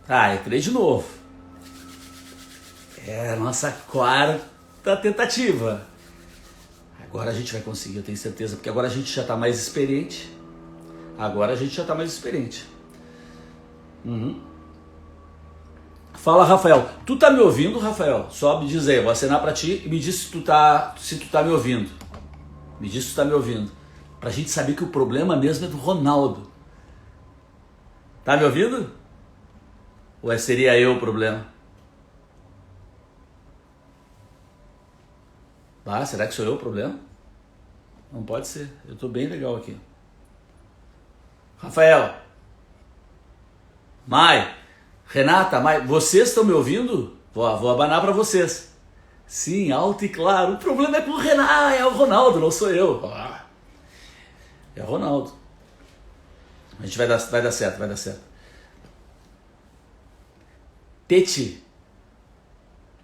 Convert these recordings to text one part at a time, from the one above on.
Ah, entrei de novo. É a nossa quarta tentativa. Agora a gente vai conseguir, eu tenho certeza, porque agora a gente já está mais experiente. Agora a gente já está mais experiente. Uhum. Fala, Rafael. Tu tá me ouvindo, Rafael? Só me diz aí, vou acenar pra ti e me diz se tu tá me ouvindo. Me diz se tu tá me ouvindo. Pra gente saber que o problema mesmo é do Ronaldo. Tá me ouvindo? Ou seria eu o problema? Ah, será que sou eu o problema? Não pode ser. Eu tô bem legal aqui. Rafael, Mai, Renata, Mai, vocês estão me ouvindo? Vou abanar pra vocês. Sim, alto e claro. O problema é com o Renato, é o Ronaldo, não sou eu. É o Ronaldo. A gente vai dar certo, vai dar certo. Peti.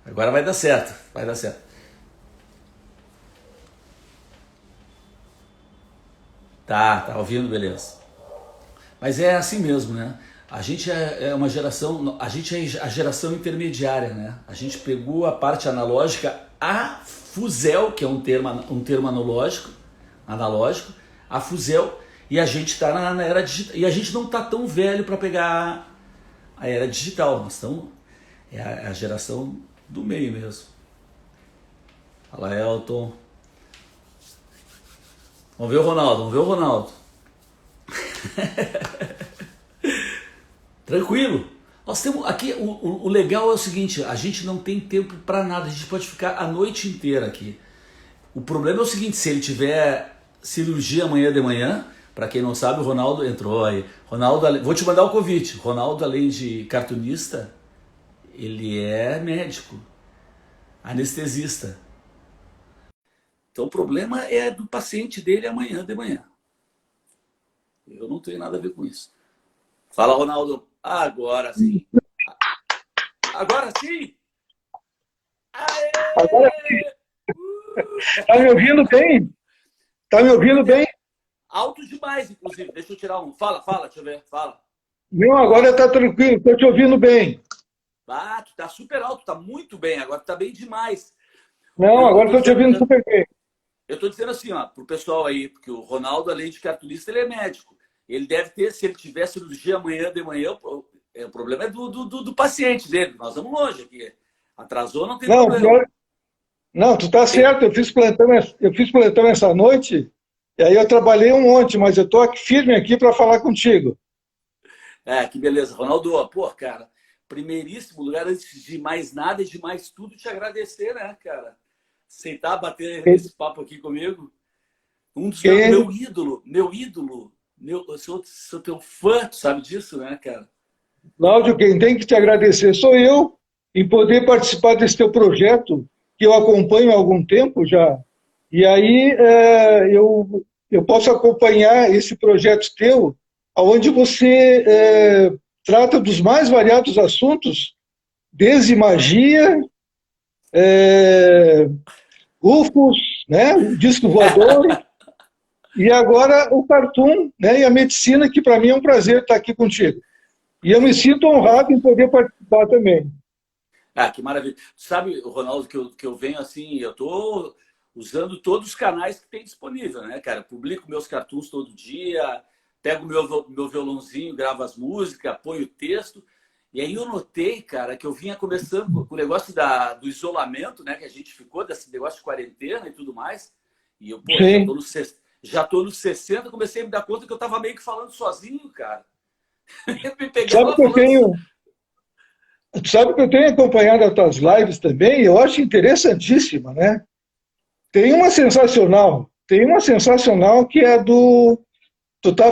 Agora vai dar certo, vai dar certo. Tá ouvindo, beleza. Mas é assim mesmo, né? A gente é uma geração, a gente é a geração intermediária, né? A gente pegou a parte analógica, a fuzel, que é um termo analógico, a fuzel, e a gente está na era digital. E a gente não está tão velho para pegar a era digital. Nós estamos, é a geração do meio mesmo. Fala, Elton. Vamos ver o Ronaldo, vamos ver o Ronaldo. Tranquilo. Nós temos aqui, o legal é o seguinte, a gente não tem tempo para nada, a gente pode ficar a noite inteira aqui. O problema é o seguinte, se ele tiver cirurgia amanhã de manhã, para quem não sabe, o Ronaldo entrou aí. Ronaldo, vou te mandar o convite. Ronaldo, além de cartunista, ele é médico, anestesista. Então o problema é do paciente dele amanhã de manhã. Eu não tenho nada a ver com isso. Fala, Ronaldo. Agora sim. Agora sim. Aê! Agora sim. Tá me ouvindo bem? Tá me ouvindo bem? Alto demais, inclusive. Deixa eu tirar um. Fala, deixa eu ver. Fala. Não, agora tá tranquilo, tô te ouvindo bem. Ah, tu tá super alto, tá muito bem. Agora tu tá bem demais. Não, agora tô te ouvindo super bem. Eu tô dizendo assim, ó, pro pessoal aí, porque o Ronaldo, além de cartunista, ele é médico. Ele deve ter, se ele tiver cirurgia amanhã de manhã, o problema é do paciente dele. Nós vamos longe aqui. Atrasou, não tem Não, problema. não, tu tá certo, eu fiz plantão essa noite, e aí eu trabalhei um monte, mas eu tô aqui, firme aqui para falar contigo. É, que beleza. Ronaldo, pô, cara, primeiríssimo lugar, antes de mais nada e de mais tudo, te agradecer, né, cara? Aceitar bater esse papo aqui comigo. Um dos meu ídolo, eu sou teu fã, tu sabe disso, né, cara? Cláudio, quem tem que te agradecer sou eu, em poder participar desse teu projeto, que eu acompanho há algum tempo já. E aí eu posso acompanhar esse projeto teu, onde você trata dos mais variados assuntos, desde magia, UFOs, né, o disco voador, e agora o cartoon, né, e a medicina, que para mim é um prazer estar aqui contigo. E eu me sinto honrado em poder participar também. Ah, que maravilha. Sabe, Ronaldo, que eu venho assim, eu tô usando todos os canais que tem disponível, né, cara? Publico meus cartoons todo dia, pego meu violãozinho, gravo as músicas, apoio o texto. E aí eu notei, cara, que eu vinha começando com o negócio do isolamento, né? Que a gente ficou, desse negócio de quarentena e tudo mais. E eu, pô, Sim. já tô nos 60, comecei a me dar conta que eu tava meio que falando sozinho, cara. Eu me Sabe pegava que eu falando. tenho, sabe que eu tenho acompanhado as tuas lives também, e eu acho interessantíssima, né? Tem uma sensacional que é do tu tá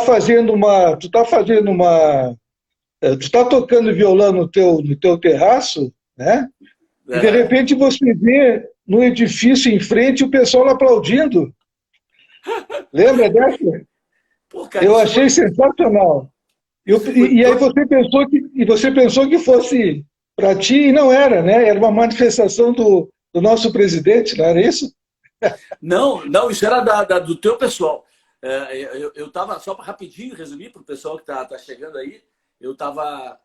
tocando violão no teu terraço, né? E de Aham. repente você vê no edifício em frente o pessoal aplaudindo. Lembra dessa? Pô, cara, Eu achei sensacional. isso foi E aí tão. você pensou que fosse para ti e não era, né? Era uma manifestação do nosso presidente, não era isso? Não, não, isso era do teu pessoal. Eu tava, só para rapidinho resumir para o pessoal que tá chegando aí, eu tava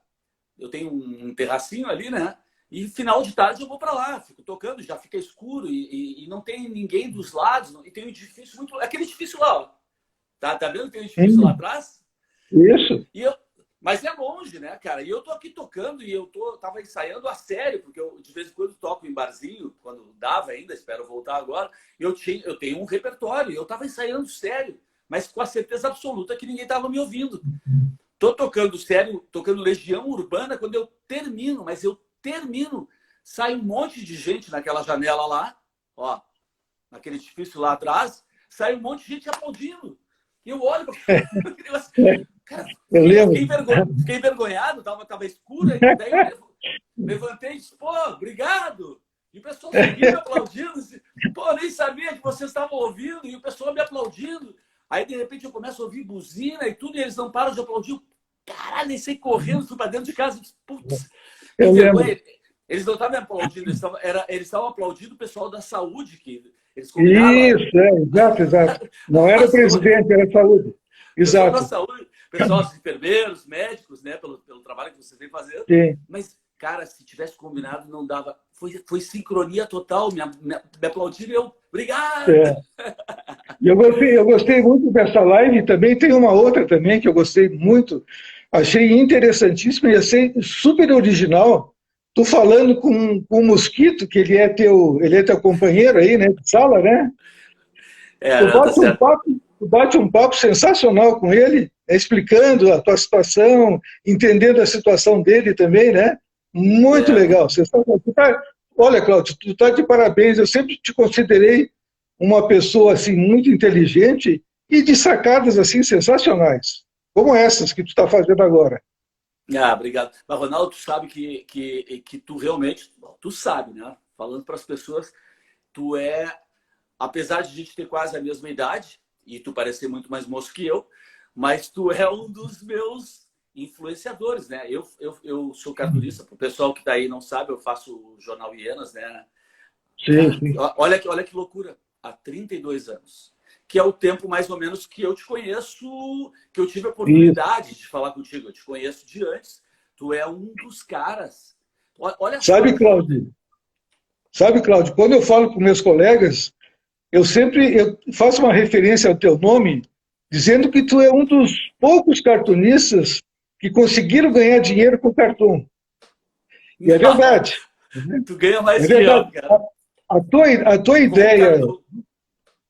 eu tenho um terracinho ali, né? E final de tarde eu vou para lá, fico tocando, já fica escuro e não tem ninguém dos lados. E tem um edifício muito. Aquele edifício lá, ó. Tá vendo? Tem um edifício lá atrás. Isso. Mas é longe, né, cara? E eu tô aqui tocando e tava ensaiando a sério, porque eu de vez em quando toco em barzinho, quando dava ainda, espero voltar agora. Eu tenho um repertório, eu tava ensaiando sério, mas com a certeza absoluta que ninguém tava me ouvindo. Tô tocando sério, tocando Legião Urbana, quando eu termino, sai um monte de gente naquela janela lá, ó, naquele edifício lá atrás, sai um monte de gente aplaudindo. E eu olho para cara, fiquei envergonhado, tava escuro, aí daí eu levantei e disse, pô, obrigado. E o pessoal seguiu me aplaudindo, disse, pô, nem sabia que vocês estavam ouvindo, e o pessoal me aplaudindo. Aí, de repente, eu começo a ouvir buzina e tudo, e eles não param de aplaudir. Caralho, nem sei correndo, fui para dentro de casa e disse, putz, que vergonha. Eles não estavam me aplaudindo, eles estavam aplaudindo o pessoal da saúde, que eles combinaram. Isso, exato. Não era o presidente, era a saúde. Exato. Pessoal da saúde, pessoal, os enfermeiros, médicos, né, pelo trabalho que vocês vêm fazendo. Sim. Mas, cara, se tivesse combinado, não dava. Foi sincronia total, me aplaudiram e eu, obrigado! Eu gostei muito dessa live, também tem uma outra também que eu gostei muito, achei interessantíssima e achei super original. Tu falando com o Mosquito, que ele é teu companheiro aí, né, de sala, né? Tu bate um papo sensacional com ele, explicando a tua situação, entendendo a situação dele também, né? Muito legal. Olha, Cláudio, tu tá de parabéns. Eu sempre te considerei uma pessoa assim muito inteligente e de sacadas assim sensacionais, como essas que tu está fazendo agora. Obrigado. Mas, Ronaldo, tu sabe que tu realmente, tu sabe, né? Falando para as pessoas, tu apesar de a gente ter quase a mesma idade, e tu parecer muito mais moço que eu, mas tu é um dos meus influenciadores, né? Eu sou cartunista, para o pessoal que está aí não sabe, eu faço o Jornal Hienas, né? Sim. Olha que loucura, há 32 anos. Que é o tempo mais ou menos que eu te conheço, que eu tive a oportunidade de falar contigo. Eu te conheço de antes. Tu é um dos caras. Olha Sabe, Cláudio, quando eu falo com meus colegas, eu faço uma referência ao teu nome, dizendo que tu é um dos poucos cartunistas que conseguiram ganhar dinheiro com cartoon. E é verdade. Tu ganha mais que eu, cara.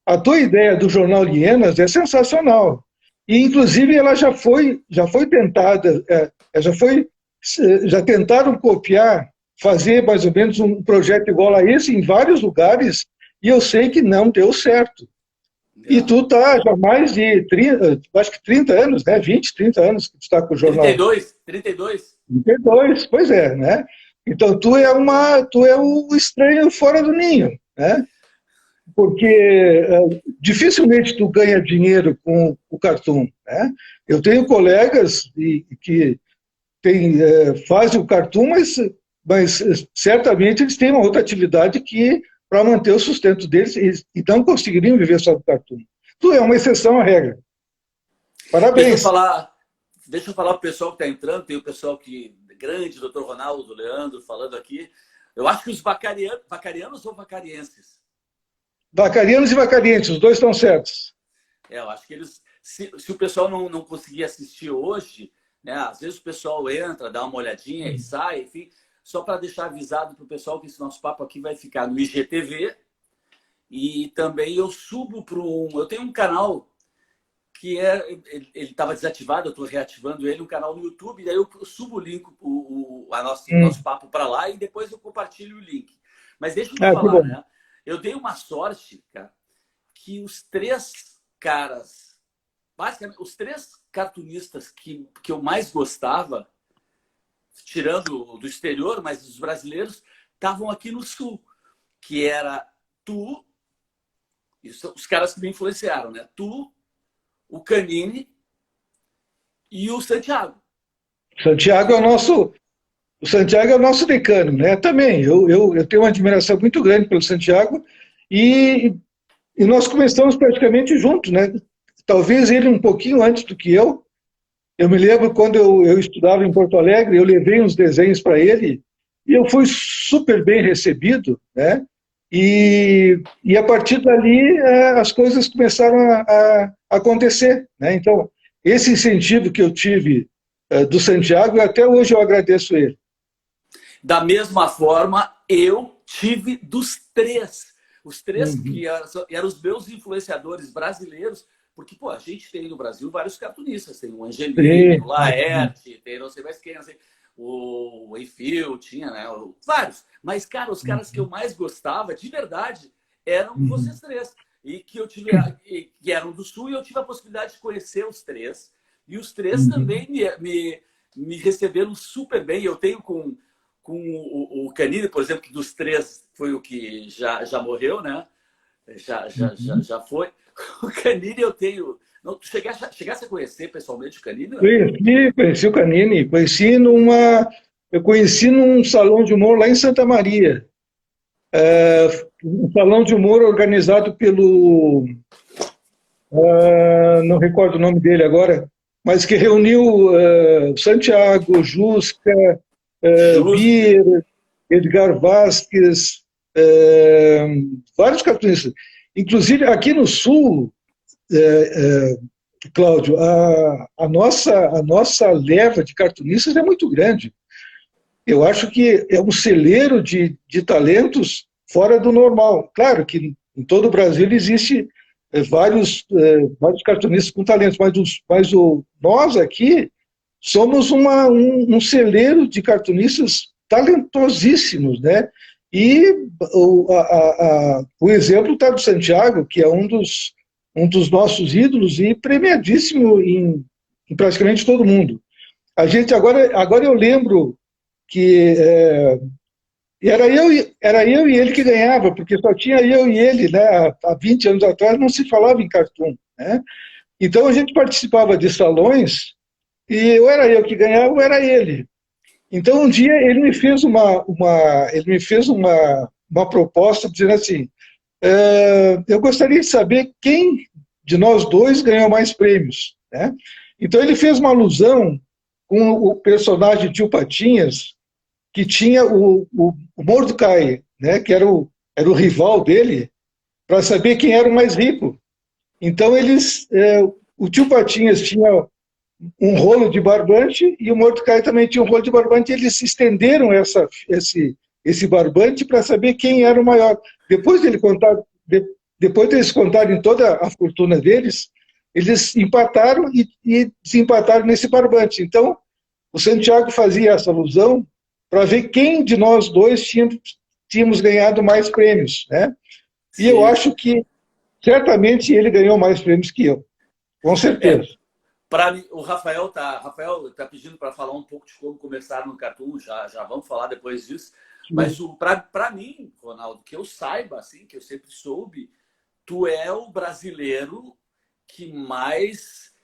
A tua ideia do Jornal Hienas é sensacional. E, inclusive, ela já foi tentada, já tentaram copiar, fazer mais ou menos um projeto igual a esse em vários lugares, e eu sei que não deu certo. E tu está já mais de 30, acho que 30 anos, né? 20, 30 anos que tu está com o jornal. 32. Pois é, né? Então tu é o estranho fora do ninho, né? Porque dificilmente tu ganha dinheiro com o cartoon, né? Eu tenho colegas que fazem o cartoon, mas certamente eles têm uma outra atividade que para manter o sustento deles e não conseguiriam viver só do cartoon. Tu é uma exceção à regra. Parabéns. Deixa eu falar para o pessoal que está entrando, tem o pessoal grande, Dr. Ronaldo, Leandro, falando aqui. Eu acho que os vacarianos ou vacarienses? Vacarianos e vacarienses, os dois estão certos. Eu acho que eles... Se o pessoal não conseguir assistir hoje, né, às vezes o pessoal entra, dá uma olhadinha e sai, enfim... Só para deixar avisado para o pessoal que esse nosso papo aqui vai ficar no IGTV. E também eu subo para eu tenho um canal que ele estava desativado, eu estou reativando ele, um canal no YouTube, e aí eu subo o link, nosso papo para lá e depois eu compartilho o link. Mas deixa eu te falar, né? Eu dei uma sorte, cara, que os três caras, basicamente, os três cartunistas que eu mais gostava, tirando do exterior, mas os brasileiros, estavam aqui no Sul, que era tu, os caras que me influenciaram, né? Tu, o Canini e o Santiago. O Santiago é o nosso decano, né? Também, eu tenho uma admiração muito grande pelo Santiago e nós começamos praticamente juntos, né? Talvez ele um pouquinho antes do que eu, Eu me lembro quando eu estudava em Porto Alegre, eu levei uns desenhos para ele e eu fui super bem recebido, né? E a partir dali as coisas começaram a acontecer, né? Então, esse incentivo que eu tive do Santiago, até hoje eu agradeço ele. Da mesma forma, eu tive dos três. Os três Uhum. que eram os meus influenciadores brasileiros, porque, pô, a gente tem no Brasil vários cartunistas. Tem o Angelini, o Sim, Laerte, tem não sei mais quem, não sei, o Enfio, tinha, né? Vários. Mas, cara, os caras que eu mais gostava, de verdade, eram uhum, vocês três. E que eu tive, que eram do Sul, e eu tive a possibilidade de conhecer os três. E os três uhum. também me receberam super bem. Eu tenho com o Canini, por exemplo, que dos três foi o que já morreu, né? Uhum. Já foi. O Canini eu tenho. Não, tu chegasse a conhecer pessoalmente o Canini, não? Conheci o Canini, eu conheci num salão de humor lá em Santa Maria, um salão de humor organizado pelo, não recordo o nome dele agora, mas que reuniu Santiago, Jusca, Justo. Bier, Edgar Vasquez, eh, vários cartunistas. Inclusive, aqui no Sul, Cláudio, a nossa leva de cartunistas é muito grande. Eu acho que é um celeiro de talentos fora do normal. Claro que em todo o Brasil existe vários cartunistas com talentos, nós aqui somos um celeiro de cartunistas talentosíssimos, né? E o exemplo está do Santiago, que é um dos nossos ídolos e premiadíssimo em praticamente todo mundo. A gente agora eu lembro que era eu e ele que ganhava, porque só tinha eu e ele, né? Há 20 anos atrás não se falava em cartoon, né? Então a gente participava de salões e ou era eu que ganhava ou era ele. Então um dia ele me fez uma proposta dizendo assim, eu gostaria de saber quem de nós dois ganhou mais prêmios, né? Então ele fez uma alusão com o personagem Tio Patinhas, que tinha o Mordecai, né, que era o rival dele, para saber quem era o mais rico. Então o tio Patinhas tinha um rolo de barbante e o Mordecai também tinha um rolo de barbante. E eles estenderam esse barbante para saber quem era o maior. Depois dele contar, depois deles contarem toda a fortuna deles, eles empataram e desempataram nesse barbante. Então, o Santiago fazia essa alusão para ver quem de nós dois tínhamos ganhado mais prêmios, né? E eu Sim. acho que certamente ele ganhou mais prêmios que eu, com É, certeza. para mim, Rafael tá pedindo para falar um pouco de como começar no Cartoon, já vamos falar depois disso. Mas para mim, Ronaldo, que eu saiba, assim, que eu sempre soube, tu é o brasileiro que mais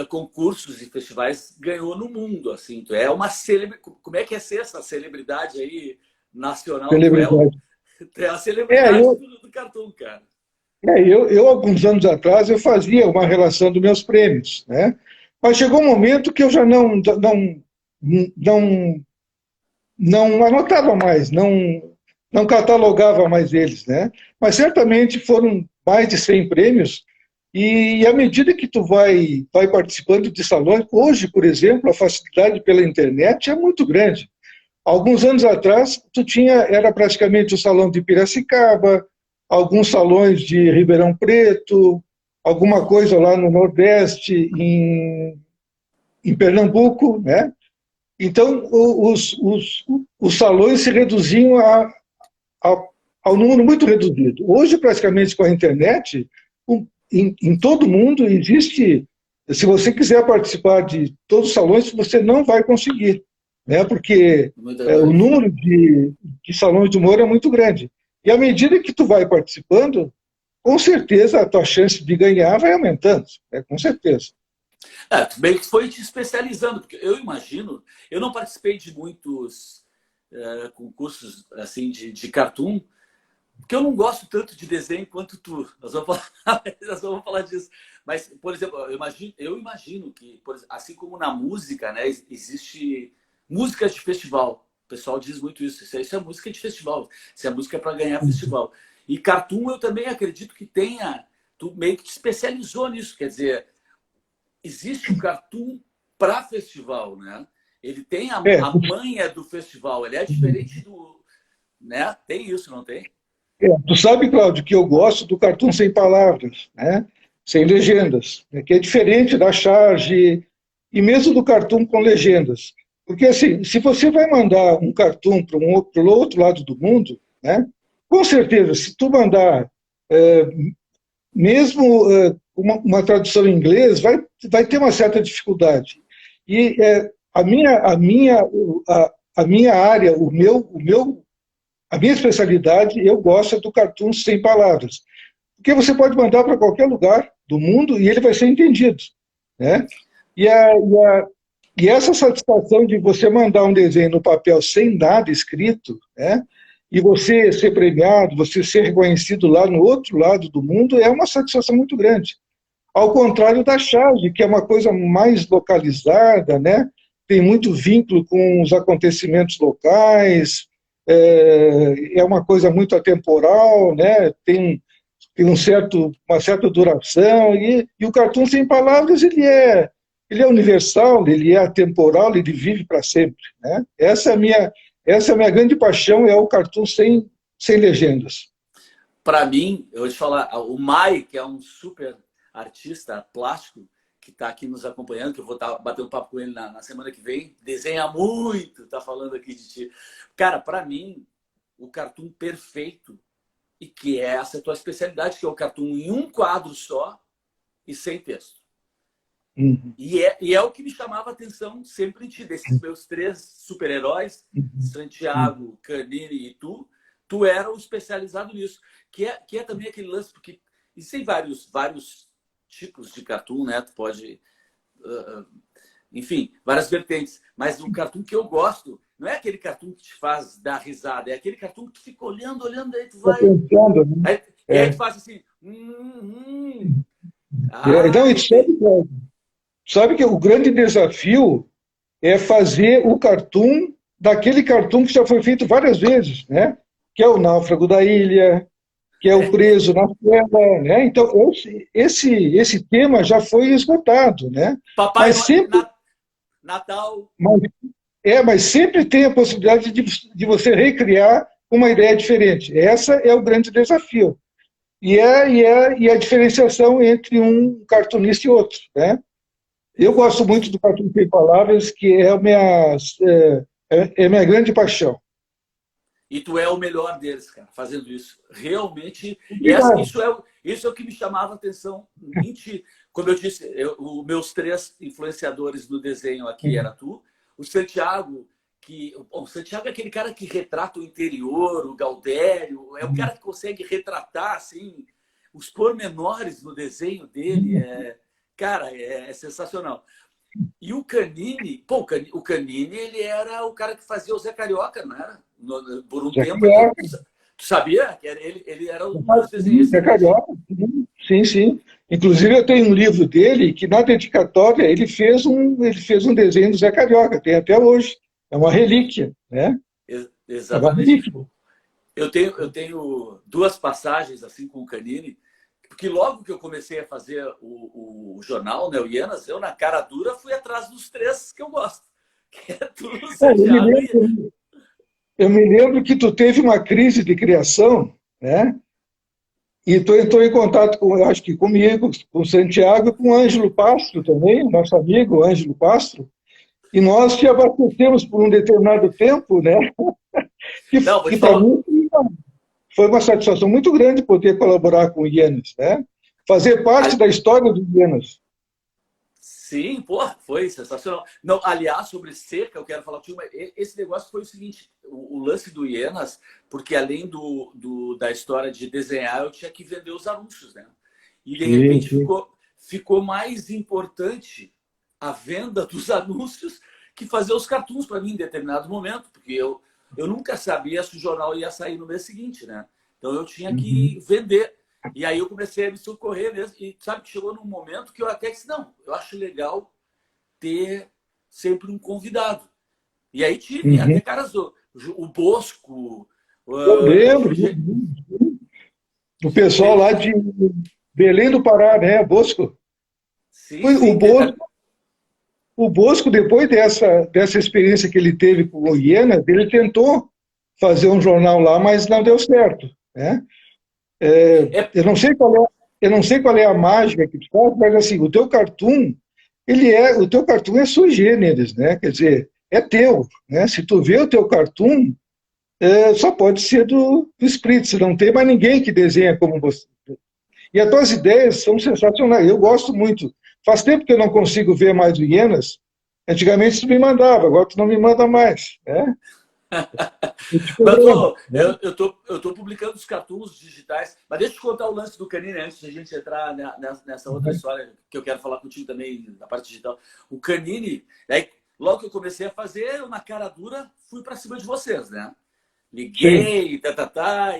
concursos e festivais ganhou no mundo, assim. Tu é uma celebridade. Como é que é ser essa celebridade aí nacional? Celebridade. Tu é a É, celebridade do Cartoon, cara. alguns anos atrás, eu fazia uma relação dos meus prêmios, né? Mas chegou um momento que eu já não, não anotava mais, não catalogava mais eles, né? Mas certamente foram mais de 100 prêmios e à medida que tu vai participando de salões, hoje, por exemplo, a facilidade pela internet é muito grande. Alguns anos atrás, era praticamente o salão de Piracicaba, alguns salões de Ribeirão Preto, alguma coisa lá no Nordeste, em Pernambuco, né? Então, os salões se reduziam a, ao número muito reduzido. Hoje, praticamente com a internet, em todo mundo existe. Se você quiser participar de todos os salões, você não vai conseguir, né? Porque Muita o coisa. número de salões de humor é muito grande. E à medida que tu vai participando, com certeza a tua chance de ganhar vai aumentando, né? Com certeza. Tu bem que foi te especializando, porque eu imagino, eu não participei de muitos concursos assim de cartoon, porque eu não gosto tanto de desenho quanto tu. Nós vamos falar, nós vamos falar disso. Mas, por exemplo, eu imagino que, por exemplo, assim como na música, né, existe música de festival. O pessoal diz muito isso. Isso é música de festival. Isso é música para ganhar festival. E cartoon eu também acredito que tenha. Tu meio que te especializou nisso. Quer dizer, existe o cartoon para festival, né? Ele tem a manha do festival. Ele é diferente do, né? Tem isso, não tem? Tu sabe, Cláudio, que eu gosto do cartoon sem palavras, né? Sem legendas, né? Que é diferente da charge e mesmo do cartoon com legendas. Porque, assim, se você vai mandar um cartoon para o outro lado do mundo, né? Com certeza, se tu mandar mesmo uma tradução em inglês, vai ter uma certa dificuldade. E a minha área, a minha especialidade, eu gosto do cartoon sem palavras. Porque você pode mandar para qualquer lugar do mundo e ele vai ser entendido, né? E, e essa satisfação de você mandar um desenho no papel sem nada escrito, né? E você ser premiado, você ser reconhecido lá no outro lado do mundo, é uma satisfação muito grande. Ao contrário da charge, que é uma coisa mais localizada, né? Tem muito vínculo com os acontecimentos locais, é uma coisa muito atemporal, né? Tem uma certa duração, e o cartoon sem palavras ele é universal, ele é atemporal, ele vive para sempre, né? Essa é a minha grande paixão, é o cartoon sem legendas. Para mim, eu vou te falar, o Mai, que é um super artista plástico, que está aqui nos acompanhando, que eu vou estar batendo papo com ele na semana que vem, desenha muito, está falando aqui de ti. Cara, para mim, o cartoon perfeito, e que é essa a tua especialidade, que é o cartoon em um quadro só e sem texto. Uhum. E é o que me chamava a atenção sempre em ti, desses meus três super-heróis, Santiago, Canini e tu era o especializado nisso, que é também aquele lance, porque existem vários tipos de cartoon, né? Tu pode, enfim, várias vertentes, mas o cartoon que eu gosto não é aquele cartoon que te faz dar risada, é aquele cartoon que tu fica olhando, aí tu vai... Pensando, né? Aí tu faz assim... Então, sabe que o grande desafio é fazer o cartoon daquele cartoon que já foi feito várias vezes, né? Que é o Náufrago da Ilha, que é o Preso na Cela, né? Então, esse tema já foi esgotado, né? Papai Mas sempre, Natal... mas sempre tem a possibilidade de você recriar uma ideia diferente. Essa é o grande desafio. E a diferenciação entre um cartunista e outro, né? Eu gosto muito do cartoon sem palavras, que é a minha grande paixão. E tu é o melhor deles, cara, fazendo isso. Realmente, isso é o que me chamava a atenção. Como eu disse, os meus três influenciadores no desenho aqui era tu, o Santiago, o Santiago é aquele cara que retrata o interior, o Gaudério, é o cara que consegue retratar assim, os pormenores no desenho dele. Cara, é sensacional. E o Canini, o Canini, ele era o cara que fazia o Zé Carioca, não era? Por um tempo. Tu sabia? Que ele era um dos desenhistas. Zé Carioca, sim, sim. Inclusive, eu tenho um livro dele que, na dedicatória, ele fez um desenho do Zé Carioca, tem até hoje. É uma relíquia, né? Exatamente. É uma relíquia. Eu tenho duas passagens assim com o Canini, porque logo que eu comecei a fazer o jornal, né, o Ienas, eu na cara dura fui atrás dos três que eu gosto. Que é tudo Santiago. Eu me lembro que tu teve uma crise de criação, né? E tu entrou em contato acho que comigo, com o Santiago e com o Ângelo Pastro também, nosso amigo Ângelo Pastro, e nós te abastecemos por um determinado tempo, né? Que para mim foi uma satisfação muito grande poder colaborar com o Ienas, né? Fazer parte da história do Ienas. Sim, pô, foi sensacional. Não, aliás, sobre seca, eu quero falar contigo, mas esse negócio foi o seguinte, o lance do Ienas, porque além da história de desenhar, eu tinha que vender os anúncios, né? E de repente ficou mais importante a venda dos anúncios que fazer os cartoons para mim em determinado momento, porque eu nunca sabia se o jornal ia sair no mês seguinte, né? Então eu tinha que vender. E aí eu comecei a me socorrer mesmo. E sabe que chegou num momento que eu até disse, não, eu acho legal ter sempre um convidado. E aí tive Uhum. até caras do o Bosco, Eu lembro. O pessoal lá teve, de Belém do Pará, né, Bosco? sim, O sim, Bosco, o Bosco, depois dessa experiência que ele teve com o Iena, ele tentou fazer um jornal lá, mas não deu certo, né? é, Eu não sei eu não sei qual é a mágica que tu faz, mas assim, o teu cartoon é sui generis, né? Quer dizer, é teu, né? Se tu vê o teu cartoon, só pode ser do Spritz, não tem mais ninguém que desenha como você. E as tuas ideias são sensacionais, eu gosto muito. Faz tempo que eu não consigo ver mais o Hienas. Antigamente tu me mandava, agora tu não me manda mais, né? Eu te Mas programo, né? eu tô publicando os cartoons digitais. Mas deixa eu te contar o lance do Canini antes de a gente entrar nessa outra história que eu quero falar contigo também na parte digital. O Canini, aí, logo que eu comecei a fazer, eu na cara dura fui para cima de vocês, né? Sim. Liguei,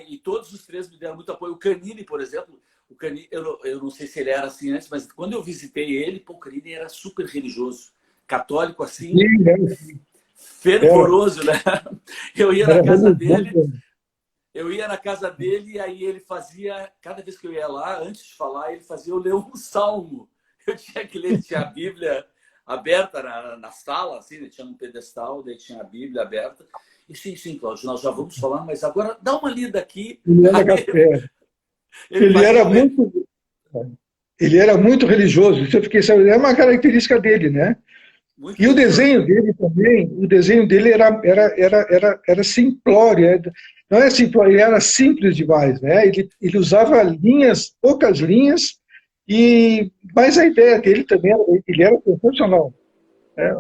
e todos os três me deram muito apoio. O Canini, por exemplo, o Canini, eu não sei se ele era assim antes, mas quando eu visitei ele, pô, o Canini era super religioso, católico assim, Sim, era, fervoroso, né? Eu ia na era casa dele, religioso. e aí ele fazia, cada vez que eu ia lá, antes de falar, ele fazia eu ler um salmo. Eu tinha que ler, ele tinha a Bíblia aberta na sala, assim, ele tinha um pedestal, daí tinha a Bíblia aberta. E sim, sim, Cláudio, nós já vamos falar, mas agora dá uma lida aqui. Ele era, Aí ele ele fazia era eu ler. muito, ele era muito religioso. Isso eu fiquei sabendo, é uma característica dele, né? Muito E o religioso. desenho dele também, o desenho dele era simplório, não é simplório, ele era simples demais, né? Ele usava linhas, poucas linhas, mas a ideia dele também, ele era sensacional. Né?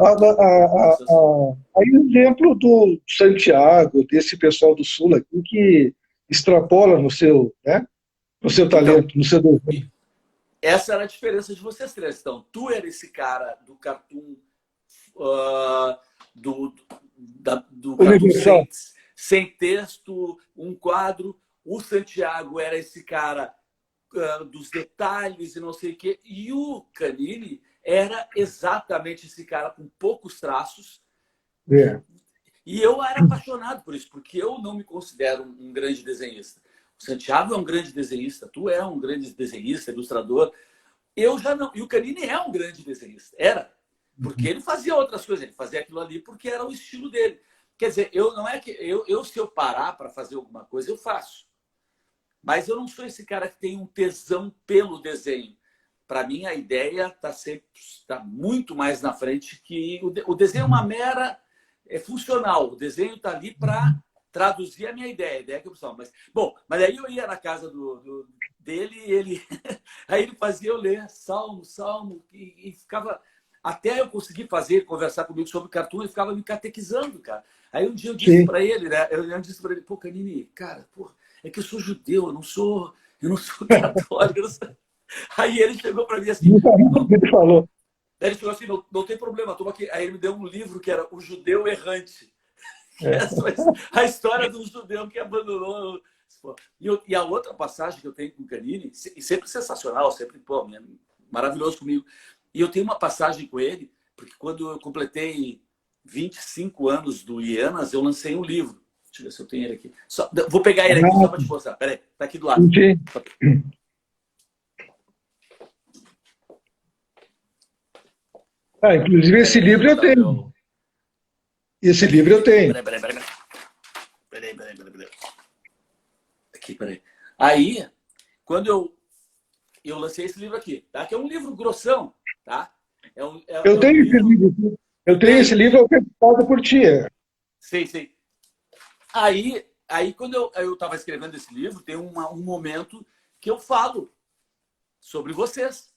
Aí o exemplo do Santiago, desse pessoal do Sul aqui, que extrapola no seu, né? No seu Então, talento, no seu desenho. essa era a diferença de vocês três. Então, tu era esse cara do cartoon, uh, do, do cartoon Universal. sem texto, um quadro. O Santiago era esse cara dos detalhes e não sei o quê. E o Canini era exatamente esse cara com poucos traços. É. E eu era apaixonado por isso, porque eu não me considero um grande desenhista. O Santiago é um grande desenhista, tu é um grande desenhista, ilustrador. Eu já não. E o Canini é um grande desenhista. Era. Porque ele fazia outras coisas, ele fazia aquilo ali porque era o estilo dele. Quer dizer, eu não é que. Se eu parar para fazer alguma coisa, eu faço. Mas eu não sou esse cara que tem um tesão pelo desenho. Para mim, a ideia está sempre tá muito mais na frente que o desenho é uma mera funcional. O desenho está ali para traduzir a minha ideia, a ideia que eu precisava. Mas bom, mas aí eu ia na casa dele e ele aí ele fazia eu ler salmo e ficava até eu conseguir fazer conversar comigo sobre cartoon, ele ficava me catequizando, cara. Aí um dia eu disse Sim. para ele, né? Eu disse para ele, pô, Canini, cara, pô, é que eu sou judeu, eu não sou católico. Não sou... Aí ele chegou para mim assim, não, Ele falou. ele chegou assim, não, não tem problema, toma aqui. Aí ele me deu um livro que era O Judeu Errante, que é a história do judeu que abandonou. E a outra passagem que eu tenho com o Canini, e sempre sensacional, sempre pô, maravilhoso comigo. E eu tenho uma passagem com ele, porque quando eu completei 25 anos do Ienas, eu lancei um livro. Deixa eu ver se eu tenho ele aqui. Vou pegar ele aqui só para te mostrar. Peraí, tá aqui do lado. Entendi. Inclusive esse Peraí, deixa eu livro eu botar o tenho. meu. Esse livro eu tenho. Peraí. Aqui, peraí. Aí, quando eu lancei esse livro aqui, tá? Que é um livro grossão, tá? Eu É um tenho esse livro. livro. Eu tenho esse Tem. livro acreditado por ti. Sei, sei. Aí quando eu estava escrevendo esse livro, tem um momento que eu falo sobre vocês,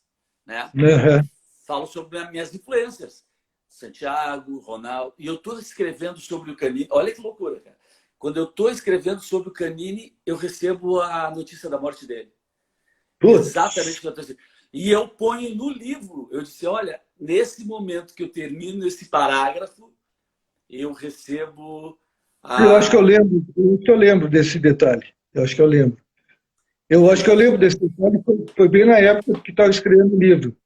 né? Uhum. Falo sobre as minhas influências. Santiago, Ronaldo. E eu estou escrevendo sobre o Canini. Olha que loucura, cara. Quando eu estou escrevendo sobre o Canini, eu recebo a notícia da morte dele. Exatamente o Putz. que eu estou dizendo. E eu ponho no livro. Eu disse, olha, nesse momento que eu termino esse parágrafo, eu recebo Eu acho que eu a... lembro. Eu lembro desse detalhe. Eu acho que eu lembro. Eu acho que eu lembro desse episódio, foi bem na época que estava escrevendo o livro.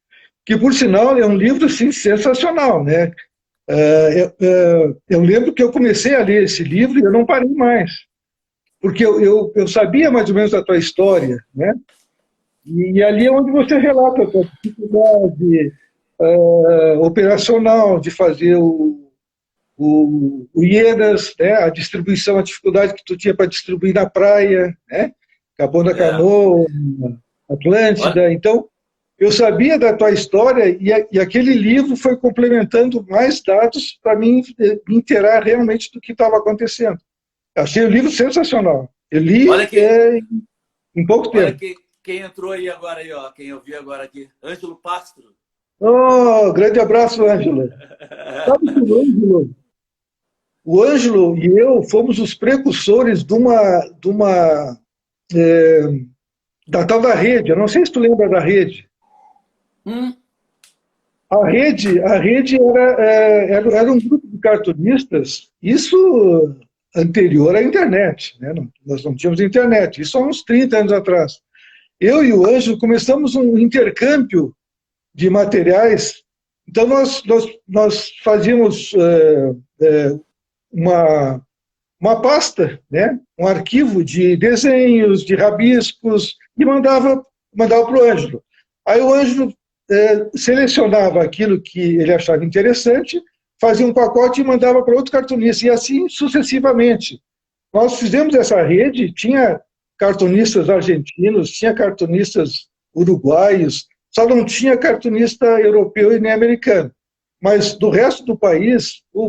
Que, por sinal, é um livro assim, sensacional, né? Eu lembro que eu comecei a ler esse livro e eu não parei mais, porque eu sabia mais ou menos da tua história, né? E ali é onde você relata a tua dificuldade operacional de fazer o IENAS, né? A distribuição, a dificuldade que tu tinha para distribuir na praia, né? Capão da É. Canoa, Olha, Atlântida. Então, eu sabia da tua história e aquele livro foi complementando mais dados para mim me inteirar realmente do que estava acontecendo. Achei o livro sensacional. Eu olha li quem, em pouco olha tempo. quem entrou aí agora aí, ó. Quem eu vi agora aqui. Ângelo Pastro. Oh, grande abraço, Ângelo. Sabe que o Ângelo e eu fomos os precursores da tal da rede. Eu não sei se tu lembra da rede. Hum, A rede era um grupo de cartunistas, isso anterior à internet, né? Nós não tínhamos internet, isso há uns 30 anos atrás. Eu e o Ângelo começamos um intercâmbio de materiais, então nós fazíamos uma, uma pasta, né? Um arquivo de desenhos, de rabiscos, e mandava para o Ângelo. Aí o Ângelo selecionava aquilo que ele achava interessante, fazia um pacote e mandava para outro cartunista, e assim sucessivamente. Nós fizemos essa rede, tinha cartunistas argentinos, tinha cartunistas uruguaios, só não tinha cartunista europeu e nem americano. Mas do resto do país, o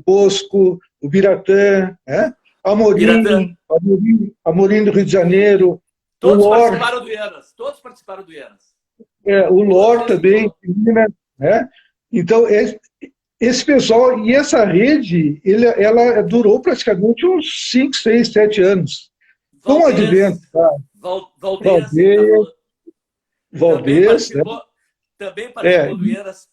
Bosco, o Biratã, né? Biratã. Amorim do Rio de Janeiro, o Todos Lor, participaram do Ienas. Todos participaram do Ienas. o Todos Lor esses também, Minas, né? Então, esse pessoal, e essa rede, ela durou praticamente uns 5, 6, 7 anos. Com o advento, Valdez. tá? Valdez, ele Valdez, falou. Também Valdez, né? participou. Também É, participou do Ienas.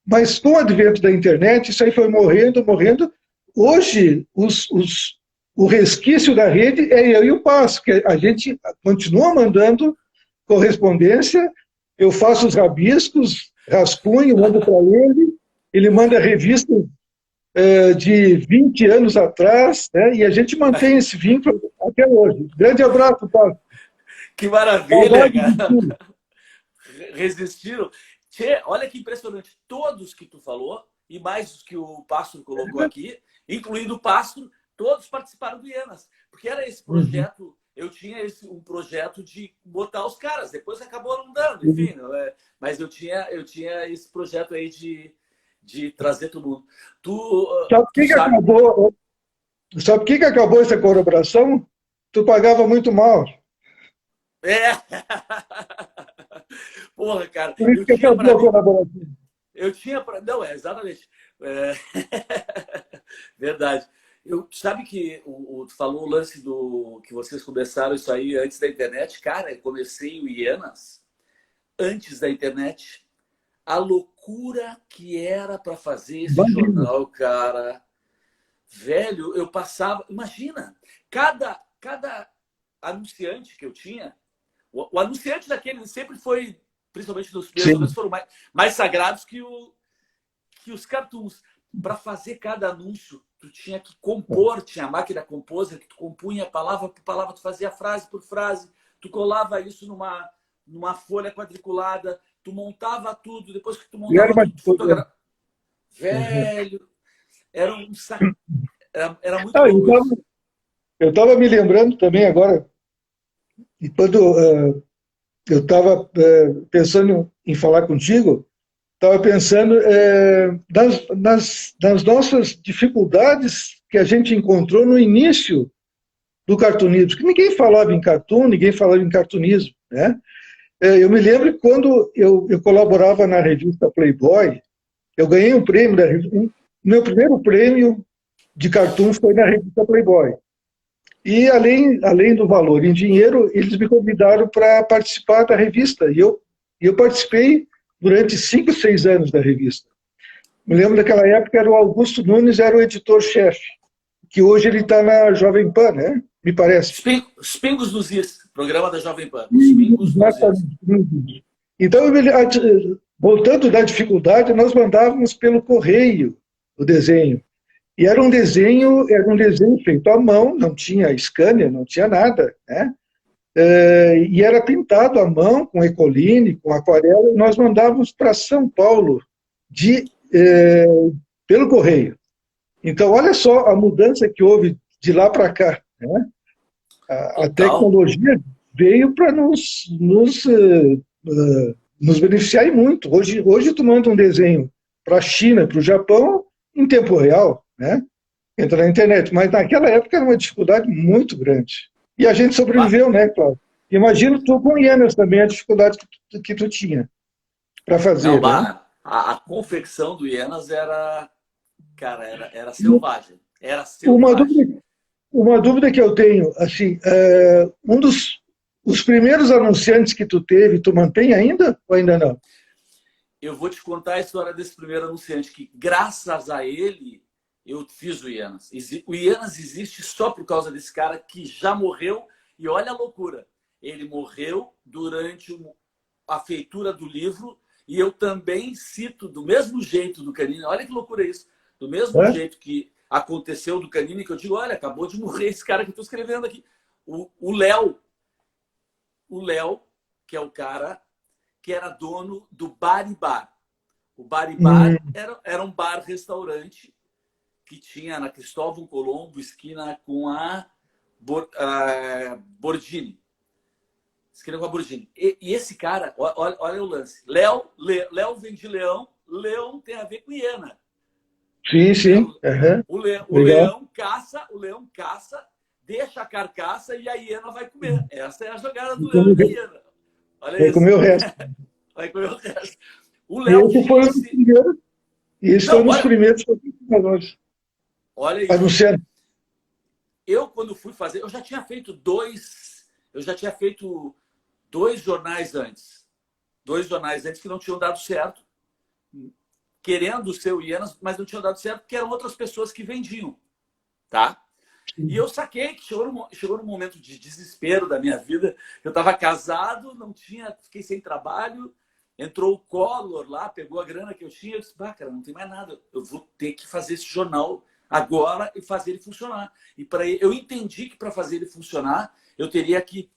mas com o advento da internet, isso aí foi morrendo, morrendo. Hoje, o resquício da rede é eu e o Passo, que a gente continua mandando correspondência, eu faço os rabiscos, rascunho, mando para ele, ele manda revistas de 20 anos atrás, né, e a gente mantém esse vínculo até hoje. Grande abraço, Passo. Que maravilha, Saudade de cara. ti. Resistiram. Tchê, olha que impressionante. Todos que tu falou, e mais os que o Pastro colocou aqui, incluindo o Pastro, todos participaram do Ienas. Porque era esse Uhum. projeto, eu tinha um projeto de botar os caras, depois acabou não dando, enfim. Não é? Mas eu tinha esse projeto aí de trazer todo mundo. Tu, Sabe por tu que que sabe. acabou? Sabe por que que acabou essa colaboração? Tu pagava muito mal. É! Porra, cara, Por isso eu que tinha acabou para a mim. colaboração. Eu tinha para. Não, exatamente. É... Verdade. Sabe que tu falou o lance do que vocês começaram isso aí antes da internet? Cara, eu comecei o Ienas antes da internet. A loucura que era para fazer esse Imagina. jornal, cara. Velho, eu passava. Imagina, cada anunciante que eu tinha. O anunciante daquele sempre foi, principalmente nos primeiros momentos, Sim. foram mais sagrados que os cartoons. Para fazer cada anúncio, tu tinha que compor, tinha a máquina composer que tu compunha palavra por palavra, tu fazia frase por frase, tu colava isso numa folha quadriculada, tu montava tudo, depois que tu E era montava uma tudo, tu dificuldade. fotografava. Velho, era um sac... era muito Ah, louco isso. eu estava me lembrando também agora, e quando eu estava pensando em falar contigo, estava pensando nas nossas dificuldades que a gente encontrou no início do cartunismo, que ninguém falava em cartoon, ninguém falava em cartunismo, né? Eu me lembro que quando eu colaborava na revista Playboy, eu ganhei um prêmio da revista, meu primeiro prêmio de cartoon foi na revista Playboy. E além do valor em dinheiro, eles me convidaram para participar da revista. E eu participei durante 5, 6 anos da revista. Me lembro daquela época, era o Augusto Nunes, era o editor-chefe, que hoje ele está na Jovem Pan, né? me parece. Os Pingos nos Is, programa da Jovem Pan. Os Pingos nos Is. Então, voltando da dificuldade, nós mandávamos pelo correio o desenho. E era um desenho feito à mão, não tinha scanner, não tinha nada, né? E era pintado à mão, com ecoline, com aquarela, e nós mandávamos para São Paulo pelo correio. Então, olha só a mudança que houve de lá para cá, né? A tecnologia veio para nos beneficiar e muito. Hoje tu manda um desenho para a China, para o Japão, em tempo real, né? Entra na internet. Mas naquela época era uma dificuldade muito grande. E a gente sobreviveu, né, Cláudio? Imagino tu com Ienas também, a dificuldade que tu tinha para fazer. Não, né? a confecção do Ienas era, cara, era selvagem. Era selvagem. Uma dúvida que eu tenho, assim, os primeiros anunciantes que tu teve, tu mantém ainda ou ainda não? Eu vou te contar a história desse primeiro anunciante, que graças a ele eu fiz o Ienas. O Ienas existe só por causa desse cara que já morreu, e olha a loucura. Ele morreu durante a feitura do livro, e eu também cito do mesmo jeito do Canini. Olha que loucura isso. Do mesmo jeito que aconteceu do Canini, que eu digo, olha, acabou de morrer esse cara que eu estou escrevendo aqui. O Léo, que é o cara que era dono do Bar e Bar. O Bar e Bar era um bar-restaurante que tinha na Cristóvão Colombo, esquina com a Bordini. Esquina com a Bordini. E esse cara, olha o lance. Léo vem de leão, leão tem a ver com hiena. Sim, sim. O leão caça, deixa a carcaça e a hiena vai comer. Essa é a jogada do leão e da hiena. Olha vai isso. Comer o resto. Vai comer o resto. O Léo esse foi um dos primeiros. Esse foi um dos primeiros patrocinadores. Olha isso. Anunciando. Eu, quando fui fazer, eu já tinha feito dois jornais antes. Dois jornais antes que não tinham dado certo. Querendo ser o Ienas, mas não tinham dado certo porque eram outras pessoas que vendiam. Tá? E eu saquei que chegou num momento de desespero da minha vida. Eu estava casado, fiquei sem trabalho. Entrou o Collor lá, pegou a grana que eu tinha. Eu disse, cara, não tem mais nada. Eu vou ter que fazer esse jornal agora e fazer ele funcionar. E eu entendi que para fazer ele funcionar, eu teria que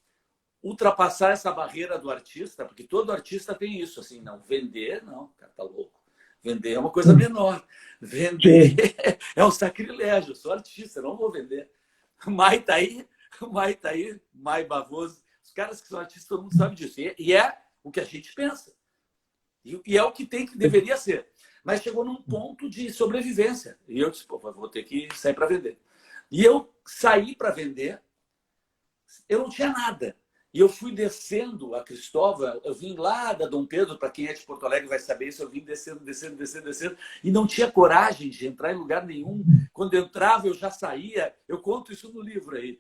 ultrapassar essa barreira do artista, porque todo artista tem isso, assim, não, vender, não, cara, tá louco. Vender é uma coisa menor. Vender é um sacrilégio. Eu sou artista, não vou vender. Mai tá aí, Mai Bavoso. Os caras que são artistas, todo mundo sabe disso. E é o que a gente pensa. E é o que deveria ser. Mas chegou num ponto de sobrevivência. E eu disse, vou ter que sair para vender. E eu saí para vender, eu não tinha nada. E eu fui descendo a Cristóvão, eu vim lá da Dom Pedro, para quem é de Porto Alegre vai saber isso, eu vim descendo, e não tinha coragem de entrar em lugar nenhum. Quando eu entrava, eu já saía. Eu conto isso no livro aí.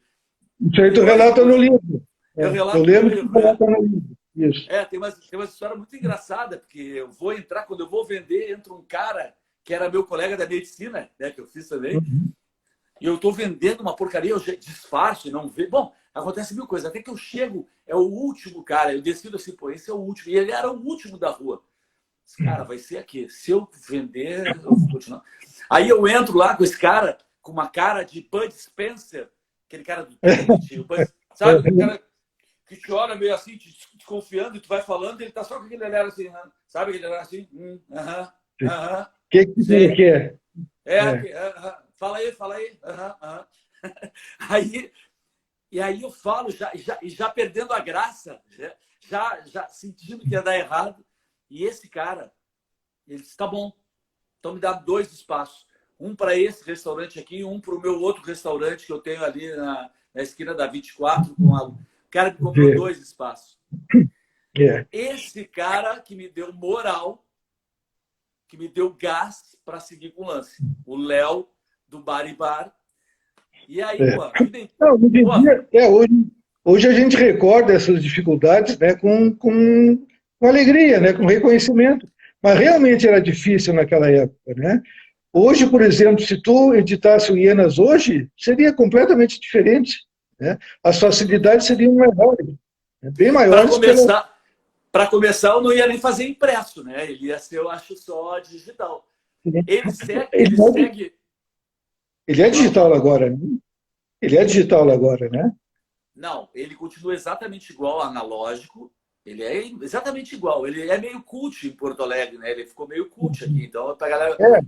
Isso aí tu relata no livro. Eu lembro que tu relata no livro. Isso. Tem uma história muito engraçada, porque quando eu vou vender, entra um cara que era meu colega da medicina, né, que eu fiz também, e eu estou vendendo uma porcaria, eu disfarço e não vejo. Bom, acontece mil coisas. Até que eu chego, é o último cara. Eu decido assim, esse é o último. E ele era o último da rua. Esse cara vai ser aqui. Se eu vender, eu vou continuar. Aí eu entro lá com esse cara, com uma cara de Bud Spencer, aquele cara do tio. Sabe aquele cara que te olha meio assim, desconfiando, e tu vai falando, e ele tá só com aquele olhar assim, sabe aquele olhar assim? O que você quer? Fala aí. E aí eu falo, já perdendo a graça, já sentindo que ia dar errado. E esse cara, ele disse, tá bom, então me dá 2 espaços. Um para esse restaurante aqui e um para o meu outro restaurante que eu tenho ali na esquina da 24. O cara me comprou 2 espaços. Esse cara que me deu moral, que me deu gás para seguir com o lance. O Léo, do Bar e Bar. E aí, hoje a gente recorda essas dificuldades, né, com alegria, né, com reconhecimento. Mas realmente era difícil naquela época, né? Hoje, por exemplo, se tu editasse o Ienas hoje, seria completamente diferente, né? As facilidades seriam maiores, né? Bem Para maiores pela... começar, para começar, eu não ia nem fazer impresso, né? Ele ia ser, eu acho, só digital. Ele segue, Ele ele segue. ele é Fala, digital fala. agora, né? Ele é digital agora, né? Não, ele continua exatamente igual ao analógico. Ele é exatamente igual. Ele é meio cult em Porto Alegre, né? Ele ficou meio cult aqui. Então, pra galera. É.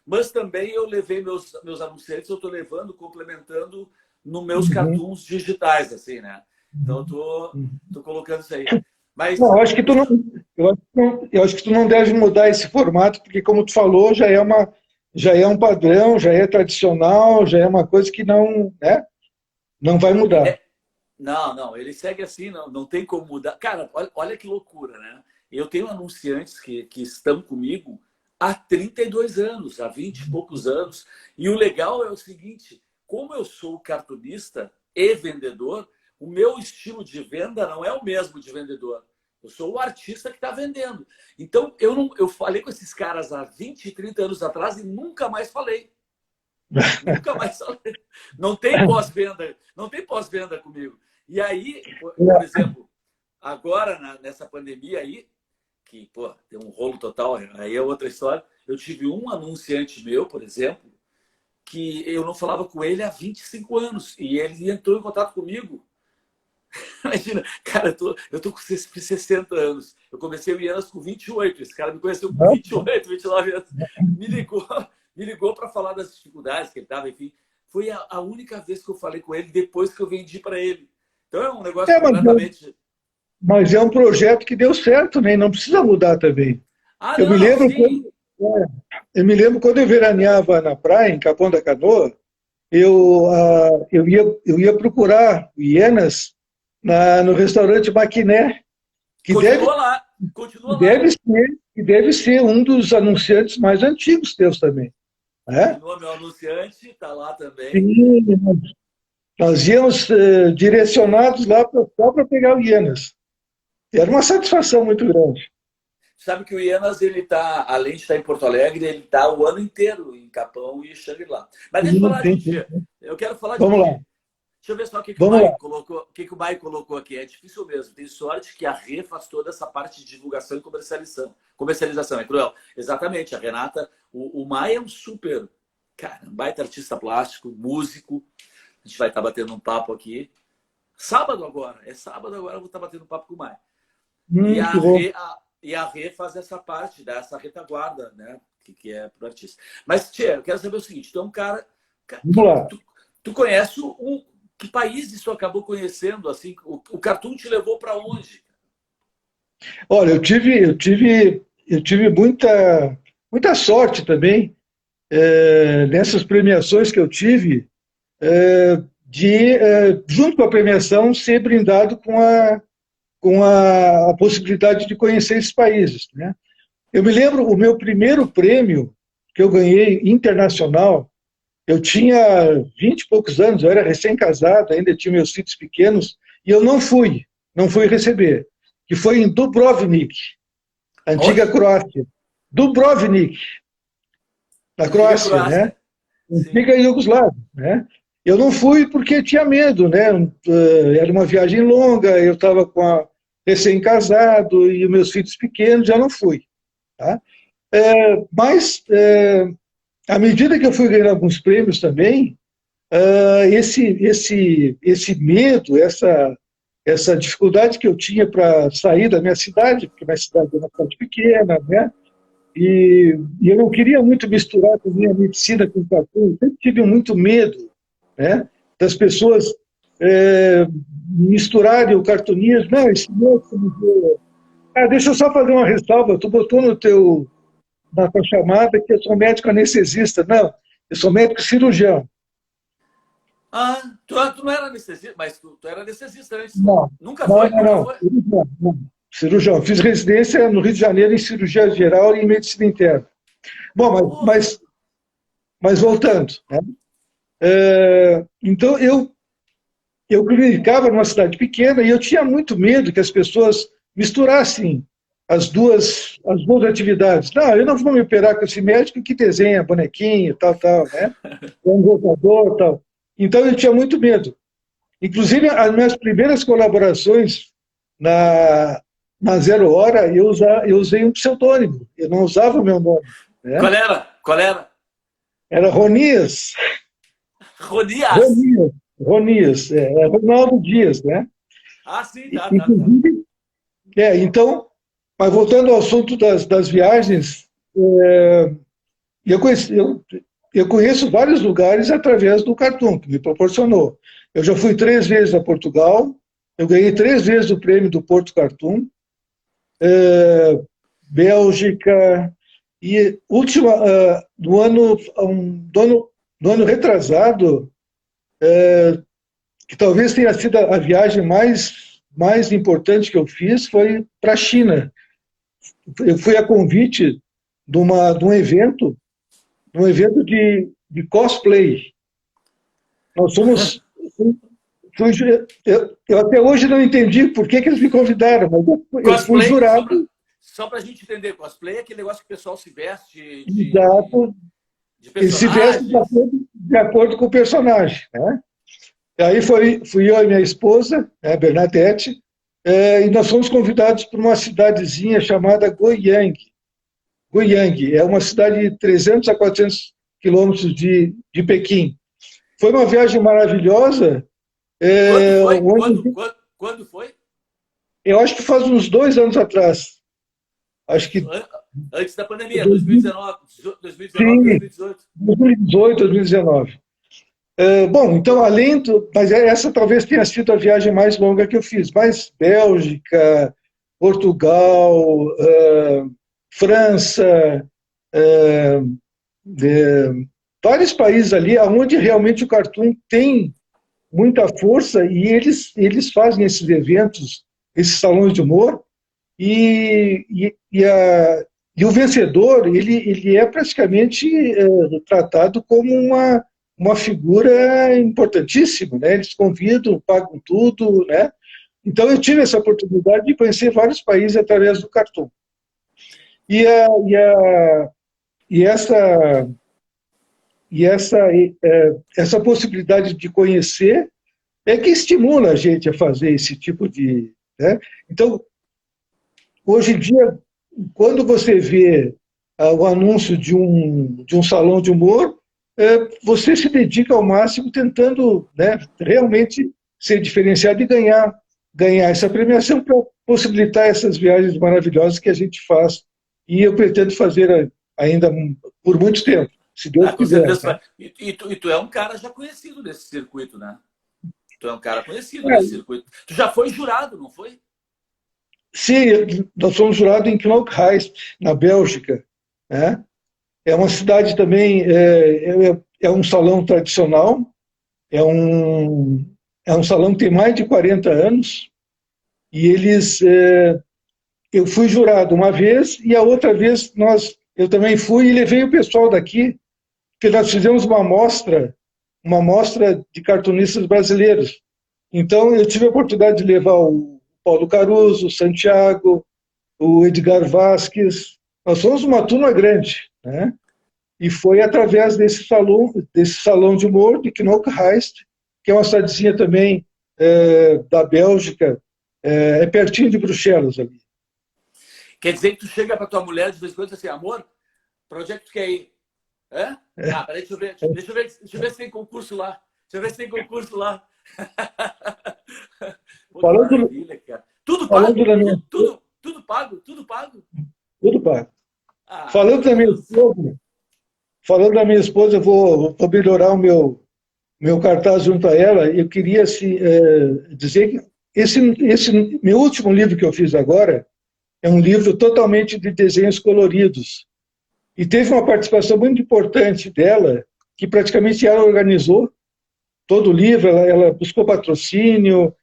Mas também eu levei meus anunciantes, eu estou levando, complementando nos meus Uhum. cartoons digitais, assim, né? Então, eu tô colocando isso aí. Mas Não, eu acho que tu não, eu acho que tu não deve mudar esse formato, porque como tu falou, já é um padrão, já é tradicional, já é uma coisa que não, né, não vai mudar. não, não, ele segue assim, não tem como mudar. Cara, olha que loucura, né? Eu tenho anunciantes que estão comigo há 32 anos, há 20 e poucos anos. E o legal é o seguinte: como eu sou cartunista e vendedor, o meu estilo de venda não é o mesmo de vendedor. Eu sou o artista que está vendendo. Então, eu falei com esses caras há 20, 30 anos atrás e nunca mais falei. Nunca mais falei. Não tem pós-venda, não tem pós-venda comigo. E aí, por exemplo, agora nessa pandemia aí, que, pô, tem um rolo total, aí é outra história. Eu tive um anunciante meu, por exemplo, que eu não falava com ele há 25 anos. E ele entrou em contato comigo. Imagina, cara, eu tô com 60 anos. Eu comecei o Ianas com 28. Esse cara me conheceu com 28, 29 anos. Me ligou, me ligou para falar das dificuldades que ele estava, enfim. Foi a única vez que eu falei com ele depois que eu vendi para ele. Então é um negócio É, completamente. mas é um projeto que deu certo, né? Não precisa mudar também. Ah, Eu me não, lembro sim. eu me lembro quando eu veraneava na praia, em Capão da Canoa, eu ia procurar hienas no restaurante Maquiné, que Continua lá, continua lá. deve que deve ser um dos anunciantes mais antigos teus também, né? Continua meu anunciante, está lá também. Sim, nós íamos direcionados lá só para pegar o hienas. E era uma satisfação muito grande. Sabe que o Ianas, ele tá, além de estar em Porto Alegre, ele está o ano inteiro em Capão e Xangri-Lá. Mas deixa eu Sim, falar de sim, ti. sim. Eu quero falar de Vamos lá, ti. Deixa eu ver só o que, que o vamos lá. Mai colocou, o que, que o Mai colocou aqui. É difícil mesmo. Tem sorte que a Rê faz toda essa parte de divulgação e comercialização. Comercialização, é cruel. Exatamente, a Renata. O Mai é um super, cara, um baita artista plástico, músico. A gente vai estar batendo um papo aqui. Sábado agora. É sábado agora, eu vou estar batendo um papo com o Mai. E Que a bom. Rê, e a Rê faz essa parte, dá essa retaguarda, né? Que é pro artista. Mas, Tia, eu quero saber o seguinte: tu é um cara. Vamos lá. Tu conhece que país isso acabou conhecendo? Assim, o Cartoon te levou para onde? Olha, eu tive muita sorte também nessas premiações que eu tive, junto com a premiação, ser brindado com a possibilidade de conhecer esses países, né? Eu me lembro, o meu primeiro prêmio que eu ganhei internacional, eu tinha 20 e poucos anos, eu era recém-casado, ainda tinha meus filhos pequenos, e eu não fui receber, que foi em Dubrovnik, antiga Onde? Croácia. Dubrovnik, na Antiga Croácia, né? Croácia. Sim. Antiga Iugoslávia, né? Eu não fui porque tinha medo, né? Era uma viagem longa, eu estava recém-casado e meus filhos pequenos, já não fui, tá? Mas, à medida que eu fui ganhando alguns prêmios também, esse medo, essa dificuldade que eu tinha para sair da minha cidade, porque minha cidade é uma cidade pequena, né? E eu não queria muito misturar também a medicina com o cartoon, eu sempre tive muito medo, né? Das pessoas misturarem o cartunismo. Não, esse médico. Deixa eu só fazer uma ressalva. Tu botou na tua chamada que eu sou médico anestesista. Não, eu sou médico cirurgião. Ah, tu não era anestesista, mas tu era anestesista antes, não? Não, Nunca não, foi? não, Nunca não. foi? Cirurgião. Não. Cirurgião. Fiz residência no Rio de Janeiro em cirurgia geral e em medicina interna. Bom, Porra. mas voltando, né? Então, eu ficava numa cidade pequena e eu tinha muito medo que as pessoas misturassem as duas atividades. Não, eu não vou me operar com esse médico que desenha bonequinho, tal, tal, né? É um rotador, tal. Então eu tinha muito medo. Inclusive, as minhas primeiras colaborações na Zero Hora, eu usei um pseudônimo, eu não usava o meu nome. Né? Qual era? Qual era? Era Ronias. Ronias. Ronias, é Ronaldo Dias, né? Ah, sim, tá. Inclusive, então, mas voltando ao assunto das viagens, eu conheço vários lugares através do Cartoon, que me proporcionou. Eu já fui 3 vezes a Portugal, eu ganhei 3 vezes o prêmio do Porto Cartoon, Bélgica, e última, no ano retrasado, que talvez tenha sido a viagem mais importante que eu fiz, foi para a China. Eu fui a convite de um evento de cosplay. Nós fomos. Eu até hoje não entendi por que eles me convidaram, mas eu fui Cosplay, jurado. só para a gente entender, cosplay é aquele negócio que o pessoal se veste Exato. de Eles se vestem personagens. de acordo com o personagem. Né? E aí fui eu e minha esposa, né, Bernadette, e nós fomos convidados para uma cidadezinha chamada Goyang. Goyang é uma cidade de 300 a 400 quilômetros de Pequim. Foi uma viagem maravilhosa. Quando foi? Onde, Quando foi? eu acho que faz uns 2 anos atrás. Acho que Antes da pandemia, 2019, 2018. 2018, 2019. Bom, então, mas essa talvez tenha sido a viagem mais longa que eu fiz. Mas Bélgica, Portugal, França, vários países ali, onde realmente o Cartoon tem muita força e eles fazem esses eventos, esses salões de humor, e o vencedor, ele é praticamente tratado como uma figura importantíssima, né? Eles convidam, pagam tudo, né? Então eu tive essa oportunidade de conhecer vários países através do Cartoon. E, a, e, a, e essa essa possibilidade de conhecer é que estimula a gente a fazer esse tipo de, né? Então, hoje em dia, quando você vê o anúncio de um salão de humor, você se dedica ao máximo tentando, né, realmente ser diferenciado e ganhar essa premiação para possibilitar essas viagens maravilhosas que a gente faz. E eu pretendo fazer ainda por muito tempo, se Deus Com quiser. certeza. Né? E tu é um cara já conhecido nesse circuito, né? Tu é um cara conhecido nesse circuito. Tu já foi jurado, não foi? Sim, nós fomos jurados em Knock-Heist, na Bélgica. Né? É uma cidade também, é um salão tradicional, é um, é um salão que tem mais de 40 anos, e eu fui jurado uma vez, e a outra vez eu também fui e levei o pessoal daqui, porque nós fizemos uma mostra de cartunistas brasileiros. Então, eu tive a oportunidade de levar o Paulo Caruso, o Santiago, o Edgar Vasquez. Nós somos uma turma grande, né? E foi através desse salão de humor de Knock-Heist, que é uma cidadezinha também da Bélgica, é pertinho de Bruxelas ali. Quer dizer que tu chega para tua mulher de vez em quando e diz assim, amor, para onde é que tu quer ir? Hã? Ah, peraí, deixa eu ver se tem concurso lá. Deixa eu ver se tem concurso lá. Pô, que Falando, maravilha, cara. Tudo falando pago? da minha, Tudo pago? Tudo pago? tudo pago. Ah, Falando meu da minha Deus. esposa, falando da minha esposa, eu vou melhorar o meu cartaz junto a ela. Eu queria dizer que esse meu último livro que eu fiz agora é um livro totalmente de desenhos coloridos. E teve uma participação muito importante dela, que praticamente ela organizou todo o livro, ela buscou patrocínio,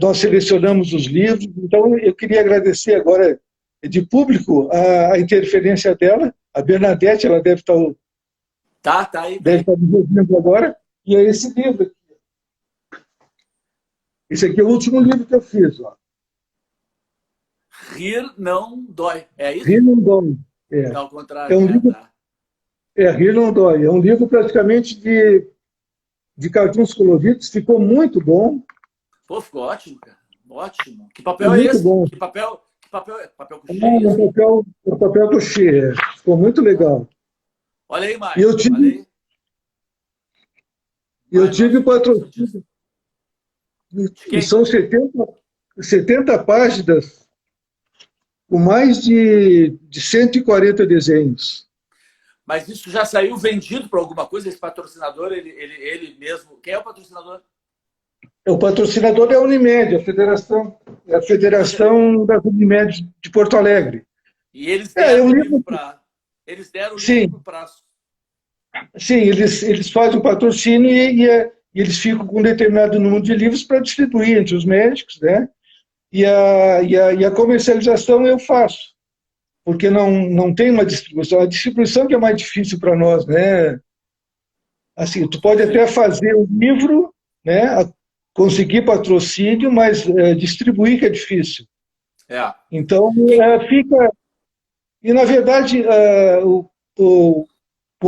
nós selecionamos os livros. Então, eu queria agradecer agora, de público, a interferência dela. A Bernadette, ela Tá aí. deve estar me ouvindo agora. E é esse livro aqui. Esse aqui é o último livro que eu fiz. Ó. Rir não dói. É Rir isso? não dói. É É, ao contrário. é um É, livro, tá. Rir não dói. É um livro praticamente de cartoons coloridos. Ficou muito bom. Pô, ficou ótimo, cara. Ótimo. Que É papel é muito esse? bom. Que papel é? Papel É couché, isso? um papel touché, ficou muito Ah. legal. Olha aí, E Maia. eu Olha tive, aí. eu Maia, tive nosso patrocinador. patrocínio, De e quem? são 70 páginas, com mais de 140 desenhos. Mas isso já saiu vendido para alguma coisa? Esse patrocinador, ele mesmo. Quem é o patrocinador? O patrocinador é a Unimed, a Ou seja, Federação das Unimed de Porto Alegre. e eles É, deram eu o livro lembro, para. Eles deram o livro para sim, o prazo. sim, eles fazem o patrocínio e eles ficam com um determinado número de livros para distribuir entre os médicos, né? E a comercialização eu faço, porque não tem uma distribuição. A distribuição que é mais difícil para nós, né? Assim, tu pode até Perfeito. fazer o livro, né? Conseguir patrocínio, mas distribuir que é difícil. É. Então, Quem, fica. E, na verdade, o, o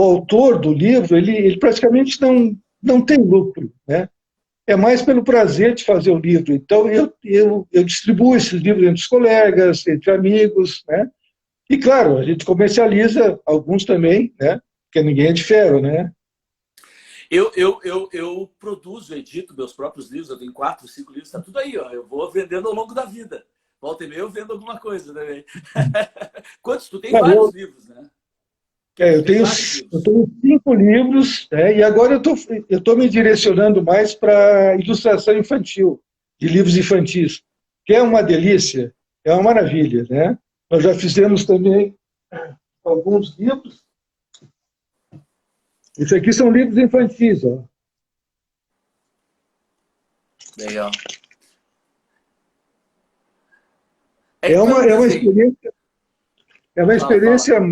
autor do livro, ele praticamente não tem lucro, né? É mais pelo prazer de fazer o livro. Então, eu distribuo esses livros entre os colegas, entre amigos, né? E, claro, a gente comercializa alguns também, né? Porque ninguém é de ferro, né? eu produzo, edito meus próprios livros. Eu tenho 4, 5 livros, está tudo aí. Ó. Eu vou vendendo ao longo da vida. Volta e meia eu vendo alguma coisa também. Quantos? Tu tem Cara, vários livros, né? Tu eu tem tenho, vários eu livros. tenho 5 livros, né? E agora eu tô me direcionando mais para ilustração infantil, de livros infantis, que é uma delícia, é uma maravilha, né? Nós já fizemos também alguns livros. Isso aqui são livros infantis, ó. Legal. É, É uma, quando é uma assim. experiência, é uma Fala, experiência, fala.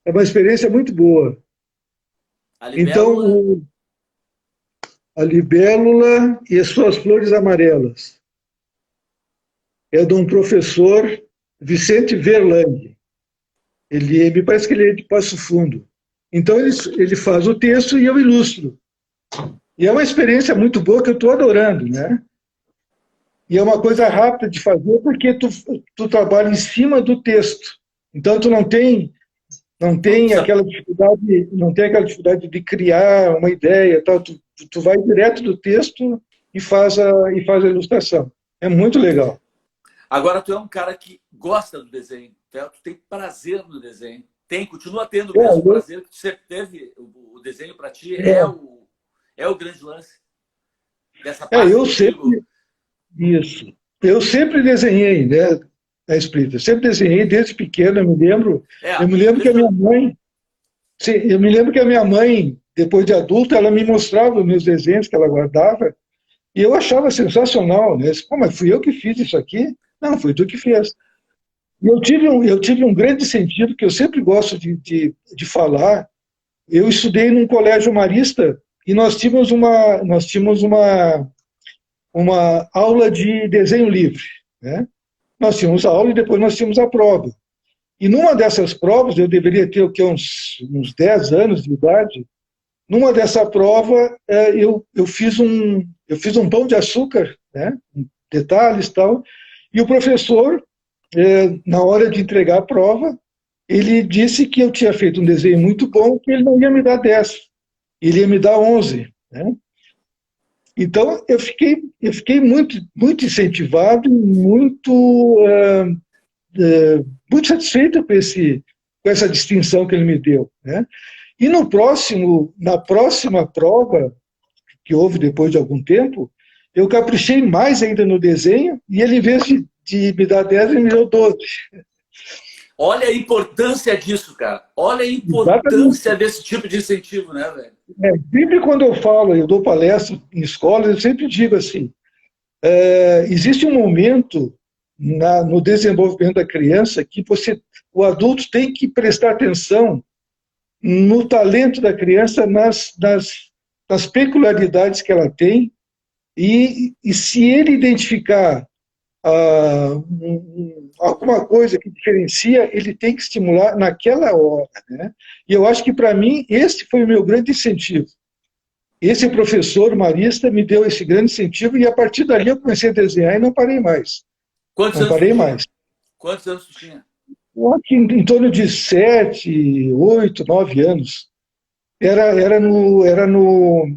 é uma experiência muito boa. A Então, libélula. a libélula e as suas flores amarelas é de um professor, Vicente Verlang. Me parece que ele é de Passo Fundo. Então, ele faz o texto e eu ilustro. E é uma experiência muito boa que eu estou adorando, né? E é uma coisa rápida de fazer porque tu trabalha em cima do texto. Então, tu não Não tem precisa. aquela dificuldade, não tem aquela dificuldade de criar uma ideia, tal. Tu vai direto do texto e faz a ilustração. É muito legal. Agora, tu é um cara que gosta do desenho. Tu tem prazer no desenho. Continua tendo o É, mesmo eu, prazer que tu sempre teve. O desenho para ti é, é o grande lance dessa é, parte eu contigo. sempre isso. Eu sempre desenhei, né? A escrita. Eu sempre desenhei desde pequeno. Eu me lembro Por que isso a que minha eu. mãe, sim, eu me lembro que a minha mãe, depois de adulta, ela me mostrava os meus desenhos que ela guardava e eu achava sensacional, né? Pô, mas fui eu que fiz isso aqui? Não, foi tu que fez. E eu tive um grande sentido que eu sempre gosto de falar. Eu estudei num colégio marista e nós tínhamos uma aula de desenho livre, né? Nós tínhamos a aula e depois nós tínhamos a prova. E numa dessas provas, eu deveria ter o quê, uns 10 anos de idade, numa dessa prova, eu fiz um pão de açúcar, né? Detalhes e tal, e o professor, na hora de entregar a prova, ele disse que eu tinha feito um desenho muito bom, que ele não ia me dar 10, ele ia me dar 11, né? Então, eu fiquei muito, muito incentivado, muito satisfeito com essa distinção que ele me deu, né? E na próxima prova, que houve depois de algum tempo, eu caprichei mais ainda no desenho e ele, em vez de me dar 10, ele me deu 12. Olha a importância disso, cara. Olha a importância Exatamente. desse tipo de incentivo, né, velho? Sempre quando eu dou palestra em escolas, eu sempre digo assim, existe um momento no desenvolvimento da criança que o adulto tem que prestar atenção no talento da criança, nas peculiaridades que ela tem, e se ele identificar alguma coisa que diferencia, ele tem que estimular naquela hora, né? E eu acho que, para mim, esse foi o meu grande incentivo. esse professor marista me deu esse grande incentivo e a partir dali eu comecei a desenhar e não parei mais. Quantos Não anos tu parei tinha? mais. Quantos anos tu tinha? Eu acho que em torno de 7, 8, 9 anos. Era no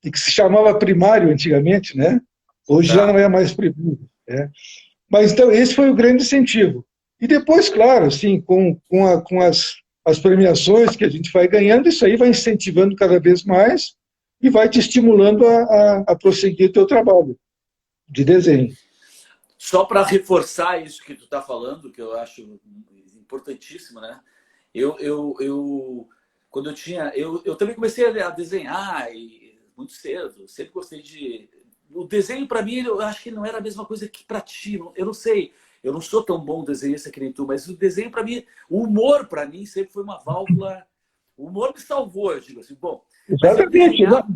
que se chamava primário antigamente, né? Hoje já não Tá. é mais primário, né? Mas então esse foi o grande incentivo. E depois, claro, assim, com as premiações que a gente vai ganhando, isso aí vai incentivando cada vez mais e vai te estimulando a prosseguir o teu trabalho de desenho. Só para reforçar isso que tu está falando, que eu acho importantíssimo, né? Eu quando eu tinha, eu também comecei a desenhar muito cedo. Sempre gostei de. O desenho para mim, eu acho que não era a mesma coisa que para ti. Eu não sei. Eu não sou tão bom desenhista que nem tu, mas o desenho para mim, o humor para mim sempre foi uma válvula. O humor me salvou, eu digo assim, bom. Mas eu Exatamente. desenhava.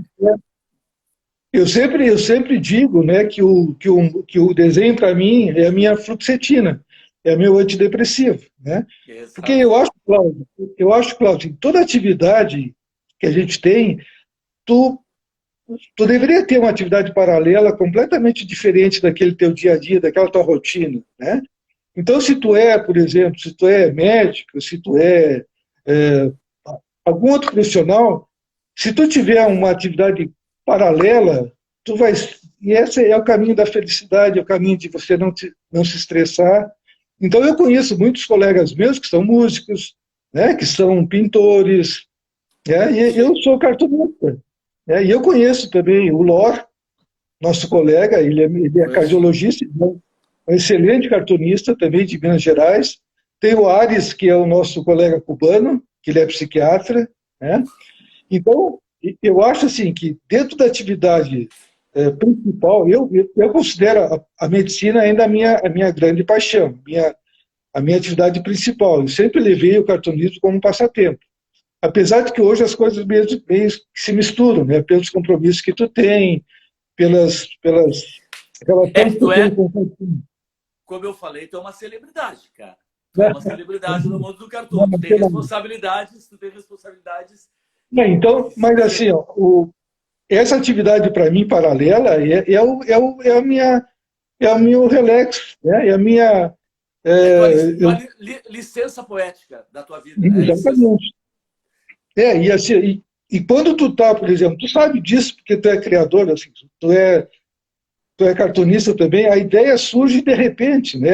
Eu sempre digo, né, que o desenho, para mim, é a minha fluoxetina, é meu antidepressivo, né? Porque Exato. Eu acho, Cláudio, que toda atividade que a gente tem, tu, tu deveria ter uma atividade paralela completamente diferente daquele teu dia a dia, daquela tua rotina, né? Então, se tu é, por exemplo, se tu é médico, se tu é algum outro profissional, se tu tiver uma atividade paralela, tu vai. E esse é o caminho da felicidade, é o caminho de você não se estressar. Então, eu conheço muitos colegas meus que são músicos, né, que são pintores, né, e eu Sim. sou cartunista. Né, e eu conheço também o Lor, nosso colega, ele é Conheço. cardiologista, um excelente cartunista também de Minas Gerais. Tem o Ares, que é o nosso colega cubano, que ele é psiquiatra, né? Então, eu acho assim que dentro da atividade principal, eu considero a medicina ainda a minha grande paixão, a minha atividade principal. Eu sempre levei o cartunismo como um passatempo. Apesar de que hoje as coisas meio que se misturam, né? Pelos compromissos que tu tem, pelas É relações que que tu tu tem é, com o cartunismo. como eu falei, tu é uma celebridade, cara. Tu é Né? uma celebridade no mundo do cartoon. Tu tem responsabilidades Então, mas assim, ó, essa atividade para mim paralela é o meu relax, né? É a minha. é tua Eu, licença poética da tua vida. É licença. exatamente. E, assim, e quando tu tá, por exemplo, tu sabe disso porque tu é criador, assim, tu é cartunista também, a ideia surge de repente, né?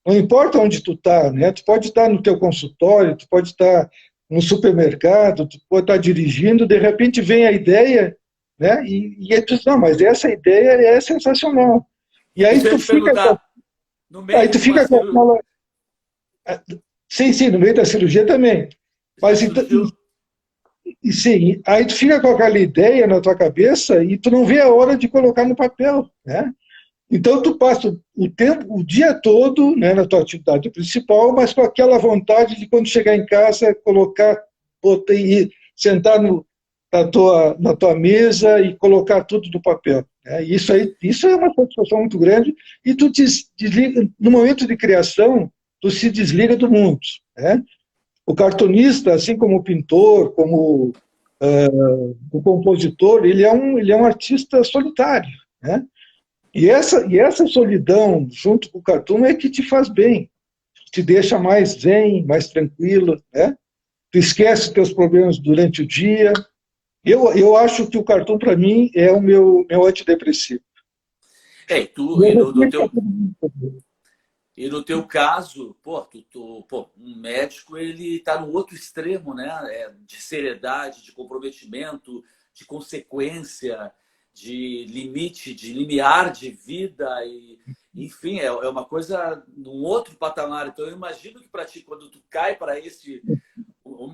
Não importa onde tu tá, né? Tu pode estar no teu consultório, tu pode estar no supermercado, tu pode estar dirigindo, de repente vem a ideia, né? E aí tu diz, não, mas essa ideia é sensacional. E Isso eu ia te perguntar. No aí meio tu de uma fica com cirurgia. aquela, sim, sim, no meio da cirurgia também. Já Mas então, surgiu. sim, aí tu fica com aquela ideia na tua cabeça e tu não vê a hora de colocar no papel, né? Então tu passa o tempo, o dia todo, né, na tua atividade principal, mas com aquela vontade de quando chegar em casa colocar, botar e sentar na tua mesa e colocar tudo no papel. Né? Isso é uma satisfação muito grande e tu te desliga no momento de criação, tu se desliga do mundo. Né? O cartunista, assim como o pintor, como o compositor, ele é um artista solitário, né? E essa solidão junto com o cartoon é que te faz bem, te deixa mais zen, mais tranquilo, né? Tu esquece os teus problemas durante o dia. Eu acho que o cartoon, para mim, é o meu antidepressivo. É, E eu recomendo pra todo mundo fazer. e no teu caso, pô, um médico ele está no outro extremo, né? De seriedade, de comprometimento, de consequência, de limite, de limiar de vida e enfim, é uma coisa num outro patamar. Então eu imagino que para ti, quando tu cai para esse,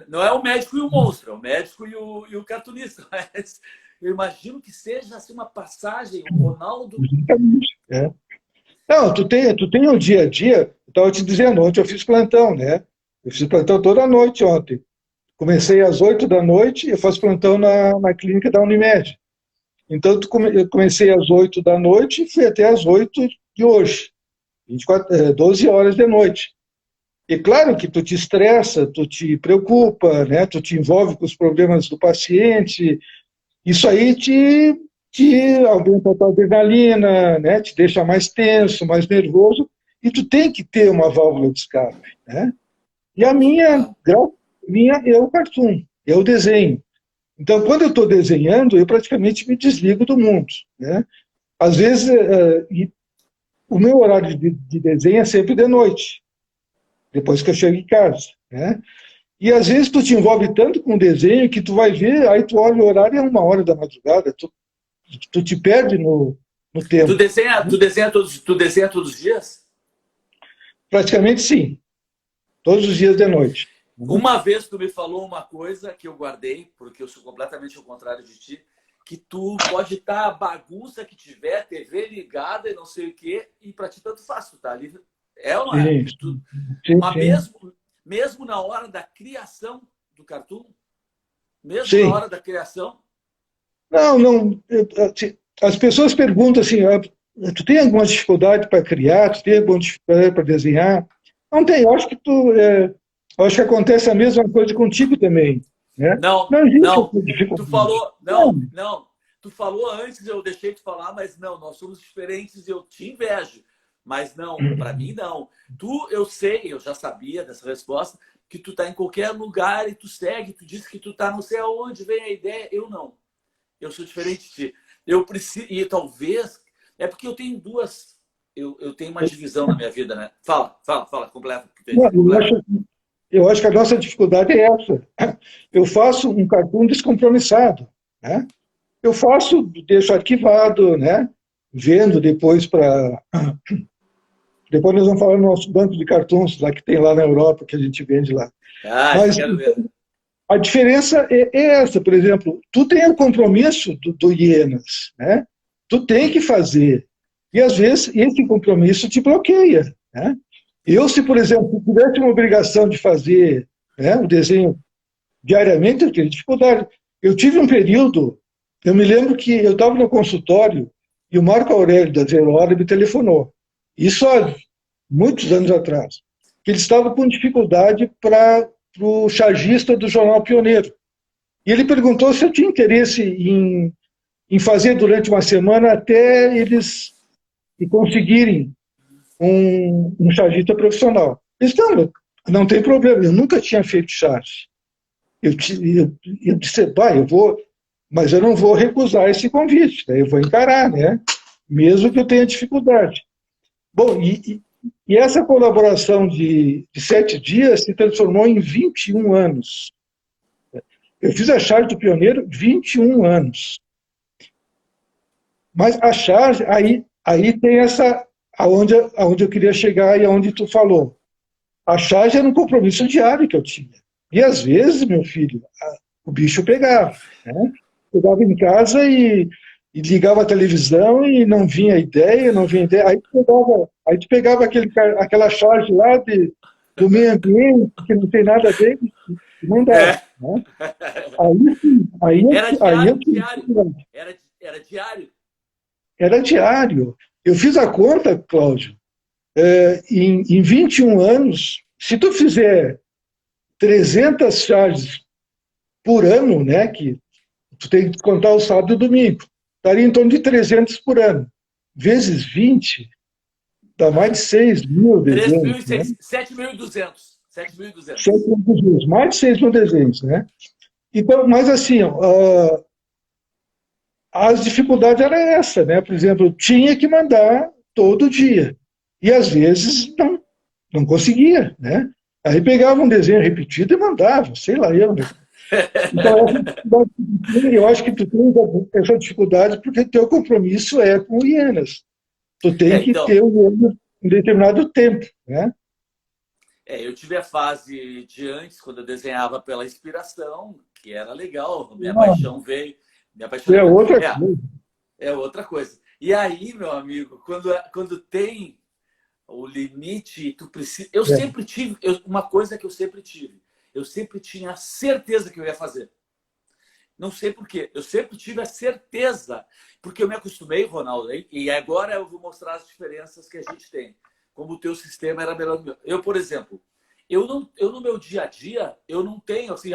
não é o médico e o monstro, é o médico e o cartunista, mas eu imagino que seja assim uma passagem, o Ronaldo. Exatamente. É. Não, tu tem o dia a dia, eu estava te dizendo, ontem eu fiz plantão, né? Eu fiz plantão toda noite ontem. Comecei às 8 da noite, eu faço plantão na clínica da Unimed. Então, eu comecei às 8 da noite e fui até às 8 de hoje, 12 horas de noite. E claro que tu te estressa, tu te preocupa, né? Tu te envolve com os problemas do paciente, Isso aí te aumenta a tua adrenalina, né? Te deixa mais tenso, mais nervoso, e tu tem que ter uma válvula de escape, né? E a Tá. minha é o cartoon, é o desenho. Então, quando eu estou desenhando, eu praticamente me desligo do mundo, né? Às vezes, o meu horário de desenho é sempre de noite, depois que eu chego em casa, né? E às vezes tu te envolve tanto com o desenho que tu vai ver, aí tu olha o horário, é 1 hora da madrugada, tu te perde no tempo. Tu desenha todos os dias? Praticamente sim, todos os dias de noite. Uma vez tu me falou uma coisa que eu guardei, porque eu sou completamente ao contrário de ti, que tu pode estar a bagunça que tiver, TV ligada e não sei o quê, e para ti tanto faz, tu tá ali. É ou não é? Sim, sim, Mas sim. mesmo na hora da criação do cartoon, mesmo na Sim. hora da criação, Não, não. As pessoas perguntam assim: tu tem alguma dificuldade para criar? Tu tem alguma dificuldade para desenhar? Não tem. Eu acho que acontece a mesma coisa contigo também, né? não, Não existe não. essa Tu dificuldade. falou, Não. não. Tu falou antes, eu deixei de falar, mas não, nós somos diferentes, eu te invejo. Mas não, para mim não. Eu sei, eu já sabia dessa resposta, que tu tá em qualquer lugar e tu segue, tu disse que tu tá não sei aonde, vem a ideia, eu não. Eu sou diferente de ti. Eu preciso, e talvez, é porque eu tenho duas, eu tenho uma divisão na minha vida, né? Fala, completa, Não, completa. eu acho que a nossa dificuldade é essa. Eu faço um cartoon descompromissado, né? Eu faço, deixo arquivado, né? Vendo depois para. Depois nós vamos falar no nosso banco de cartões lá que tem lá na Europa, que a gente vende lá. Ah, já Mas quero ver. a diferença é essa, por exemplo, tu tem o compromisso do Hienas, né? Tu tem que fazer. E às vezes esse compromisso te bloqueia, né? Eu, se, por exemplo, tivesse uma obrigação de fazer, né, o desenho diariamente, eu teria dificuldade. Eu tive um período, eu me lembro que eu estava no consultório e o Marco Aurélio da Zero Hora me telefonou. Isso há muitos anos atrás. Que ele estava com dificuldade para o chargista do jornal Pioneiro. E ele perguntou se eu tinha interesse em fazer durante uma semana até eles conseguirem um chargista profissional. Eu disse, não tem problema, eu nunca tinha feito charge. Eu disse, eu vou, mas eu não vou recusar esse convite, né? Eu vou encarar, né? Mesmo que eu tenha dificuldade. Bom, e essa colaboração de 7 dias se transformou em 21 anos. Eu fiz a charge do pioneiro 21 anos. Mas a charge, aí tem essa, aonde eu queria chegar e aonde tu falou. A charge era um compromisso diário que eu tinha. E às vezes, meu filho, o bicho pegava, né? Chegava em casa e ligava a televisão e não vinha ideia, não vinha ideia. Aí tu pegava aquela charge lá do meio ambiente, que não tem nada a ver, e não dava. É. Né? Aí, sim, Era aí eu diário, tive diário. dificuldade. Era diário. Era diário. Eu fiz a conta, Cláudio, em 21 anos, se tu fizer 300 charges por ano, né, que tu tem que contar o sábado e o domingo, daria em torno de 300 por ano. Vezes 20, dá mais de 6 mil desenhos, né? 7.200. 7.200. 7 mil desenhos, mais de 6 mil desenhos, né? Então, mas assim, ó, as dificuldades era essa, né? Por exemplo, eu tinha que mandar todo dia. E às vezes não conseguia, né? Aí pegava um desenho repetido e mandava, sei lá eu, né? Então, eu acho que tu tem essa dificuldade porque teu compromisso é com o Ienas. Tu tem que Então, ter o Ienas em determinado tempo, né? eu tive a fase de antes, quando eu desenhava pela inspiração, que era legal. Minha paixão veio. Minha paixão É depois. outra coisa. É outra coisa. E aí, meu amigo, quando tem o limite, tu precisa. Eu É. sempre tive. Uma coisa que eu sempre tive. Eu sempre tinha certeza que eu ia fazer. Não sei por quê. Eu sempre tive a certeza. Porque eu me acostumei, Ronaldo, e agora eu vou mostrar as diferenças que a gente tem. Como o teu sistema era melhor do meu. Eu, por exemplo, eu no meu dia a dia, eu não tenho assim,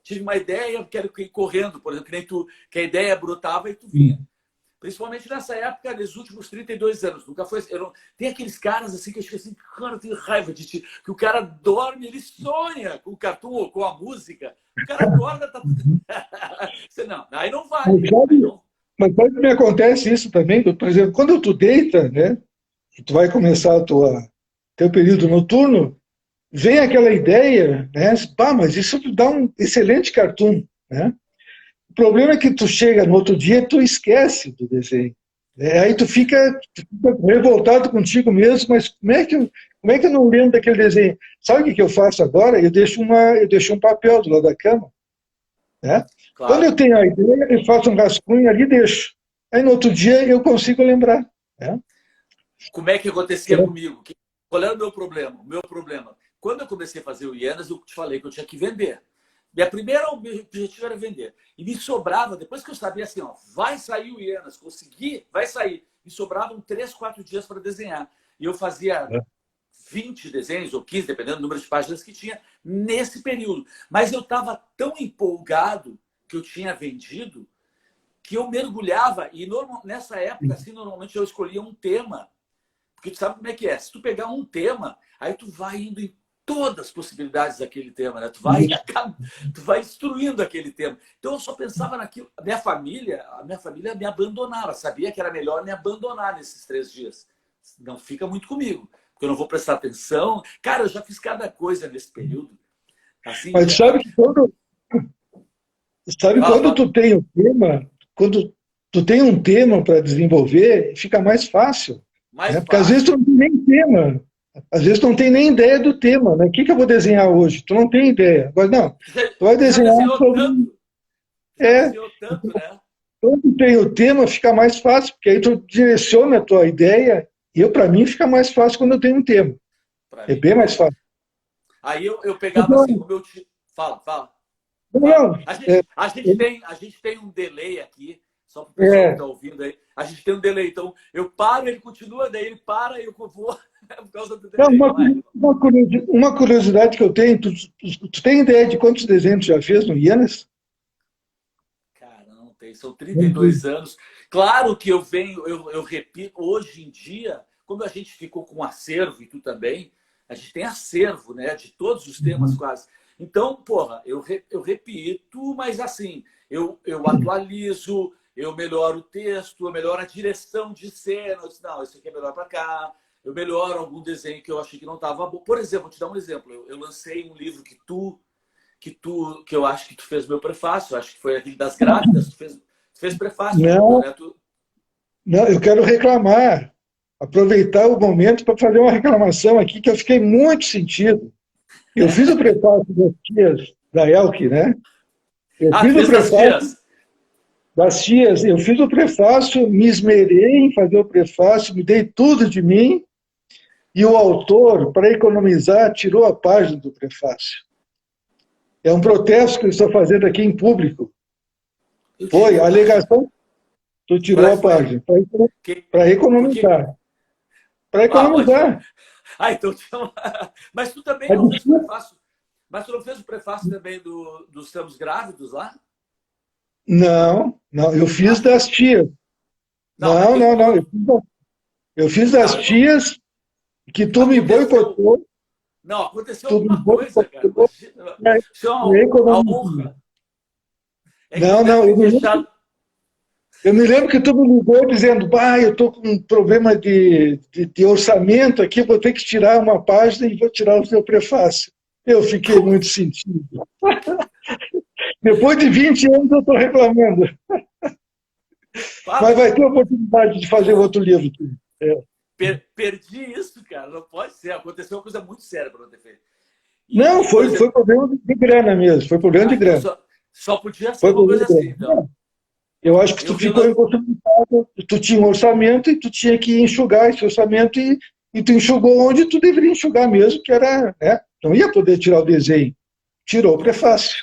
tive uma ideia, quero ir correndo, por exemplo, que nem tu, que a ideia brotava e tu vinha. Principalmente nessa época, nos últimos 32 anos. Nunca foi. Tem aqueles caras assim que eu acho assim, cara, eu tenho raiva de ti. Que o cara dorme, ele sonha com o cartoon ou com a música. O cara acorda, tá tudo. Não, aí não vai. Mas sabe que me acontece isso também? Por exemplo, quando tu deita, né? E tu vai começar teu período noturno, vem aquela ideia, né? Pá, mas isso dá um excelente cartoon, né? O problema é que tu chega no outro dia e tu esquece do desenho. Aí tu fica revoltado contigo mesmo, mas como é que eu não lembro daquele desenho? Sabe o que eu faço agora? Eu deixo um papel do lado da cama, né? Claro. Quando eu tenho a ideia, eu faço um rascunho ali e deixo. Aí no outro dia eu consigo lembrar, né? Como é que acontecia comigo? Qual era o meu problema? O meu problema. Quando eu comecei a fazer o Ienas, eu te falei que eu tinha que vender. Minha primeira objetivo era vender. E me sobrava, depois que eu sabia assim, ó, vai sair o Ienas, consegui, vai sair. Me sobravam 3, 4 dias para desenhar. E eu fazia 20 desenhos, ou 15, dependendo do número de páginas que tinha, nesse período. Mas eu estava tão empolgado que eu tinha vendido, que eu mergulhava. E nessa época, assim, normalmente eu escolhia um tema. Porque tu sabe como é que é. Se tu pegar um tema, aí tu vai indo em todas as possibilidades daquele tema, né? Tu vai instruindo aquele tema. Então eu só pensava naquilo. A minha família me abandonava. Sabia que era melhor me abandonar nesses 3 dias. Não fica muito comigo, porque eu não vou prestar atenção. Cara, eu já fiz cada coisa nesse período. Assim, mas sabe que quando tu tem um tema, quando tu tem um tema para desenvolver, fica mais fácil. Né? Porque às vezes tu não tem nem tema. Às vezes tu não tem nem ideia do tema, né? O que eu vou desenhar hoje? Tu não tem ideia. Agora, não, tu vai desenhar sobre... Tanto, né? Quando tu tem o tema, fica mais fácil, porque aí tu direciona a tua ideia, e para mim, fica mais fácil quando eu tenho um tema. É bem mais fácil. Aí eu pegava assim, o meu tio... Fala. Não, a gente tem um delay aqui, só para o pessoal que está ouvindo aí. A gente tem um delay, então eu paro, ele continua, daí ele para e eu vou por causa do delay. Uma curiosidade que eu tenho, tu tem ideia de quantos desenhos tu já fez no Ienas? Cara, não tem, são 32 anos. Claro que eu repito, hoje em dia, como a gente ficou com acervo, e tu também, a gente tem acervo, né, de todos os temas quase. Então, porra, eu repito, mas assim, eu atualizo, eu melhoro o texto, eu melhoro a direção de cena. Eu disse, não, isso aqui é melhor para cá. Eu melhoro algum desenho que eu achei que não estava bom. Por exemplo, vou te dar um exemplo. Eu lancei um livro que eu acho que tu fez meu prefácio, acho que foi aquele das grávidas, tu fez prefácio. Não, né? não, eu quero reclamar. Aproveitar o momento para fazer uma reclamação aqui, que eu fiquei muito sentido. Eu fiz o prefácio das tias da Elke, né? Eu fiz o prefácio das tias. Eu fiz o prefácio, me esmerei em fazer o prefácio, me dei tudo de mim, e o autor, para economizar, tirou a página do prefácio. É um protesto que eu estou fazendo aqui em público. Foi, a alegação, tu tirou a página, para economizar. Para economizar. Então, mas tu também não fez o prefácio. Mas tu não fez o prefácio também dos Estamos Grávidos lá? Não, eu fiz das tias. Não. Eu fiz das tias que tu me boicotou. Não, aconteceu alguma coisa, cara. Isso é uma honra. Eu me lembro que tu me ligou dizendo, eu estou com um problema de orçamento aqui, vou ter que tirar uma página e vou tirar o seu prefácio. Eu fiquei muito sentido. Depois de 20 anos eu estou reclamando. Mas vai ter oportunidade de fazer outro livro. Perdi isso, cara. Não pode ser. Aconteceu uma coisa muito séria para não ter feito. Não, foi problema de grana mesmo. Foi problema de grana. Então só podia ser uma coisa assim, então. Eu acho que tu ficou impossibilitado. Tu tinha um orçamento e tu tinha que enxugar esse orçamento e tu enxugou onde tu deveria enxugar mesmo, que era, né? Não ia poder tirar o desenho. Tirou o prefácio.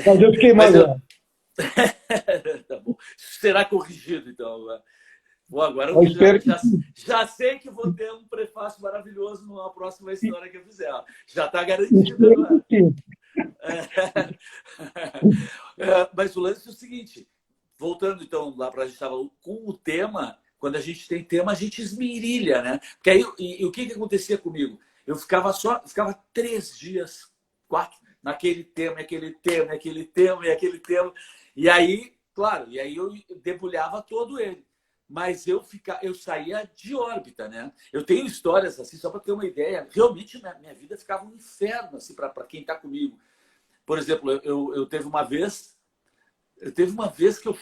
Mas eu fiquei magoado. Tá bom. Será corrigido, então. Agora já sei que vou ter um prefácio maravilhoso numa próxima história que eu fizer. Já está garantido agora. Mas o lance é o seguinte, voltando então lá para a gente estava com o tema, quando a gente tem tema, a gente esmirilha, né? Porque aí, e o que acontecia comigo? Eu ficava 3 dias, 4, naquele tema, aquele tema, aquele tema, e aquele tema. E aí, claro, e aí eu debulhava todo ele. Mas eu saía de órbita, né? Eu tenho histórias assim, só para ter uma ideia. Realmente, minha vida ficava um inferno assim, para quem está comigo. Por exemplo, eu teve uma vez. Teve uma vez que eu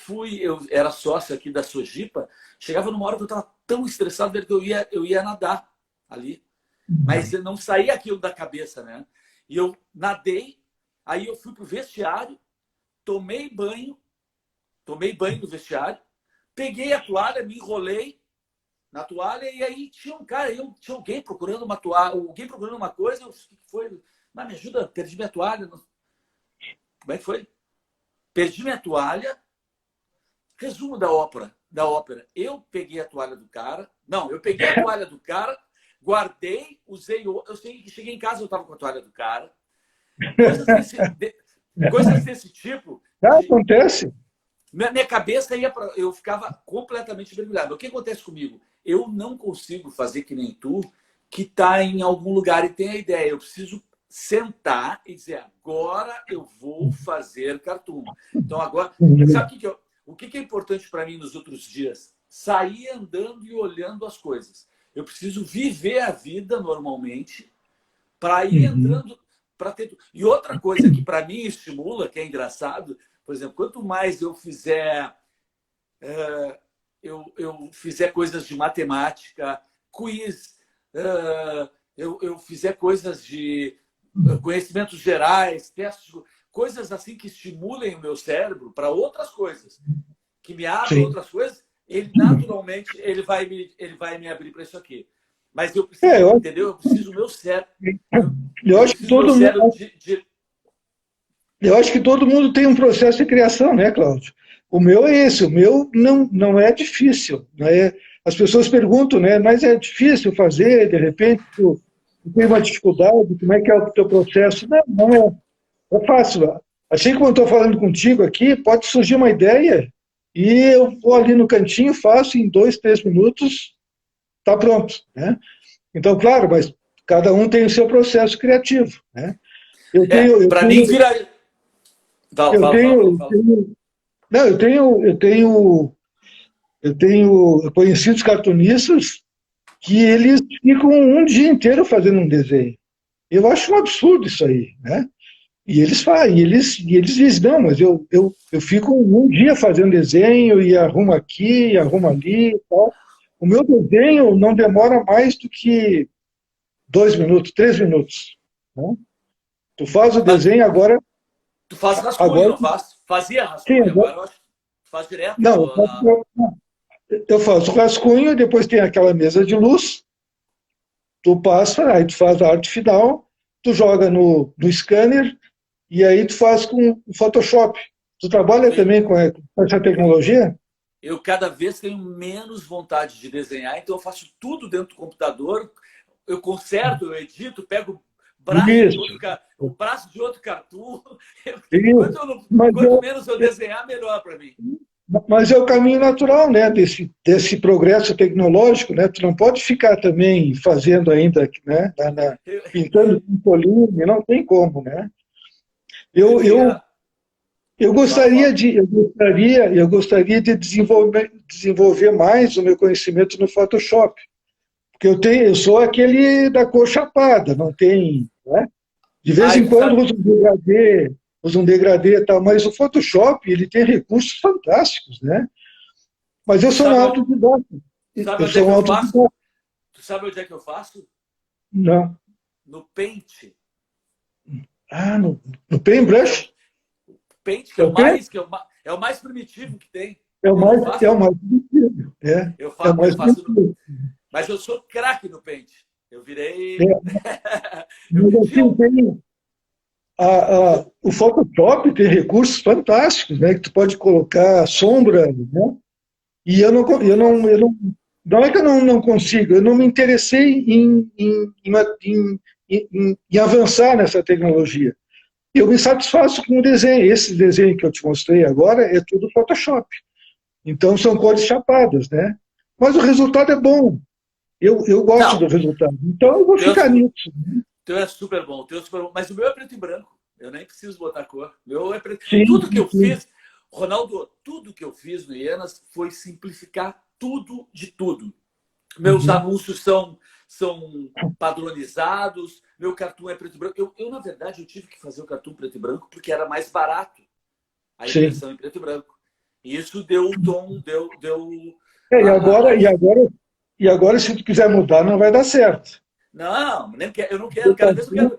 era sócio aqui da Sojipa, chegava numa hora que eu estava tão estressado que eu ia nadar ali. Mas eu não saía aquilo da cabeça, né? E eu nadei, aí eu fui pro vestiário, tomei banho no vestiário, peguei a toalha, me enrolei na toalha, e aí tinha um cara, tinha alguém procurando uma toalha, alguém procurando uma coisa, o que foi? Mas me ajuda, perdi minha toalha. Como é que foi? Perdi minha toalha. Resumo da ópera. Eu peguei a toalha do cara. Não, eu peguei a toalha do cara, guardei, usei. Eu sei que cheguei em casa, eu estava com a toalha do cara. Coisas desse tipo. Acontece. Minha cabeça eu ficava completamente mergulhado. O que acontece comigo? Eu não consigo fazer que nem tu, que está em algum lugar e tem a ideia. Eu preciso sentar e dizer, agora eu vou fazer cartoon. Então agora, sabe o que é importante para mim nos outros dias? Sair andando e olhando as coisas. Eu preciso viver a vida normalmente para ir entrando, para ter. E outra coisa que para mim estimula, que é engraçado, por exemplo, quanto mais eu fizer eu fizer coisas de matemática, quiz, eu fizer coisas de conhecimentos gerais, testes, coisas assim que estimulem o meu cérebro para outras coisas, que me abram outras coisas, ele naturalmente ele vai me abrir para isso aqui. Mas eu preciso, entendeu? Eu preciso do meu cérebro. Eu acho que todo mundo, eu acho que todo mundo tem um processo de criação, né, Cláudio? O meu é esse, o meu não é difícil. Né? As pessoas perguntam, né, mas é difícil fazer, de repente, tu tem uma dificuldade, como é que é o teu processo? Não é, é fácil. Assim como eu estou falando contigo aqui, pode surgir uma ideia e eu vou ali no cantinho, faço em 2, 3 minutos, está pronto. Né? Então, claro, mas cada um tem o seu processo criativo. Né? Para mim, vira. Eu tenho conhecidos cartunistas que eles ficam um dia inteiro fazendo um desenho. Eu acho um absurdo isso aí, né? E eles fazem, e eles dizem, não, mas eu fico um dia fazendo desenho e arrumo aqui, arrumo ali e tal. O meu desenho não demora mais do que 2 minutos, 3 minutos. Né? Tu faz o desenho agora... Tu faz rascunho, agora, não faz? Fazia rascunho, sim, agora eu acho que tu faz direto. Não, eu faço rascunho, depois tem aquela mesa de luz, tu passa, aí tu faz a arte final, tu joga no scanner, e aí tu faz com o Photoshop. Tu trabalha também com essa tecnologia? Eu cada vez tenho menos vontade de desenhar, então eu faço tudo dentro do computador, eu conserto, eu edito, pego o braço de outro cartoon. Quanto menos eu desenhar, melhor para mim. Mas é o caminho natural, né, desse progresso tecnológico, né? Tu não pode ficar também fazendo ainda, né, pintando com poline, não tem como, né? Eu gostaria de desenvolver mais o meu conhecimento no Photoshop, porque eu sou aquele da cor chapada, não tem, né? De vez em quando uso um degradê e tal, mas o Photoshop, ele tem recursos fantásticos, né? Mas eu sou um autodidata. Tu sabe onde é que eu faço? Não. No Paint. Ah, no Paintbrush? O Paint, que é o mais primitivo que tem. É o mais primitivo. Eu faço mas eu sou craque no Paint. Eu virei... O Photoshop tem recursos fantásticos, né? Que tu pode colocar sombra, né? E eu não é que eu não consigo, eu não me interessei em avançar nessa tecnologia. Eu me satisfaço com o desenho. Esse desenho que eu te mostrei agora é tudo Photoshop. Então são cores chapadas, né? Mas o resultado é bom. Eu gosto do Não, resultado. Então eu vou teu, ficar nisso. teu é super bom, teu é super bom. Mas o meu é preto e branco. Eu nem preciso botar cor. O meu é preto. Sim, Tudo que eu sim. fiz, Ronaldo, tudo que eu fiz no Ienas foi simplificar tudo de tudo. Meus Uhum. anúncios são padronizados, meu cartoon é preto e branco. Na verdade, eu tive que fazer o cartoon preto e branco porque era mais barato a Sim. impressão em preto e branco. E isso deu o tom, deu É, a, a, e agora, se tu quiser mudar, não vai dar certo. Não, nem quero, eu não quero. O Cada vez cartoon,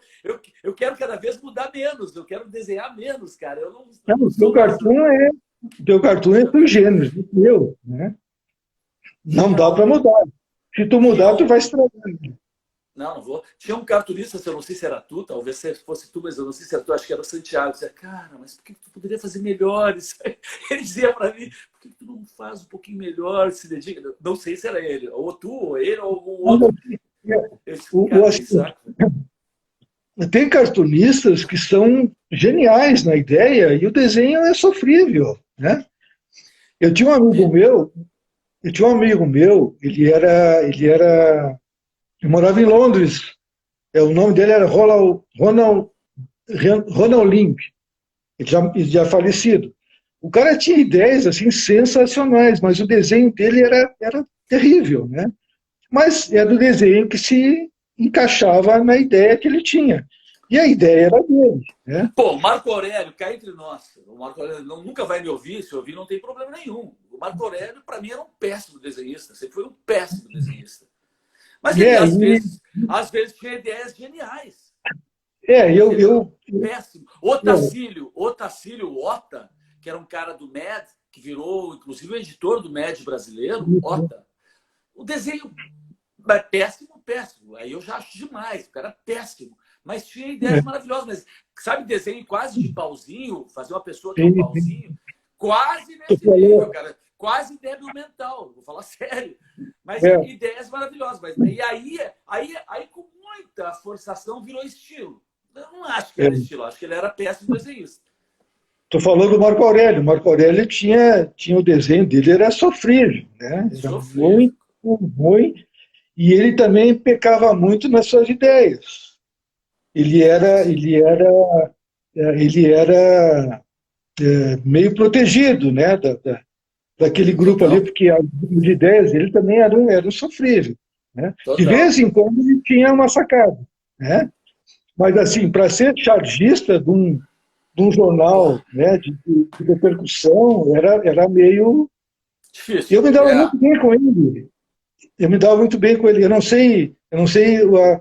eu quero cada vez mudar menos. Eu quero desenhar menos, cara. Eu não, não sou mais. o teu cartoon é sui generis, meu, né? Não Tinha dá para um, mudar. Se tu tinha mudar, tu vai um, estragar. não, não vou. Tinha um cartunista, eu não sei se era tu, talvez fosse tu, mas eu não sei se era tu, acho que era o Santiago. Eu dizia, cara, mas por que tu poderia fazer melhor isso? Ele dizia para mim, por que tu não faz um pouquinho melhor, se dedica? Não sei se era ele, ou tu, ou ele, ou algum Mas, outro. assim, Eu disse, o, cara, o, que assim, saco. tem cartunistas que são geniais na ideia e o desenho é sofrível, né? Eu tinha um amigo meu, ele morava em Londres. O nome dele era Ronald Limp. Ele já é falecido. O cara tinha ideias assim sensacionais, mas o desenho dele era terrível, né? Mas era o desenho que se encaixava na ideia que ele tinha. E a ideia era dele, né? Pô, o Marco Aurélio, cá entre nós. O Marco Aurélio nunca vai me ouvir, se ouvir não tem problema nenhum. O Marco Aurélio, para mim, era um péssimo desenhista, sempre foi um péssimo desenhista. Mas E ele, aí, às vezes tinha ideias geniais. Mas eu, ele era um eu, péssimo. eu, O Tacílio Ota, que era um cara do MED, que virou, inclusive, o editor do MED brasileiro, Ota. O desenho é péssimo, péssimo. Aí eu já acho demais, o cara é péssimo. Mas tinha ideias maravilhosas. Mas, sabe, desenho quase de pauzinho, fazer uma pessoa que é um pauzinho, quase tu nesse nível, falou, cara. Quase débil mental, vou falar sério. Mas é, ideias maravilhosas. E aí, com muita forçação, virou estilo. Eu não acho que é, era estilo, acho que ele era péssimo desenhista. tu falou do Marco Aurélio. O Marco Aurélio tinha o desenho dele, era sofrível, né? Era Sofrível. muito ruim. E ele também pecava muito nas suas ideias. Ele era, Sim. ele era, ele era meio protegido, né? Daquele grupo ali, Total. porque as ideias dele também eram sofríveis, né? De Total. vez em quando ele tinha uma sacada, né? Mas assim, para ser chargista de um Pô, jornal, né, de repercussão, era meio. difícil. Eu me dava É. muito bem com ele. Eu me dava muito bem com ele. Eu não sei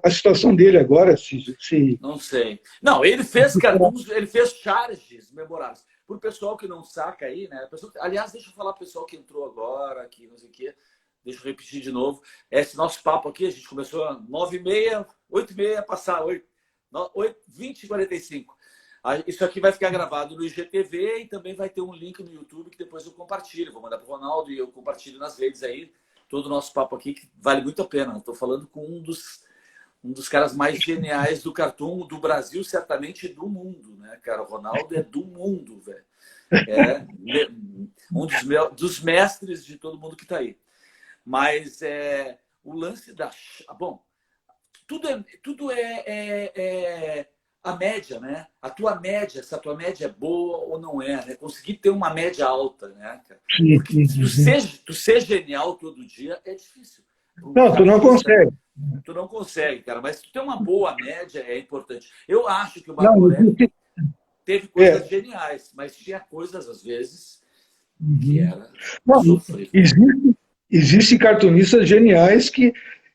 a situação dele agora, se. Não sei. Não, ele fez cartoons, ele fez charges memoráveis. Para o pessoal que não saca aí, né? Aliás, deixa eu falar para o pessoal que entrou agora, aqui, não sei o quê. Deixa eu repetir de novo. Esse nosso papo aqui, a gente começou às 9h30, 8h30, passar 20h45. Isso aqui vai ficar gravado no IGTV e também vai ter um link no YouTube que depois eu compartilho. Vou mandar para o Ronaldo e eu compartilho nas redes aí. Todo o nosso papo aqui, que vale muito a pena. Estou falando com um dos caras mais geniais do cartoon do Brasil, certamente do mundo, né, cara? O Ronaldo é do mundo, velho. É um dos mestres de todo mundo que está aí. Mas o lance da. Bom, tudo é a média, né? A tua média, se a tua média é boa ou não é, né? Conseguir ter uma média alta, né, cara? se- Porque se- tu ser genial todo dia é difícil. Para um Não, tu não chargista, consegue. tu não consegue, cara. Mas tu ter uma boa média é importante. Eu acho que o Não, Marco Aurélio existe. teve coisas É, geniais, mas tinha coisas, às vezes, que uhum. era Não, sofrível. existe cartunistas geniais que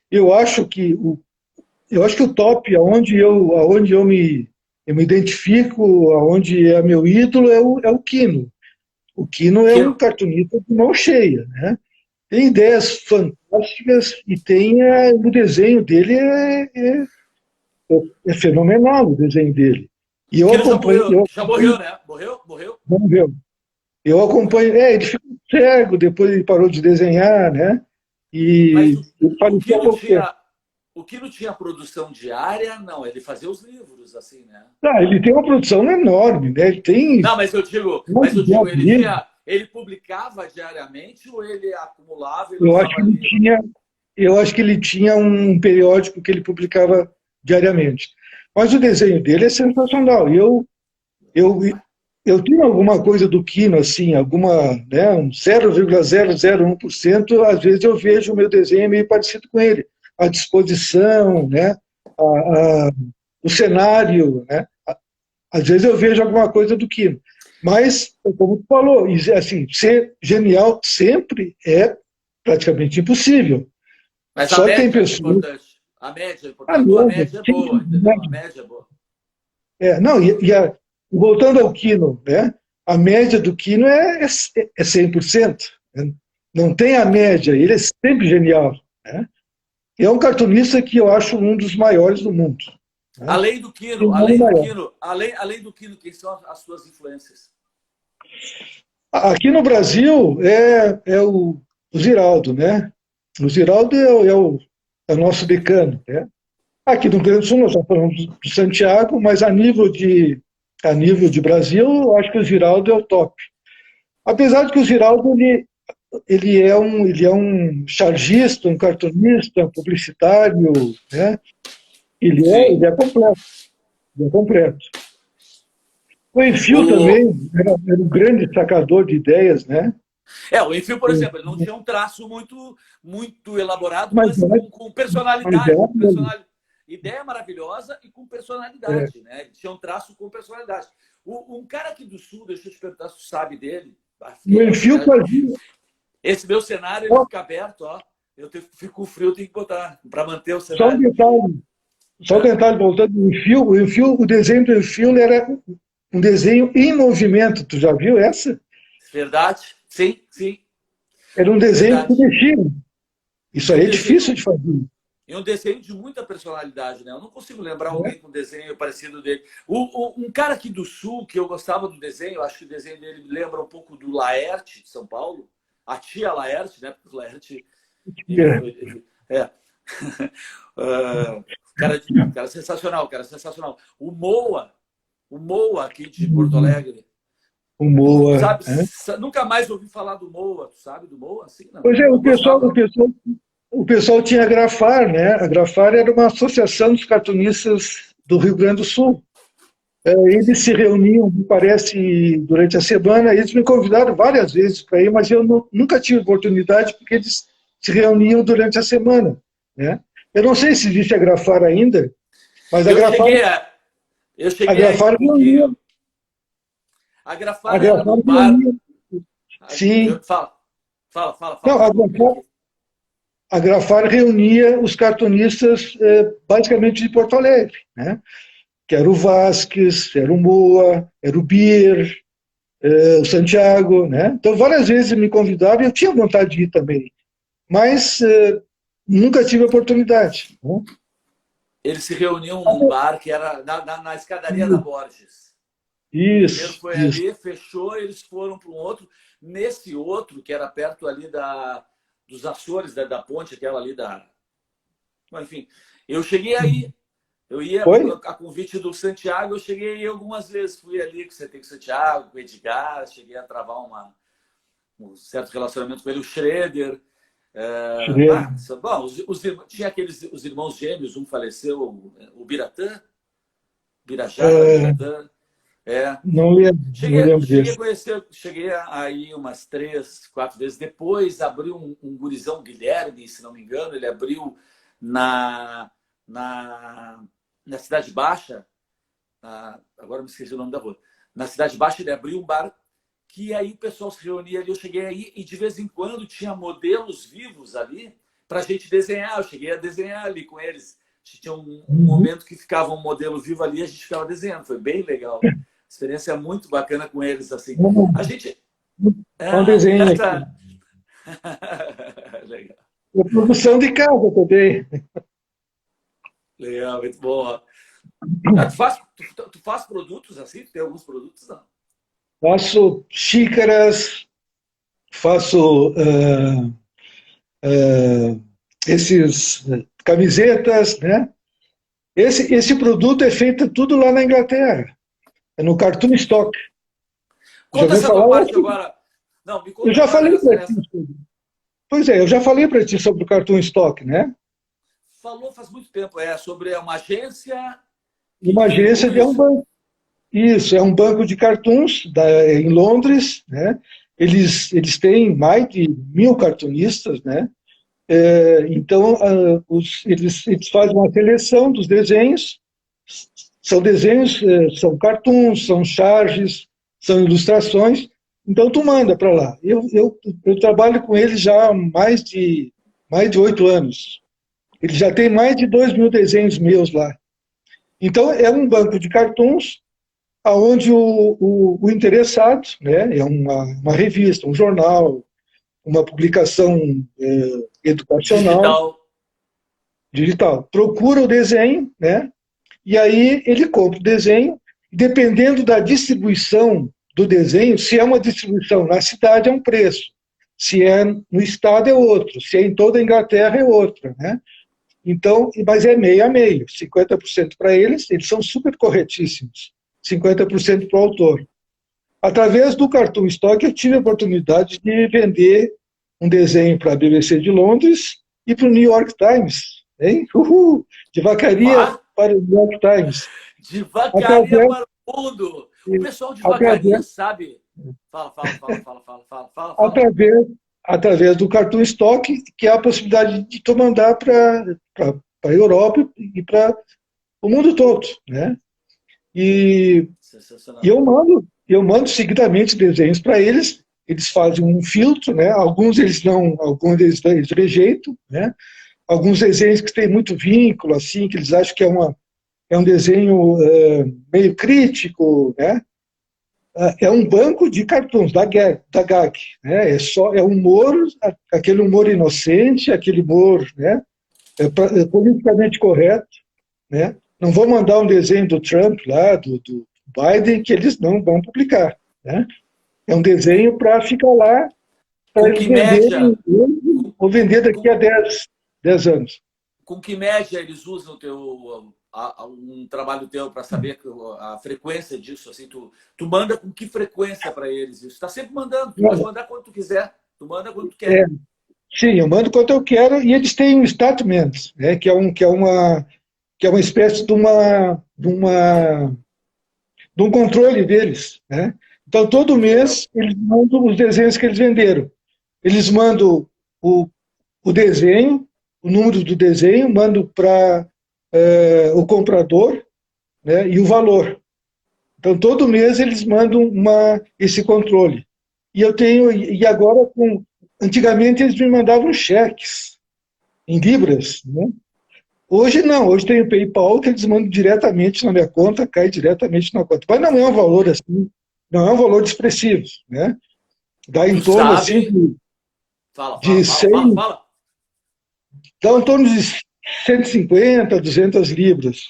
eu acho que o top, aonde eu me identifico, aonde é meu ídolo, é o Quino. O Quino é Que, um cartunista de mão cheia, né? Tem ideias fantásticas e o desenho dele é fenomenal, o desenho dele. E eu Quino acompanho, já morreu, né? Morreu. vamos ver, eu Morreu. acompanho, ele ficou cego, depois ele parou de desenhar, né? Mas E ele o faleceu há Quino pouco tempo. tinha. O Quino tinha produção diária? Não, ele fazia os livros, assim, né? Ele tem uma produção enorme, né? Ele tem Não, ele publicava diariamente ou ele acumulava e eu acho lançava que ele livro? tinha, eu acho que ele tinha um periódico que ele publicava diariamente. Mas o desenho dele é sensacional. Eu, eu tenho alguma coisa do Quino, assim, né, um 0,001%, às vezes eu vejo o meu desenho meio parecido com ele. A disposição, né, a, a, o cenário, né? Às vezes eu vejo alguma coisa do Quino. Mas, como tu falou, assim, ser genial sempre é praticamente impossível. Mas a Só tem média é pessoas. importante. A média é Ah, importante. A tua não, média é boa, entendeu? A média é boa. não, voltando ao Quino, né? A média do Quino é 100%. Né? Não tem a média, ele é sempre genial. Né? E é um cartunista que eu acho um dos maiores do mundo. Né? Além do Quino, Não o maior. além do Quino, quem são as suas influências? Aqui no Brasil é o Ziraldo, né? O Ziraldo é o nosso decano, né? Aqui no Rio Grande do Sul nós estamos falando de Santiago, mas a nível de Brasil, eu acho que o Ziraldo é o top. Apesar de que o Ziraldo ele é um chargista, um cartunista, um publicitário, né? Ele é, Sim. ele é completo, ele é completo. O Enfio O, também era um grande sacador de ideias, né? o Enfio, por exemplo, ele não tinha um traço muito elaborado, Mas, mas com mas personalidade, ideia maravilhosa e com personalidade, né? Ele tinha um traço com personalidade. Um cara aqui do Sul, deixa eu te perguntar se tu sabe dele. o Enfio fazia. Esse meu cenário ele fica aberto, ó. Fico com frio, tenho que botar para manter o Só um cenário. detalhe, só um É. detalhe, voltando ao Enfio, o desenho do Enfio era um desenho em movimento. Tu já viu essa? Verdade? Sim, sim, Era um desenho que verdade. mexia. Isso E um aí é difícil desenho de fazer. E um desenho de muita personalidade, né? Eu não consigo lembrar Né? alguém com desenho parecido dele. Um cara aqui do Sul, que eu gostava do desenho, eu acho que o desenho dele me lembra um pouco do Laerte, de São Paulo. A tia Laerte, né? Porque o Laerte... É. Cara sensacional, cara sensacional. O Moa aqui de Porto Alegre. O Tu Moa. sabe, Né? nunca mais ouvi falar do Moa, tu sabe do Moa? Assim, não. Pois é, Eu o pessoal, o gostava. pessoal, o pessoal tinha a Grafar, né? A Grafar era uma associação dos cartunistas do Rio Grande do Sul. Eles se reuniam, me parece, durante a semana. Eles me convidaram várias vezes para ir, mas eu nunca tive oportunidade porque eles se reuniam durante a semana. Né? Eu não sei se existe a Grafar ainda, mas a Eu Grafar, cheguei a, eu a cheguei aí um Grafar reunia, pouquinho. A a Grafar era Grafar num bar. reunia, sim. Fala, Não, a desculpa, Grafar, Henrique. a Grafar reunia os cartunistas basicamente de Porto Alegre, né? Que era o Vasques, era o Moa, era o Bier, o Santiago, né? Então, várias vezes me convidaram e eu tinha vontade de ir também, mas nunca tive oportunidade. Né? Eles se reuniam num bar que era na escadaria da Borges. Primeiro Isso, foi isso. ali, fechou, eles foram para um outro. Nesse outro, que era perto ali dos Açores, da ponte, aquela ali da. Enfim, eu cheguei aí. Eu ia, Foi? a convite do Santiago, eu cheguei aí algumas vezes. Fui ali com o Santiago, com o Edgar, cheguei a travar um certo relacionamento com ele, o Schroeder. Bom, tinha os irmãos gêmeos, um faleceu, o Biratã, Birajara, Biratã. Não lembro, não lembro Cheguei a desse. conhecer, cheguei aí umas 3, 4 vezes. Depois abriu um gurizão, Guilherme, se não me engano, ele abriu na, na, na Cidade Baixa, agora me esqueci o nome da rua. Na Cidade Baixa ele abriu um bar que aí o pessoal se reunia ali. Eu cheguei aí e de vez em quando tinha modelos vivos ali para a gente desenhar. Eu cheguei a desenhar ali com eles. Tinha um momento que ficava um modelo vivo ali e a gente ficava desenhando. Foi bem legal. Experiência muito bacana com eles, assim. A gente... Um desenho aqui. Legal. A produção de casa também. Legal, muito bom. Tu faz produtos assim? Tu tem alguns produtos, não? Faço xícaras, faço esses camisetas, né? Esse produto é feito tudo lá na Inglaterra, é no Cartoon Stock. Já Conta ouviu essa tua falar? parte agora. Não, me Eu conta já agora falei essa, para ti. essa. Pois é, eu já falei para ti sobre o Cartoon Stock, né? Falou faz muito tempo, é sobre uma agência que Uma divide agência tudo de um isso. banco. Isso, é um banco de cartoons em Londres, né? Eles têm mais de 1.000 cartunistas, né? Então, eles fazem uma seleção dos desenhos, são desenhos, são cartoons, são charges, são ilustrações, então tu manda para lá. Eu trabalho com eles já há mais de 8 anos. Eles já têm mais de 2.000 desenhos meus lá. Então, é um banco de cartoons aonde o interessado, né, é uma revista, um jornal, uma publicação educacional, Digital. digital, procura o desenho, né, e aí ele compra o desenho, dependendo da distribuição do desenho, se é uma distribuição na cidade é um preço, se é no estado é outro, se é em toda a Inglaterra é outro, né? Então, mas é meio a meio, 50% para eles são super corretíssimos, 50% para o autor. Através do Cartoon Stock, eu tive a oportunidade de vender um desenho para a BBC de Londres e para o New York Times. Hein? Uhul! De vacaria Vá para o New York Times. de vacaria Através, para o mundo. O pessoal de vacaria através, sabe. Fala. através, através do Cartoon Stock, que é a possibilidade de tu mandar para a Europa e para o mundo todo. Né? E E Sensacional. eu mando seguidamente desenhos para eles fazem um filtro, né? Alguns eles rejeitam, né? Alguns desenhos que têm muito vínculo, assim, que eles acham que é um desenho meio crítico, né? É um banco de cartoons da GAG, né? É humor, aquele humor inocente, aquele humor, né? É politicamente correto, né? Não vou mandar um desenho do Trump lá, do Biden, que eles não vão publicar, né? É um desenho para ficar lá, para Com eles que média? venderem hoje Com, ou vender daqui com, a 10 anos. com que média eles usam o teu, um trabalho teu para saber a frequência disso? Assim, tu manda com que frequência para eles isso? Está sempre mandando. Tu pode Não, mandar quando tu quiser. Tu manda quando tu é, quer. sim, eu mando quanto eu quero e eles têm um statement, né, que é uma espécie de um controle deles, né? Então, todo Que legal. mês, eles mandam os desenhos que eles venderam. Eles mandam o, o desenho, o número do desenho, mandam para o comprador, né, e o valor. Então, todo mês eles mandam esse controle. E agora, antigamente eles me mandavam cheques em libras, né? Hoje não, hoje tem o PayPal que eles mandam diretamente na minha conta, cai diretamente na conta. Mas não é um valor assim, não é um valor expressivo, né? Dá Tu em torno assim sabe. de, Fala, fala, de fala, fala, 100, fala. dá em torno de 150, 200 libras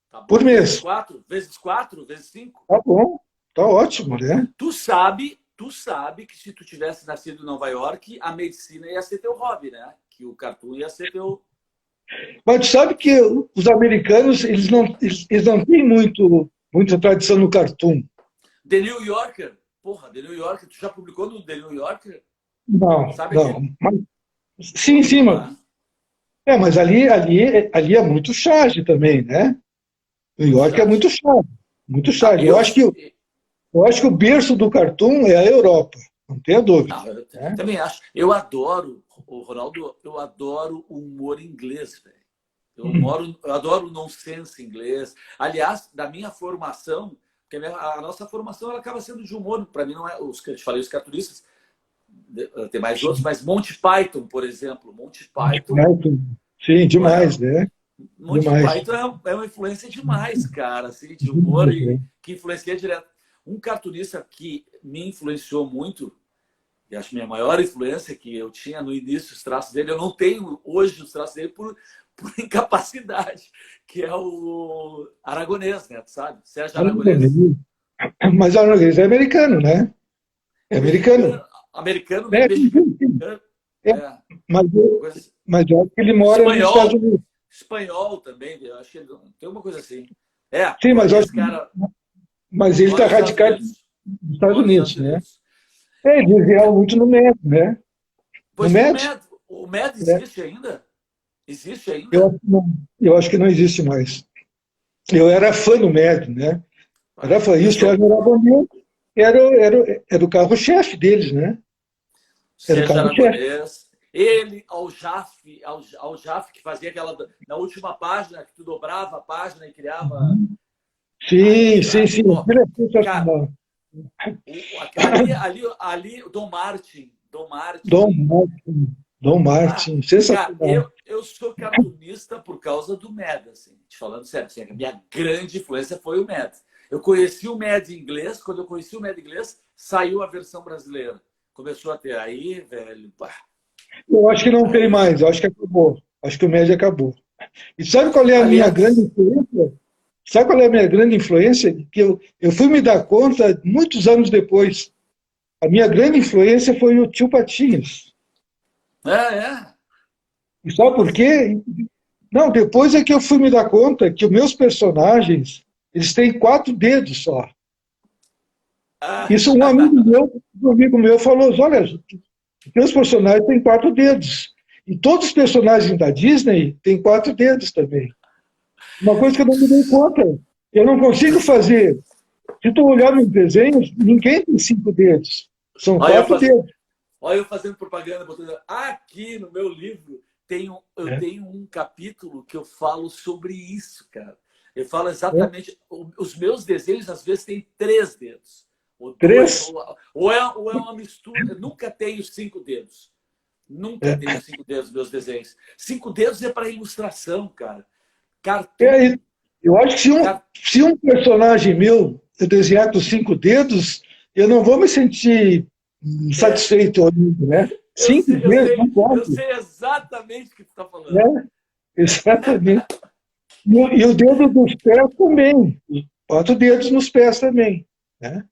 Tá por bom? Vezes mês. quatro? Vezes quatro? Vezes cinco? Tá bom, tá Tá ótimo, bom. né? Tu sabe que se tu tivesse nascido em Nova York, a medicina ia ser teu hobby, né? Que o cartoon ia ser teu. Mas tu sabe que os americanos, eles não têm muita tradição no cartoon. The New Yorker. Porra, The New Yorker. Tu já publicou no The New Yorker? Não, Sabe não. aquele? Mas, Pô, sim, tem que sim, mandar. mas ali é muito charge também, né? New Muito York é chat. muito charge, muito Ah, charge. Eu acho que o berço do cartoon é a Europa, não tenha dúvida, não, eu né? também acho. Eu adoro, o Ronaldo, eu adoro o humor inglês, velho. Eu adoro o nonsense inglês. Aliás, da minha formação, porque a nossa formação ela acaba sendo de humor. Para mim, não é. Os que eu te falei, os cartunistas, tem mais outros, mas Monty Python, por exemplo. Monty Python, Sim, pô, demais, né? Monty Demais. Python é uma influência demais, cara, assim, de humor e que influencia direto. Um cartunista que me influenciou muito, e acho que minha maior influência que eu tinha no início os traços dele, eu não tenho hoje os traços dele por incapacidade, que é o Aragonês, né? Tu sabe? Sérgio Aragonês. Mas a é americano, né? É americano. Mexicano, americano, É, mexicano. é, É, mas uma coisa assim. Mas eu acho que ele mora nos Estados Espanhol, Unidos. espanhol também, eu acho que tem uma coisa assim. É, Sim, mas, olha, eu acho esse cara mas ele mora está nos Estados radicado Unidos. nos Estados Mora nos Estados Unidos, né? Unidos. Ele desviava muito no MED, né? No Pois MED, O MED né? existe ainda? Existe Eu, ainda? acho que não- eu acho que não existe mais. Eu era fã do MED, né? Era Ah, fã. E eu o sou Sérgio Aragonês era o carro-chefe deles, né? Era o Sérgio carro-chefe. Aragonês. Ele, ao Jaf, que fazia aquela. Na última página, que tu dobrava a página e criava. Sim, sim, sim. Ó, Ele é cara, sensacional. ali, Dom Martin. Dom Dom Martin. Martin, Dom Ah, Martin, cara, sensacional. eu sou cartunista por causa do MED, assim, te falando sério. Assim, a minha grande influência foi o MED. Eu conheci o MED em inglês, quando eu conheci o MED em inglês, saiu a versão brasileira. Começou a ter aí, velho, pá. Eu acho que não tem Aí, mais, eu acho que acabou. Acho que o médio acabou. E sabe qual é a minha grande aliás, influência? Sabe qual é a minha grande influência? Que eu fui me dar conta muitos anos depois. A minha grande influência foi o tio Patinhas. é. E sabe Como por assim? quê? Não, depois é que eu fui me dar conta que os meus personagens, eles têm 4 dedos só. Isso Ah, um amigo meu falou, olha, meus personagens têm 4 dedos. E todos os personagens da Disney têm 4 dedos também. Uma coisa que eu não me dei conta. Eu não consigo fazer. Se tu olhar nos desenhos, ninguém tem 5 dedos. São olha eu, quatro faz... dedos. olha eu fazendo propaganda, botando. Aqui no meu livro eu Né? tenho um capítulo que eu falo sobre isso, cara. Eu falo Né? exatamente. Os meus desenhos, às vezes, têm 3 dedos. Ou dois, Três. ou é uma mistura. Eu nunca tenho 5 dedos. Nunca tenho É. 5 dedos nos meus desenhos. 5 dedos é para ilustração, cara. Cartoon. É, eu acho que Car... se um personagem meu eu desenhar com 5 dedos, eu não vou me sentir É, satisfeito olhando, né? eu Cinco sei, eu dedos, não sei, eu pode. sei exatamente o que tu está falando. Né? Exatamente. E o dedo dos pés também. 4 dedos nos pés também. Né?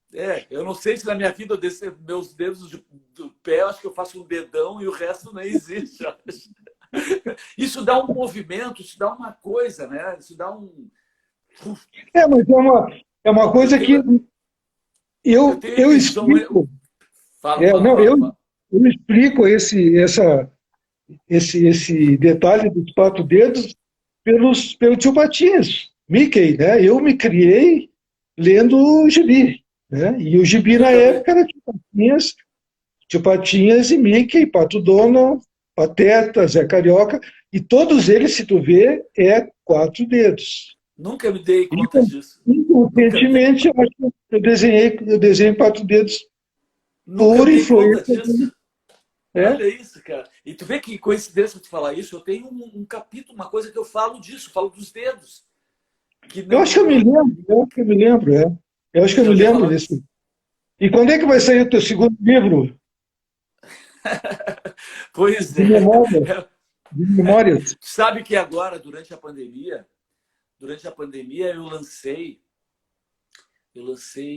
Eu não sei se na minha vida meus dedos do pé, eu acho que eu faço um dedão e o resto não existe. Eu acho. Isso dá um movimento, isso dá uma coisa, né? Isso dá um. Mas é uma Eu coisa que tenho, eu tenho eu visão. explico. Fala, Não, fala, eu, fala. eu explico esse detalhe dos 4 dedos pelo tio Patinhas, Mickey, né? Eu me criei lendo o gibi, né? E o gibi Eu na também. época era Tio Patinhas e Mickey, Pato Donald, Pateta, Zé Carioca, e todos eles, se tu vê, é 4 dedos. Nunca me dei conta disso. Nunca me dei, Inconscientemente, eu acho que eu desenho 4 dedos nunca por me dei conta influência disso. né? Olha isso, cara. E tu vê que coincidência tu falar isso, eu tenho um capítulo, uma coisa que eu falo disso, falo dos dedos. Que Eu acho que eu me não. lembro, eu acho que eu me lembro, é. Eu acho que eu Já me ouviu lembro falar desse. disso? E quando é que vai sair o teu segundo livro Pois de é. memórias? De memórias? Sabe que agora, durante a pandemia eu lancei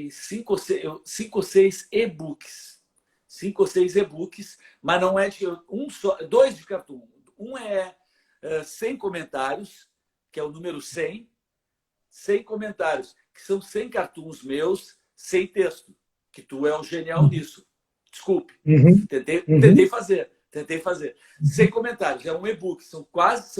5 ou 6 e-books. 5 ou 6 e-books, mas não é de um só, 2 de cartoon. Um é 100 comentários, que é o número 100 comentários, que são 100 cartoons meus, sem texto, que tu é o genial nisso. Desculpe, Uhum, tentei uhum, fazer. Tentei fazer. 100 comentários, é um e-book, são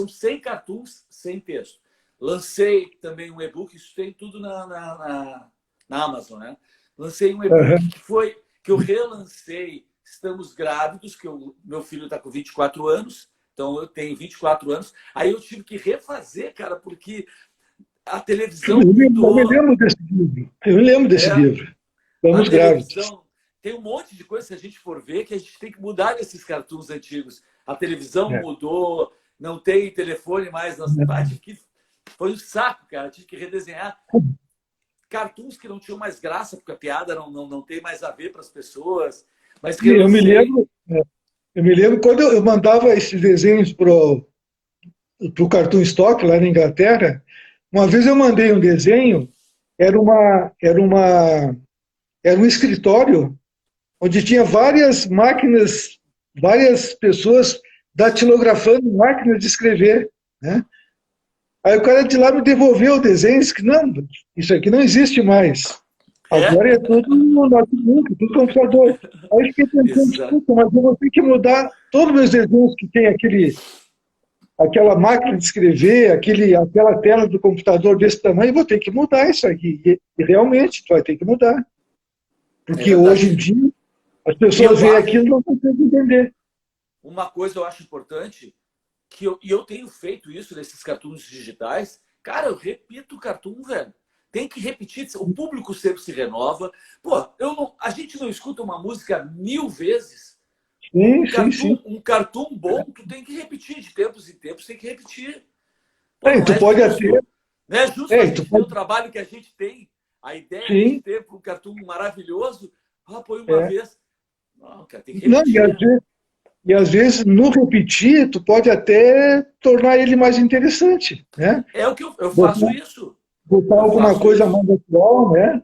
100 cartoons sem texto. Lancei também um e-book, isso tem tudo na Amazon, né? Lancei um e-book uhum. que eu relancei Estamos Grávidos, que meu filho está com 24 anos, então eu tenho 24 anos. Aí eu tive que refazer, cara, porque a televisão Eu me mudou. lembro desse livro. Eu me lembro desse É, livro. a Estamos grávidos. televisão tem um monte de coisa, se a gente for ver, que a gente tem que mudar desses cartoons antigos. A televisão É. mudou, não tem telefone mais. Foi um saco, cara. Tive que redesenhar cartoons que não tinham mais graça, porque a piada não tem mais a ver para as pessoas. Mas Eu me relancei. lembro, eu me lembro quando eu mandava esses desenhos pro Cartoon Stock lá na Inglaterra. Uma vez eu mandei um desenho, era um escritório onde tinha várias máquinas, várias pessoas datilografando máquina de escrever, né? Aí o cara de lá me devolveu o desenho e disse que não, isso aqui não existe mais. É? Agora é tudo no notebook, tudo computador. Aí eu fiquei pensando, Exato. desculpa, mas eu vou ter que mudar todos os meus desenhos que tem aquela máquina de escrever, aquela tela do computador desse tamanho, vou ter que mudar isso aqui. E realmente, tu vai ter que mudar. É Porque hoje em verdade. dia, as E pessoas eu veem acho, aquilo e não conseguem entender. uma coisa eu acho importante, e eu tenho feito isso nesses cartoons digitais, cara, eu repito o cartoon, velho. Tem que repetir, o público sempre se renova. Pô, a gente não escuta uma música 1000 vezes. Sim, sim, sim. Um cartoon bom, tu tem que repetir de tempos em tempos, tem que repetir. Pô, É, e não tu é pode até. justo. Não é justo a É, e tu gente ter o pode. trabalho que a gente tem, a ideia que a gente Sim, teve para um cartoon maravilhoso. Ah, põe uma é. vez. Não, cara, tem que Não, repetir. e às vezes, no repetir, tu pode até tornar ele mais interessante, né? É o que eu faço Botar, isso. botar Eu alguma faço coisa isso. mais atual, né? Eu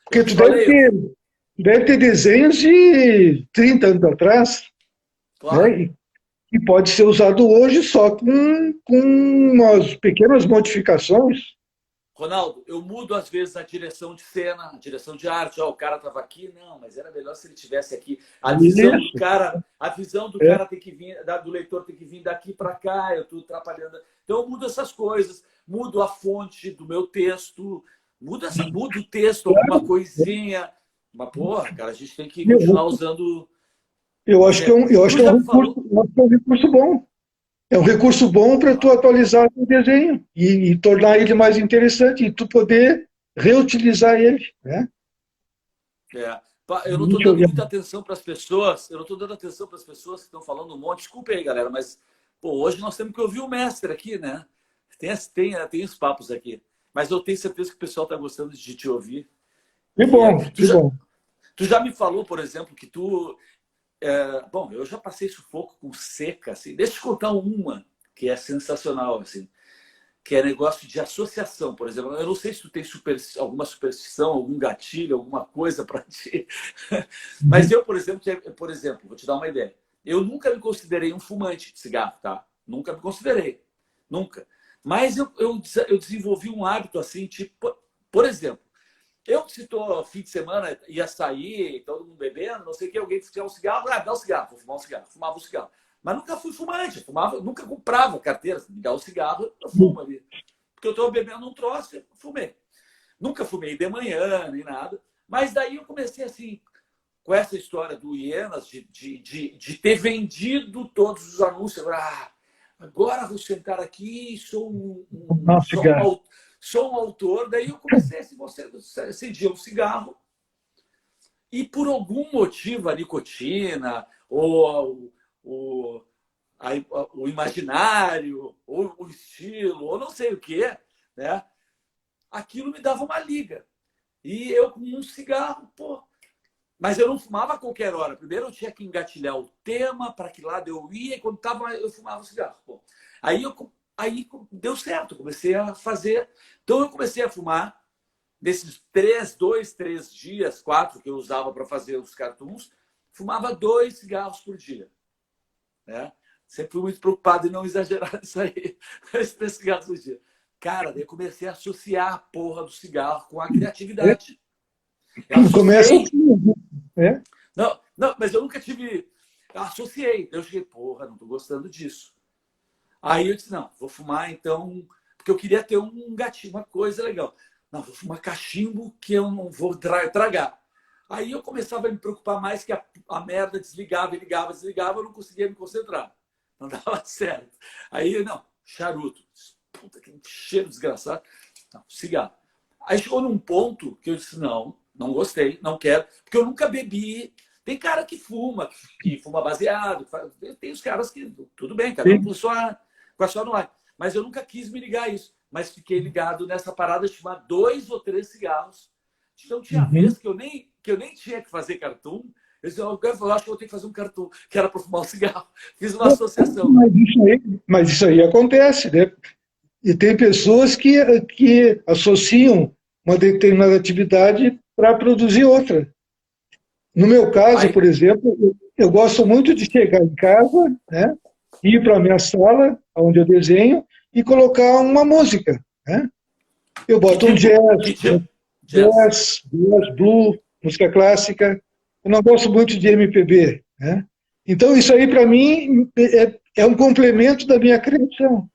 Porque te falei, tu deve ter desenhos de 30 anos atrás, claro. né? E pode ser usado hoje só com umas pequenas modificações. Ronaldo, eu mudo às vezes a direção de cena, a direção de arte. Ó, o cara estava aqui, não, mas era melhor se ele tivesse aqui. Isso, A visão do é. cara tem que vir, do leitor tem que vir daqui para cá. Eu estou atrapalhando. Então eu mudo essas coisas, mudo a fonte do meu texto, mudo o texto, alguma Claro, coisinha. Mas porra, cara, a gente tem que continuar eu, usando. eu Mas acho que é é, um, eu acho tu que é já um me recurso, falou? eu acho que é um recurso bom. É um recurso bom para tu atualizar o desenho e tornar ele mais interessante e tu poder reutilizar ele, né? É. Eu não estou Deixa eu dando ver. muita atenção para as pessoas, eu não estou dando atenção para as pessoas que estão falando um monte. Desculpe aí, galera, mas pô, hoje nós temos que ouvir o mestre aqui, né? Tem os papos aqui. Mas eu tenho certeza que o pessoal está gostando de te ouvir. Que E bom, que bom. tu já me falou, por exemplo, que tu. Bom, eu já passei sufoco com seca, assim. Deixa eu te contar uma que é sensacional, assim, que é negócio de associação, por exemplo. Eu não sei se tu tem alguma superstição, algum gatilho, alguma coisa para ti. Mas Uhum. eu, por exemplo, vou te dar uma ideia. Eu nunca me considerei um fumante de cigarro, tá? Nunca me considerei. Nunca. Mas eu desenvolvi um hábito assim, tipo, por exemplo, eu se tô fim de semana, ia sair, todo mundo bebendo, não sei o que, alguém tinha um cigarro, dá um cigarro, vou fumar um cigarro, fumava um cigarro. Mas nunca fui fumante, fumava, nunca comprava carteira, me dá um cigarro, eu fumo ali. Porque eu estou bebendo um troço, eu fumei. Nunca fumei de manhã, nem nada. Mas daí eu comecei assim, com essa história do Hienas, de ter vendido todos os anúncios. Agora vou sentar aqui, Nossa, cara. sou um autor. Daí eu comecei assim, você acendia um cigarro e por algum motivo a nicotina ou o imaginário ou o estilo ou não sei o que, né? Aquilo me dava uma liga. E eu com um cigarro, pô. Mas eu não fumava a qualquer hora. Primeiro eu tinha que engatilhar o tema, para que lado eu ia, e quando estava, eu fumava o cigarro. Pô. Aí deu certo, comecei a fazer. Então eu comecei a fumar nesses 3 dias, 4 que eu usava para fazer os cartoons, fumava 2 cigarros por dia. Né? Sempre fui muito preocupado em não exagerar nisso aí. 2, 3 cigarros por dia. Cara, daí eu comecei a associar a porra do cigarro com a criatividade. Eu Começa associei. assim, né? Não, não, mas eu nunca tive. Eu associei. Eu cheguei, porra, não tô gostando disso. Aí eu disse, não, vou fumar então. Porque eu queria ter um gatinho, uma coisa legal. Não, vou fumar cachimbo que eu não vou tragar. Aí eu começava a me preocupar mais que a merda desligava, ligava, desligava, eu não conseguia me concentrar. Não dava certo. Aí, não, charuto. Puta, que cheiro desgraçado. Não, cigarro. Aí chegou num ponto que eu disse, não gostei, não quero, porque eu nunca bebi. Tem cara que fuma baseado, tem os caras que, tudo bem, cada um Sim. com a sua no ar. Mas eu nunca quis me ligar a isso. Mas fiquei ligado nessa parada de fumar 2 ou 3 cigarros. Então tinha Uhum. vez que eu nem tinha que fazer cartoon. Eu disse, eu acho que eu vou ter que fazer um cartoon, que era para fumar um cigarro. Fiz uma associação. Mas isso aí acontece, né? E tem pessoas que associam uma determinada atividade para produzir outra. No meu caso, Aí, por exemplo, eu gosto muito de chegar em casa, né? ir para a minha sala, onde eu desenho, e colocar uma música, né? Eu Que boto um tipo? Que jazz, tipo? Jazz. jazz, blues, música clássica. Eu não gosto muito de MPB, né? Então, isso aí, para mim, é um complemento da minha criação.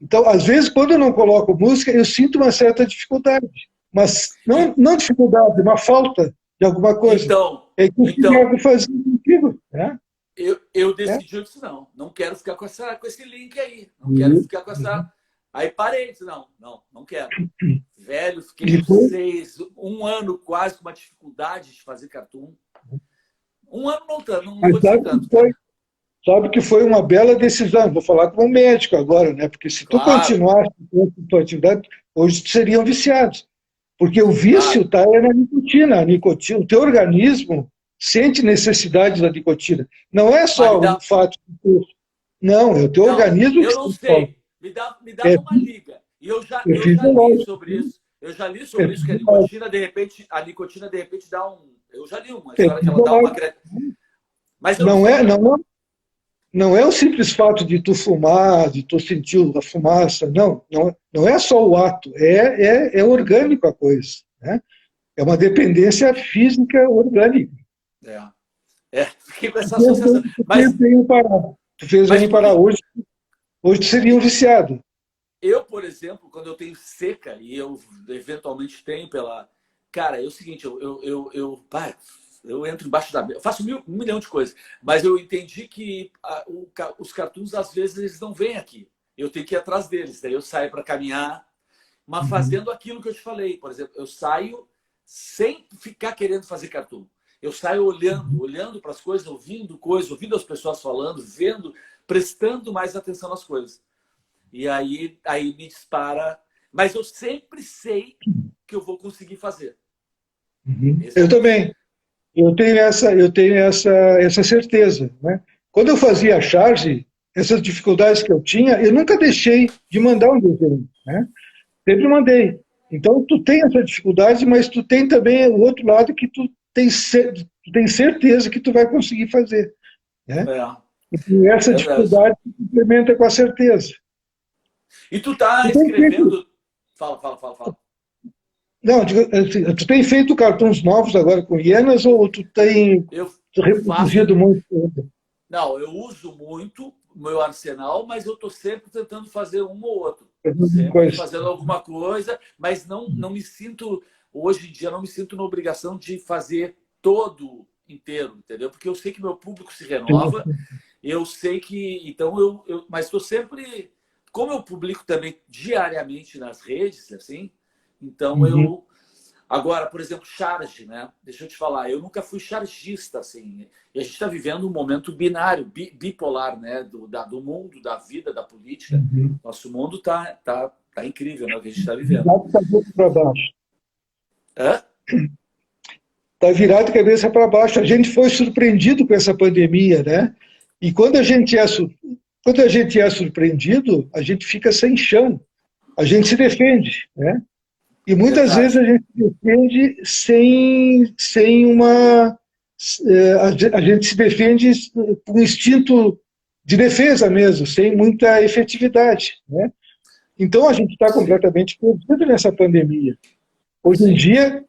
Então, às vezes, quando eu não coloco música, eu sinto uma certa dificuldade. Mas E, não dificuldade, uma falta de alguma coisa. então, É que eu então, quero fazer contigo, né? eu É. decidi, eu disse, não quero ficar com esse link aí. Não quero ficar com essa. Aí parei, disse, não quero. Velho, fiquei E uns foi, 1 ano quase com uma dificuldade de fazer cartoon. 1 ano não tanto, não mas vou dizer tanto. sabe que foi uma bela decisão. Vou falar com o médico agora, né? Porque se tu Claro, continuasse com a tua atividade, hoje tu seriam viciados. Porque o vício claro. está na nicotina. A nicotina. O teu organismo sente necessidade da nicotina. Não é Mas só o fato de tu. Não, é o teu não, organismo que eu não sente falta. sei. É, Me dá uma liga. E é eu já li fisiológico. sobre isso. Eu já li É sobre isso, que fisiológico. a nicotina, de repente, dá um. Eu já li uma É história que ela dá uma. fisiológico. Mas eu não Não é, sei. não é o simples fato de tu fumar, de tu sentir a fumaça. Não é só o ato. É orgânico a coisa, né? É uma dependência física orgânica. É, fiquei com essa associação. Tu fez Mas bem parar hoje. Hoje tu seria um viciado. eu, por exemplo, quando eu tenho seca, e eu eventualmente tenho pela. Cara, é o seguinte, pá, eu entro embaixo da mesa, eu faço 1 milhão de coisas, mas eu entendi que os cartoons, às vezes, eles não vêm aqui. Eu tenho que ir atrás deles. Daí eu saio para caminhar, mas Uhum. fazendo aquilo que eu te falei. Por exemplo, eu saio sem ficar querendo fazer cartoon. Eu saio olhando para as coisas, ouvindo as pessoas falando, vendo, prestando mais atenção nas coisas. E aí me dispara. Mas eu sempre sei que eu vou conseguir fazer. Uhum. Esse é Eu o ponto. também. Eu tenho essa certeza, né? Quando eu fazia a charge, essas dificuldades que eu tinha, eu nunca deixei de mandar um desenho, né? Sempre mandei. Então, tu tem essa dificuldade, mas tu tem também o outro lado que tu tem certeza que tu vai conseguir fazer, né? É, E essa verdade. dificuldade se complementa com a certeza. E tu tá Tu tem feito, escrevendo. Fala. não, assim, tu tem feito cartões novos agora com hienas ou tu tem Eu faço. reproduzido muito? Não, eu uso muito o meu arsenal, mas eu estou sempre tentando fazer um ou outro. Alguma Sempre coisa? fazendo alguma coisa, mas não me sinto, hoje em dia, não me sinto na obrigação de fazer todo inteiro, entendeu? Porque eu sei que meu público se renova, eu sei que. Então, mas estou sempre. Como eu publico também diariamente nas redes, assim, então Uhum. eu. Agora, por exemplo, charge, né? Deixa eu te falar, eu nunca fui chargista, assim. E a gente está vivendo um momento binário, bipolar, né? Do mundo, da vida, da política. Uhum. Nosso mundo tá incrível, né? O que a gente está vivendo. Virado cabeça para baixo. Hã? Está virado cabeça para baixo. A gente foi surpreendido com essa pandemia, né? E quando a gente é surpreendido, a gente fica sem chão. A gente se defende, né? E muitas vezes Verdade. a gente se defende sem uma. A gente se defende com instinto de defesa mesmo, sem muita efetividade, né? Então a gente está Sim, completamente perdido nessa pandemia. Hoje em sim. dia,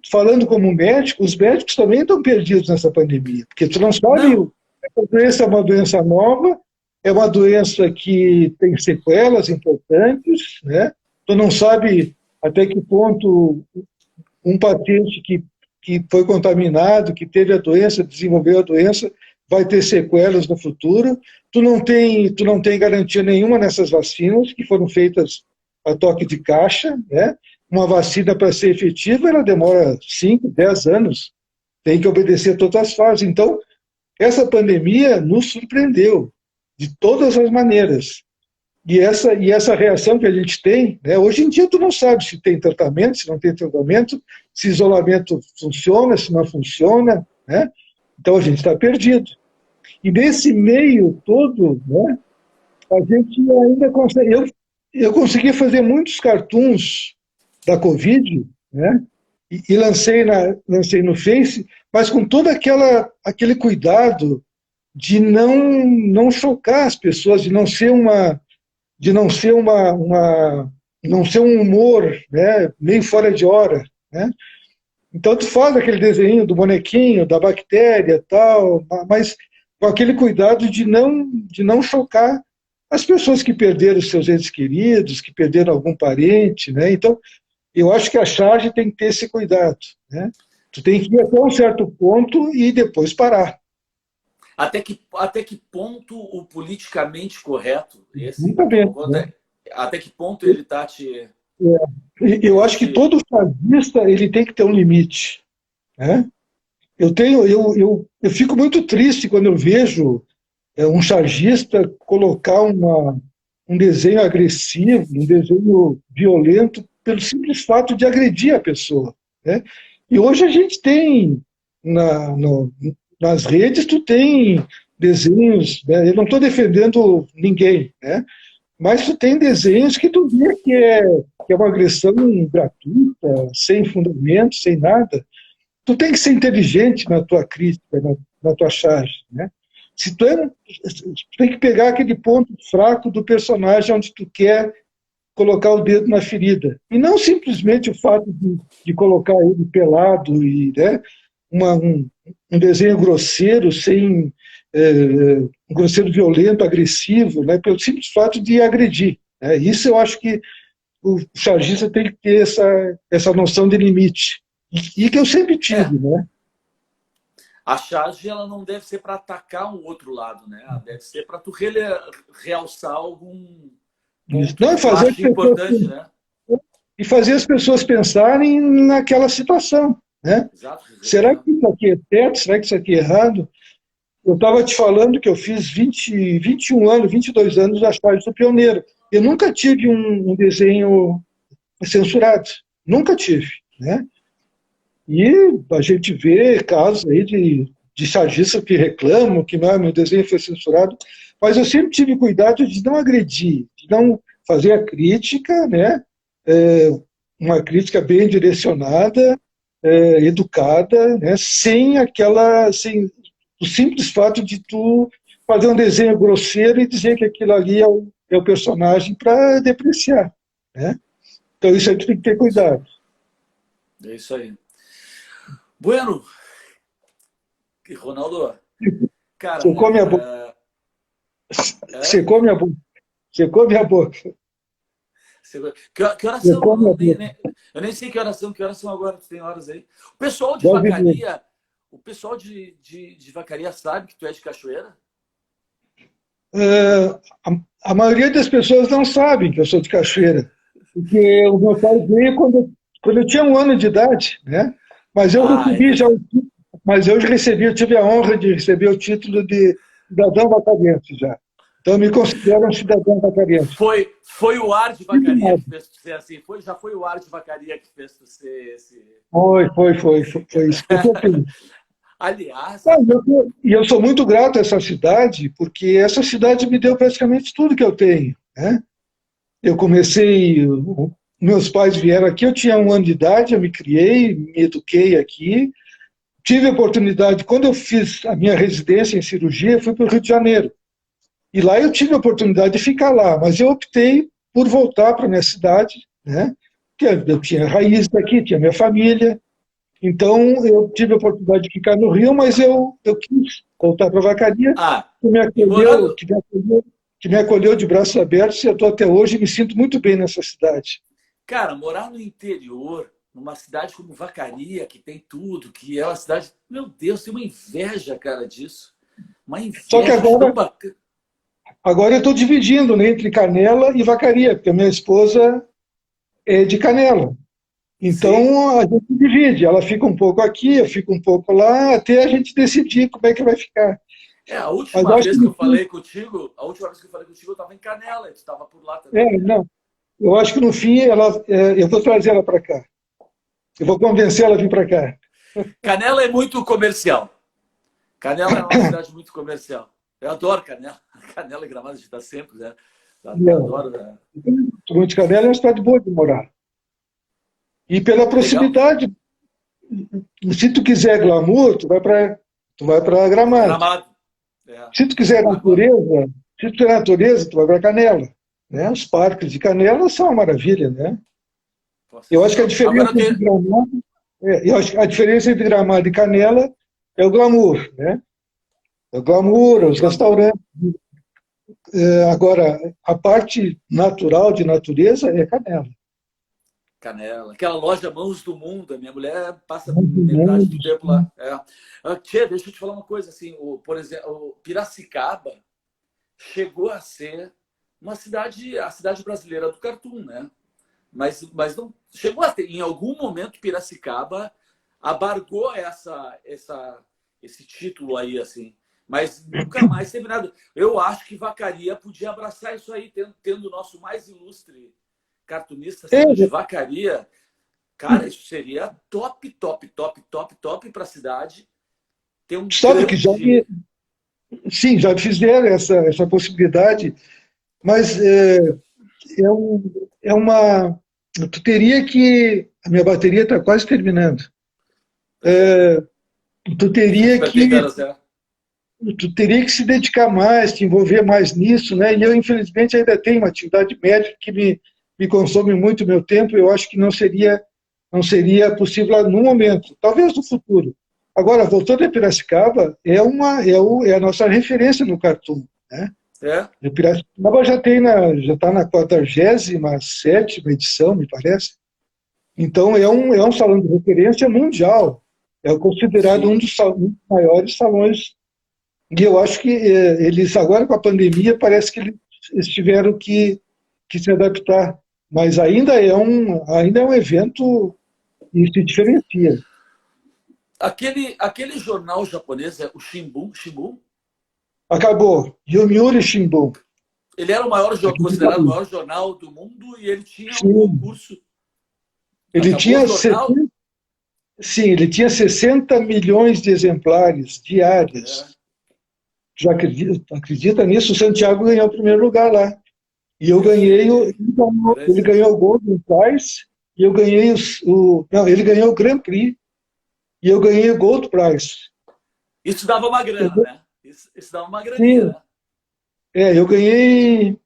falando como médico, os médicos também estão perdidos nessa pandemia, porque tu não sabe, Não, essa doença é uma doença nova, é uma doença que tem sequelas importantes, né? Tu não sabe até que ponto um paciente que foi contaminado, que teve a doença, desenvolveu a doença, vai ter sequelas no futuro. Tu não tem garantia nenhuma nessas vacinas que foram feitas a toque de caixa, né? Uma vacina para ser efetiva, ela demora 5, 10 anos, tem que obedecer todas as fases. Então, essa pandemia nos surpreendeu de todas as maneiras. E essa reação que a gente tem, né, hoje em dia tu não sabe se tem tratamento, se não tem tratamento, se isolamento funciona, se não funciona, né? Então a gente está perdido. E nesse meio todo, né, a gente ainda consegue. Eu consegui fazer muitos cartoons da Covid, né? E lancei no Face, mas com todo aquele cuidado de não chocar as pessoas, não ser um humor, né, meio fora de hora, né? Então tu faz aquele desenho do bonequinho, da bactéria, tal, mas com aquele cuidado de não chocar as pessoas que perderam seus entes queridos, que perderam algum parente, né? Então eu acho que a charge tem que ter esse cuidado, né? Tu tem que ir até um certo ponto e depois parar. Até que ponto o politicamente correto, esse Nunca que tu vê, colocou, né? até que ponto ele está te, Eu acho que te. todo chargista ele tem que ter um limite, né? Eu fico muito triste quando eu vejo um chargista colocar um desenho agressivo, um desenho violento, pelo simples fato de agredir a pessoa, né? E hoje a gente tem, na, no, nas redes, tu tem desenhos, né? Eu não estou defendendo ninguém, né? Mas tu tem desenhos que tu vê que é uma agressão gratuita, sem fundamento, sem nada. Tu tem que ser inteligente na tua crítica, na tua charge, né? Se tu, tu tem que pegar aquele ponto fraco do personagem onde tu quer colocar o dedo na ferida. E não simplesmente o fato de colocar ele pelado e, né, um desenho grosseiro, sem um grosseiro violento, agressivo, né, pelo simples fato de agredir. Né? Isso eu acho que o chargista tem que ter essa noção de limite. E que eu sempre É, tive, né? a charge ela não deve ser para atacar um outro lado, né? Ela deve ser para tu realçar algum Isso. ponto Não, que tu acha importante, né? e fazer as pessoas pensarem naquela situação, né? Exato. Será que isso aqui é certo? Será que isso aqui é errado? Eu estava te falando que eu fiz 21 anos, 22 anos da charge do pioneiro. Eu nunca tive um desenho censurado. Nunca tive, né? E a gente vê casos aí de chargistas que reclamam que não, meu desenho foi censurado, mas eu sempre tive cuidado de não agredir, de não fazer a crítica, né? Uma crítica bem direcionada, educada, né? Sem o simples fato de tu fazer um desenho grosseiro e dizer que aquilo ali é o personagem para depreciar, né? Então isso a gente tem que ter cuidado. É isso aí. Bueno, Ronaldo, cara, Secou minha boca. Secou minha boca. Secou minha boca. Que horas Secou são? minha boca. Eu nem sei que horas são agora, tu tem horas aí. O pessoal de 9h30. Vacaria, o pessoal de Vacaria sabe que tu é de Cachoeira? A maioria das pessoas não sabem que eu sou de Cachoeira, porque o meu pai veio quando eu tinha 1 ano de idade, né? Mas eu Ah, é recebi já verdade. eu tive a honra de receber o título de cidadão vacariense já. Então eu me considero um cidadão vacariense. Foi o ar de Vacaria que fez tu ser assim? Já foi o ar de Vacaria que fez tu ser esse. Foi isso. Aliás, E eu sou muito grato a essa cidade, porque essa cidade me deu praticamente tudo que eu tenho, né? Eu comecei, meus pais vieram aqui, eu tinha 1 ano de idade, eu me criei, me eduquei aqui, tive a oportunidade, quando eu fiz a minha residência em cirurgia, eu fui para o Rio de Janeiro. E lá eu tive a oportunidade de ficar lá, mas eu optei por voltar para a minha cidade, né? Porque eu tinha raízes aqui, tinha minha família, então eu tive a oportunidade de ficar no Rio, mas eu quis voltar para a Vacaria, que me e acolheu, morando, que me acolheu de braços abertos, e eu estou até hoje e me sinto muito bem nessa cidade. cara, morar no interior, numa cidade como Vacaria, que tem tudo, que é uma cidade, meu Deus, tem uma inveja, cara, disso. Uma Só que inveja de tão bacana. agora eu estou dividindo, né, entre Canela e Vacaria, porque a minha esposa é de Canela. Sim. Então a gente divide, ela fica um pouco aqui, eu fico um pouco lá, até a gente decidir como é que vai ficar. A Mas última acho vez que eu que falei contigo, eu estava em Canela, e tu estava por lá também, né? não, eu acho que no fim eu vou trazer ela para cá. Eu vou convencer ela a vir para cá. Canela é muito comercial. Canela é uma cidade muito comercial. Eu adoro Canela. Canela e Gramado a gente está sempre, né? Eu adoro, né? Monte Canela é uma cidade boa de morar. E pela Legal. proximidade, se tu quiser glamour, tu vai para Gramado. Gramado. É. Se tu quiser Agora, natureza, se tu quiser natureza, tu vai para Canela, né? Os parques de Canela são uma maravilha, né? pô, Eu acho que a sensacional. Agora diferença eu entre tenho. Gramado, eu acho que a diferença entre Gramado e Canela é o glamour, né? É o glamour, os Glamour. restaurantes. Agora, a parte natural de natureza é Canela. Canela. Aquela loja Mãos do Mundo, a minha mulher passa Muito metade do mundo. tempo lá. É. Tchê, deixa eu te falar uma coisa, assim, por exemplo, o Piracicaba chegou a ser uma cidade, a cidade brasileira do cartoon, né? Mas não chegou a ter, em algum momento, Piracicaba abargou esse título aí, assim. Mas nunca mais teve nada. Eu acho que Vacaria podia abraçar isso aí, tendo o nosso mais ilustre cartunista É, sendo de Vacaria. Cara, isso seria top, top, top, top, top para a cidade. Ter um sabe que grande. sim, já fizeram essa possibilidade, mas é uma. Tu teria que. A minha bateria está quase terminando. Pois é. Tu Deixa eu teria despertar que, 0-0. tu teria que se dedicar mais, te envolver mais nisso, né? E eu, infelizmente, ainda tenho uma atividade médica que me consome muito meu tempo. Eu acho que não seria possível no momento, talvez no futuro. Agora, voltando a Piracicaba, é a nossa referência no cartoon, né? É. E Piracicaba já está na 47ª edição, me parece. Então, é um salão de referência mundial. É considerado um Sim. um dos maiores salões. E eu acho que eles, agora com a pandemia, parece que eles tiveram que se adaptar. Mas ainda é um evento e se diferencia. Aquele jornal japonês, o Shimbun, Acabou. Yomiuri Shimbun. ele era o maior, Aquele considerado o acabou. maior jornal do mundo e ele tinha um Sim. concurso. Ele Acabou o tinha jornal? 60, sim, ele tinha 60 milhões de exemplares É, diários. Já acredita nisso? O Santiago ganhou o primeiro lugar lá. E eu ganhei, Santiago. Grande ele ganhou o Santiago. Golden Prize, e eu ganhei não, ele ganhou o Grand Prix, e eu ganhei o Gold Prize. Isso dava uma grana, né? Isso dava uma graninha, Sim, né? eu ganhei,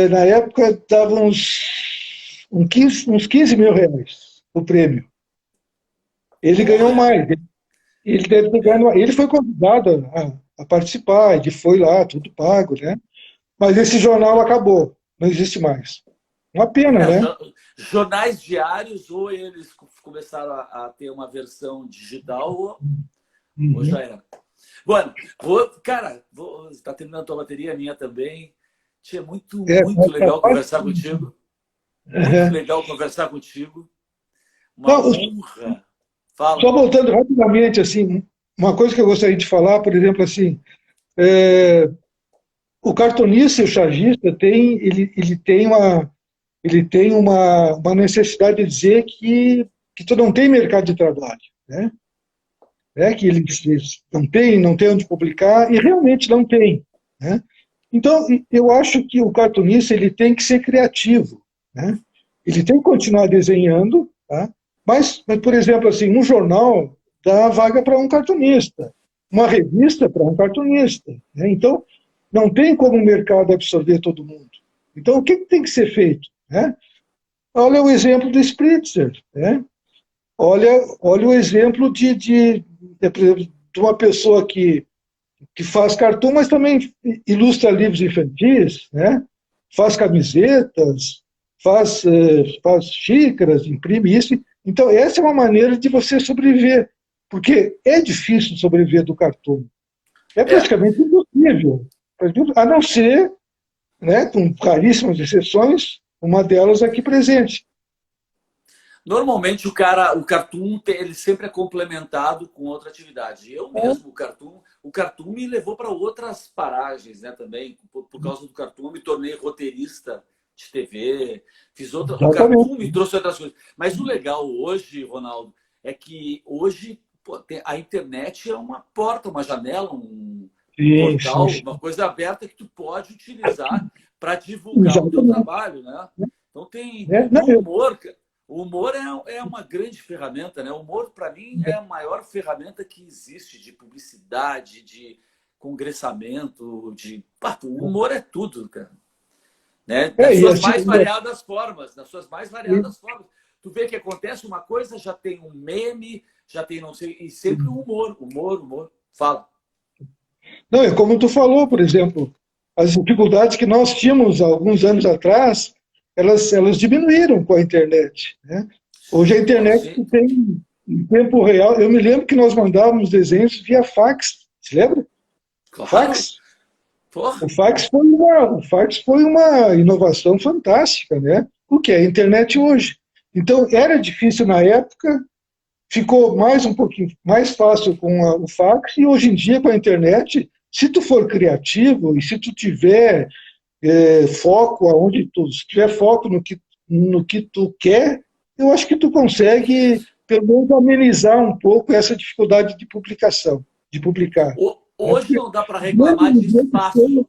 na época, dava uns 15 mil reais o prêmio. Ele ganhou Porra! mais, ele deve ter ganho, ele foi convidado a participar, ele foi lá, tudo pago, né? Mas esse jornal acabou, não existe mais. Uma pena, É, né? jornais diários, ou eles começaram a ter uma versão digital, ou já Uhum. era. Bueno, cara, tá terminando a tua bateria, a minha também. Tia, muito, É, muito tá legal quase. conversar contigo. Muito Uhum. legal conversar contigo. Uma Não, honra. só Fala. voltando rapidamente, assim, uma coisa que eu gostaria de falar, por exemplo, assim, é, o cartunista e o chargista ele tem uma necessidade de dizer que tu não tem mercado de trabalho, né? Que eles não tem onde publicar, e realmente não tem, né? Então, eu acho que o cartunista ele tem que ser criativo, né? Ele tem que continuar desenhando, tá? Mas, por exemplo, assim, um jornal dá vaga para um cartunista, uma revista para um cartunista, né? Então, não tem como o mercado absorver todo mundo. Então, o que tem que ser feito, né? Olha o exemplo do Spritzer, né? Olha o exemplo por exemplo, de uma pessoa que faz cartoon, mas também ilustra livros infantis, né? Faz camisetas, faz xícaras, imprime isso. Então, essa é uma maneira de você sobreviver, porque é difícil sobreviver do cartoon. É É, praticamente impossível, a não ser, né, com raríssimas exceções, uma delas aqui presente. normalmente o cartoon, ele sempre é complementado com outra atividade. Eu mesmo, o cartoon me levou para outras paragens, né, também. Por causa do cartoon, eu me tornei roteirista de TV, o Exatamente. cartoon me trouxe outras coisas. Mas o legal hoje, Ronaldo, é que hoje pô, a internet é uma porta, uma janela, um Sim, sim, portal, sim. uma coisa aberta que tu pode utilizar para divulgar o teu Exatamente. trabalho, né? Então tem. É, E não, o humor é uma grande ferramenta, né? O humor, para mim, é a maior ferramenta que existe de publicidade, congressamento, o humor é tudo, cara. Né? É, Nas e suas assim, mais variadas formas, nas suas mais variadas formas. Tu vê que acontece uma coisa, já tem um meme, já tem não sei, e sempre o humor, humor, humor. Fala. não, é como tu falou, por exemplo, as dificuldades que nós tínhamos há alguns anos atrás, elas diminuíram com a internet, né? Hoje a Pô, internet sim. tem em tempo real. Eu me lembro que nós mandávamos desenhos via fax. Se lembra? Claro. Fax? Porra. O fax foi uma inovação fantástica, né? O que é a internet hoje. Então, era difícil na época, ficou mais um pouquinho mais fácil com o fax, e hoje em dia, com a internet, se tu for criativo e se tu tiver foco aonde tu, se tiver foco no que tu quer, eu acho que tu consegue, pelo menos, amenizar um pouco essa dificuldade de publicação, de publicar. Né? Hoje não dá para reclamar de Mesmo, espaço.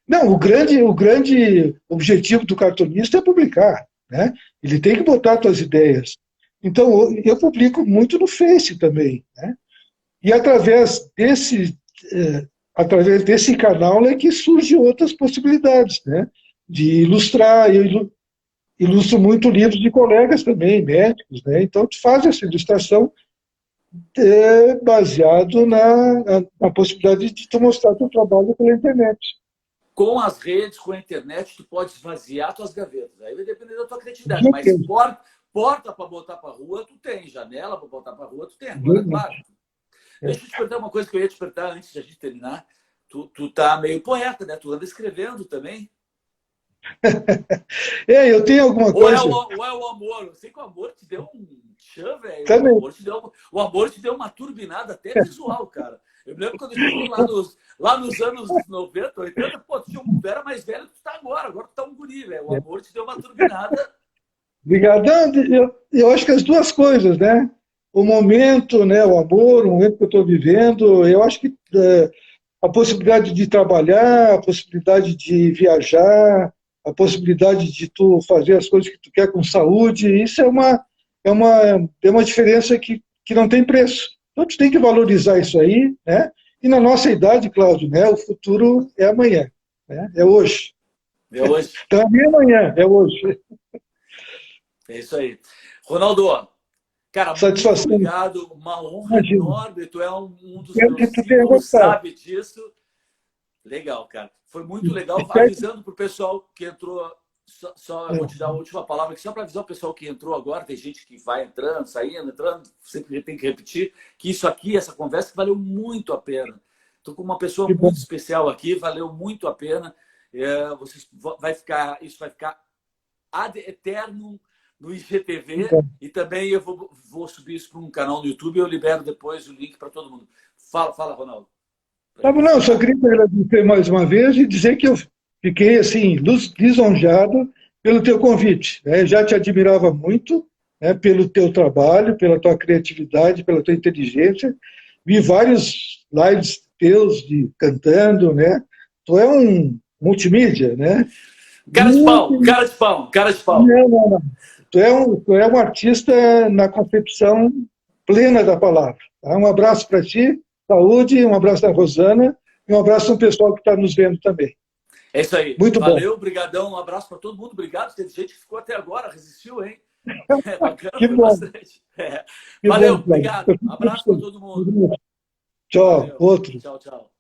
não, o grande objetivo do cartunista é publicar, né? Ele tem que botar suas ideias. Então, eu publico muito no Face também, né? E através desse canal é que surgem outras possibilidades, né? De ilustrar. Eu ilustro muito livros de colegas também, médicos, né? Então, tu faz essa ilustração baseado na possibilidade de tu mostrar teu trabalho pela internet. Com as redes, com a internet, tu pode esvaziar tuas gavetas. Aí vai depender da tua criatividade. Mas porta para botar para rua, tu tem. Janela para botar para rua, tu tem. Agora, claro. Deixa eu te perguntar uma coisa que eu ia te perguntar antes de a gente terminar. Tu tá meio poeta, né? Tu anda escrevendo também. Eu tenho alguma Ou é coisa. ou é o amor? Eu sei que o amor te deu um tchan, velho. O Também. amor te deu uma turbinada até visual, cara. Eu me lembro quando eu estive lá nos anos 90, 80, pô, tu era mais velho do que tu tá agora tu tá um guri, velho. O amor te deu uma turbinada. Obrigado. Eu acho que as duas coisas, né? O momento, né? O amor, o momento que eu estou vivendo, eu acho que a possibilidade de trabalhar, a possibilidade de viajar, a possibilidade de tu fazer as coisas que tu quer com saúde, isso é uma diferença que não tem preço. Então, tu tem que valorizar isso aí, né? E na nossa idade, Cláudio, né? O futuro é amanhã, né? É hoje. É hoje. Então, não é amanhã, é hoje. É isso aí. Ronaldo, cara, muito Satisfação. obrigado. Uma honra Imagina. enorme. Tu é um dos Espero que meus tu tenha ídolos, gostado. sabe disso. Legal, cara. Foi muito legal. Avisando para o pessoal que entrou, só vou te dar a última palavra aqui, só para avisar o pessoal que entrou agora. Tem gente que vai entrando, saindo, entrando, sempre tem que repetir que isso aqui, essa conversa, valeu muito a pena. Estou com uma pessoa muito especial aqui, valeu muito a pena. Isso vai ficar ad eternum no IGTV, e também eu vou subir isso para um canal no YouTube e eu libero depois o link para todo mundo. Fala, Ronaldo. Não, só queria te agradecer mais uma vez e dizer que eu fiquei assim lisonjeado pelo teu convite, né? Já te admirava muito, né, pelo teu trabalho, pela tua criatividade, pela tua inteligência. Vi vários lives teus cantando, né? Tu é um multimídia, né? Cara de pau, cara de pau, cara de pau. Não. Tu é um artista na concepção plena da palavra. Tá? Um abraço para ti, saúde, um abraço da Rosana e um abraço do pessoal que está nos vendo também. É isso aí. Muito Valeu, bom. obrigadão, um abraço para todo mundo. Obrigado, teve gente que ficou até agora, resistiu, hein? Bacana, Que foi bom. bastante. Valeu, Bom, obrigado. Abraço para todo mundo. Tchau, Valeu. outro. Tchau, tchau.